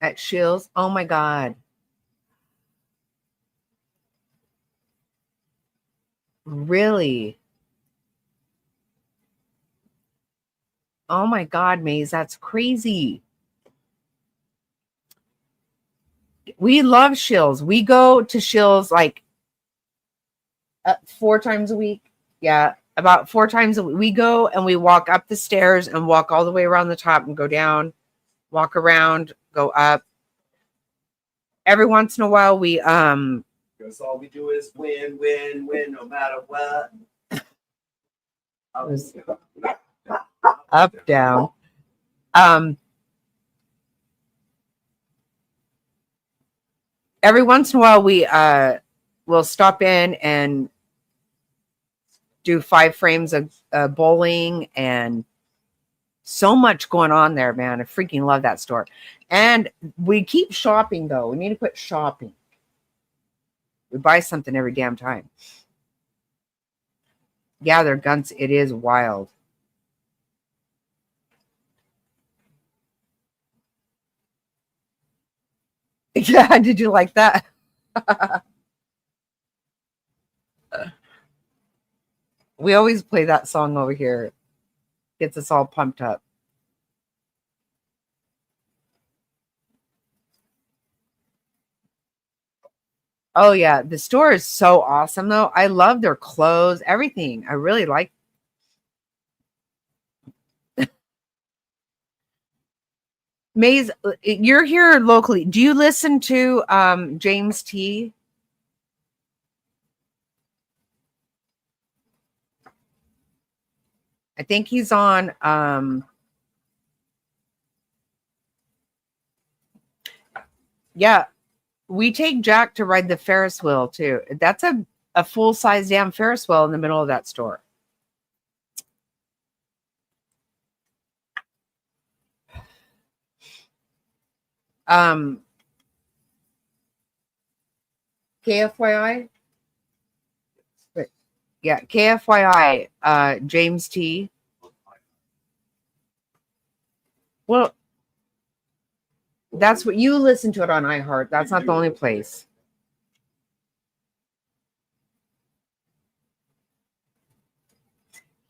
At Shills? Oh my God. Really? Oh my God, Maze, that's crazy. We love Shills. We go to Shills like 4 times a week. Yeah, about 4 times a week. We go and we walk up the stairs and walk all the way around the top and go down, walk around, go up. Every once in a while we because all we do is win, win, win, no matter what. Up, down. Every once in a while we will stop in and do 5 frames of bowling, and so much going on there, man. I freaking love that store. And we keep shopping though. We need to quit shopping. We buy something every damn time. Yeah, their guns, it is wild. Yeah, did you like that? We always play that song over here. Gets us all pumped up. Oh yeah, the store is so awesome though. I love their clothes, everything. I really like. Maze, you're here locally. Do you listen to James T? I think he's on yeah, we take Jack to ride the Ferris wheel too. That's a full-size damn Ferris wheel in the middle of that store. KFYI. Wait, yeah, KFYI. James T. Well, that's what you listen to it on iHeart. That's not the only place.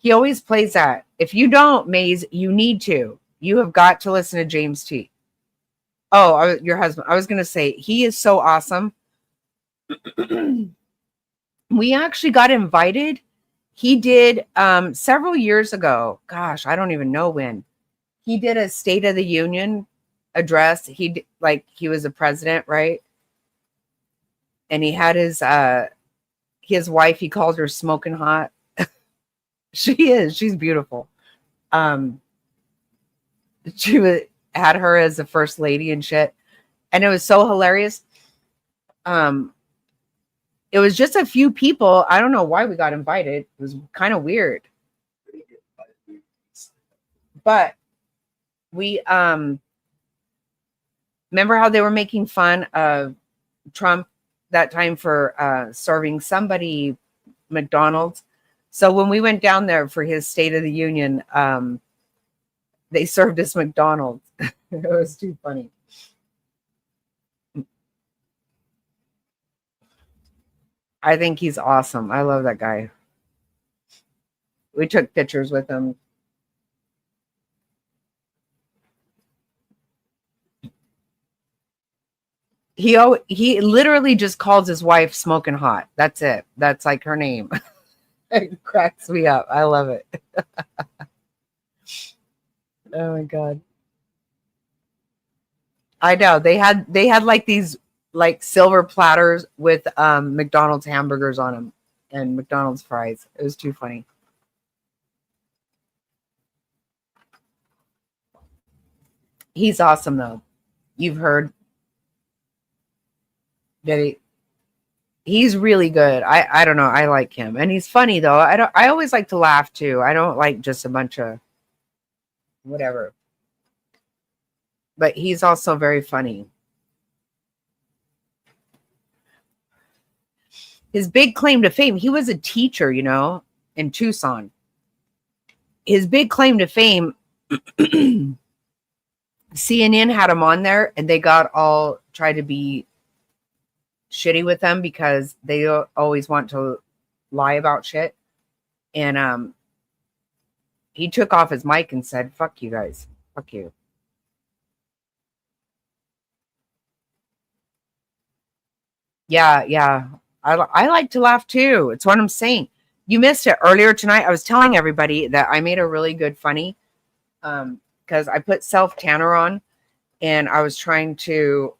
He always plays that. If you don't, Maze, you need to. You have got to listen to James T. Oh, your husband. I was going to say, he is so awesome. We actually got invited. He did several years ago. Gosh, I don't even know when. He did a State of the Union address. He was a president, right? And he had his wife, he called her smoking hot. She's beautiful. Had her as the first lady and shit. And it was so hilarious. It was just a few people. I don't know why we got invited. It was kind of weird. But we remember how they were making fun of Trump that time for serving somebody McDonald's. So when we went down there for his State of the Union, they served us McDonald's. It was too funny. I think he's awesome. I love that guy. We took pictures with him. He literally just calls his wife smoking hot. That's it. That's like her name. It cracks me up. I love it. Oh my God. I know. They had like these like silver platters with McDonald's hamburgers on them and McDonald's fries. It was too funny. He's awesome though. You've heard that he's really good. I don't know. I like him. And he's funny though. I always like to laugh too. I don't like just a bunch of whatever. But he's also very funny. His big claim to fame, he was a teacher, in Tucson. His big claim to fame, CNN had him on there and they got all try to be shitty with them because they always want to lie about shit. And he took off his mic and said, "Fuck you guys. Fuck you." Yeah. I like to laugh too. It's what I'm saying. You missed it earlier tonight. I was telling everybody that I made a really good funny because I put self tanner on and I was trying to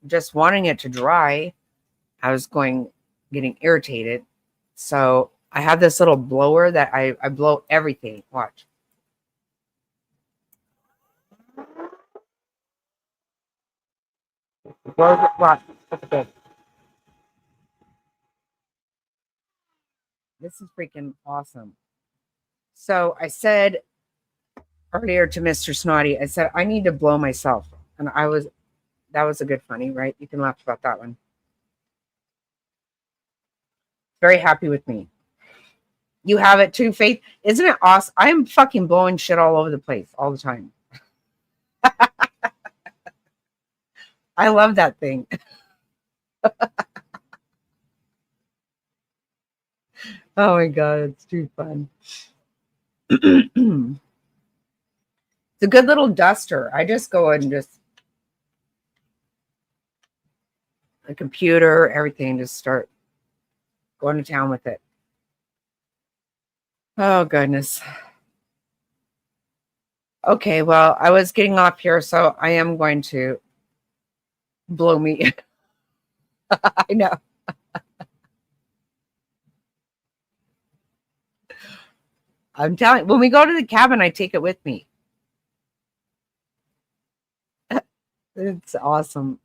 just wanting it to dry. I was getting irritated. So I have this little blower that I blow everything. Watch. Watch. Okay. This is freaking awesome. So I said earlier to Mr. Snotty, I said, I need to blow myself. And that was a good funny, right? You can laugh about that one. Very happy with me. You have it too, Faith. Isn't it awesome? I'm fucking blowing shit all over the place all the time. I love that thing. Oh my God, it's too fun. It's a good little duster. I just go and just the computer, everything, just start going to town with it. Oh goodness. Okay, well, I was getting off here, so I am going to blow me. I know. I'm telling you, when we go to the cabin, I take it with me. It's awesome.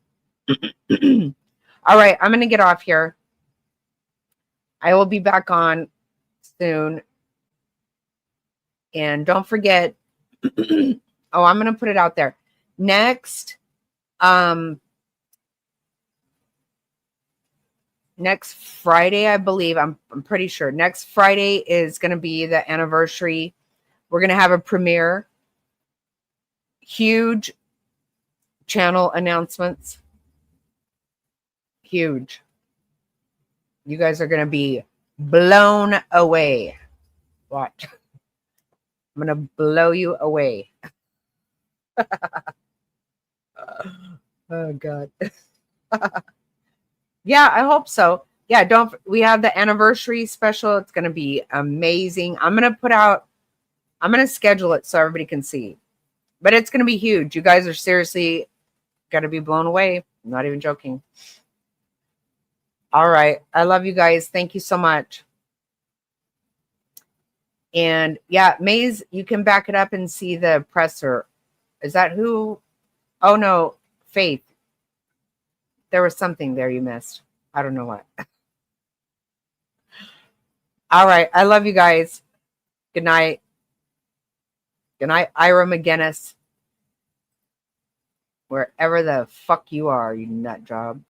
All right, I'm going to get off here. I will be back on soon. And don't forget, I'm going to put it out there. Next Next Friday, I believe, I'm pretty sure next Friday is going to be the anniversary. We're going to have a premiere, huge channel announcements, huge. You guys are going to be blown away. Watch. I'm going to blow you away. Oh, God. Yeah, I hope so. Yeah, we have the anniversary special. It's going to be amazing. I'm going to schedule it so everybody can see. But it's going to be huge. You guys are seriously going to be blown away. I'm not even joking. All right. I love you guys. Thank you so much. And yeah, Maze, you can back it up and see the presser. Is that who? Oh, no. Faith. There was something there you missed. I don't know what. All right. I love you guys. Good night. Good night, Ira McGinnis. Wherever the fuck you are, you nut job.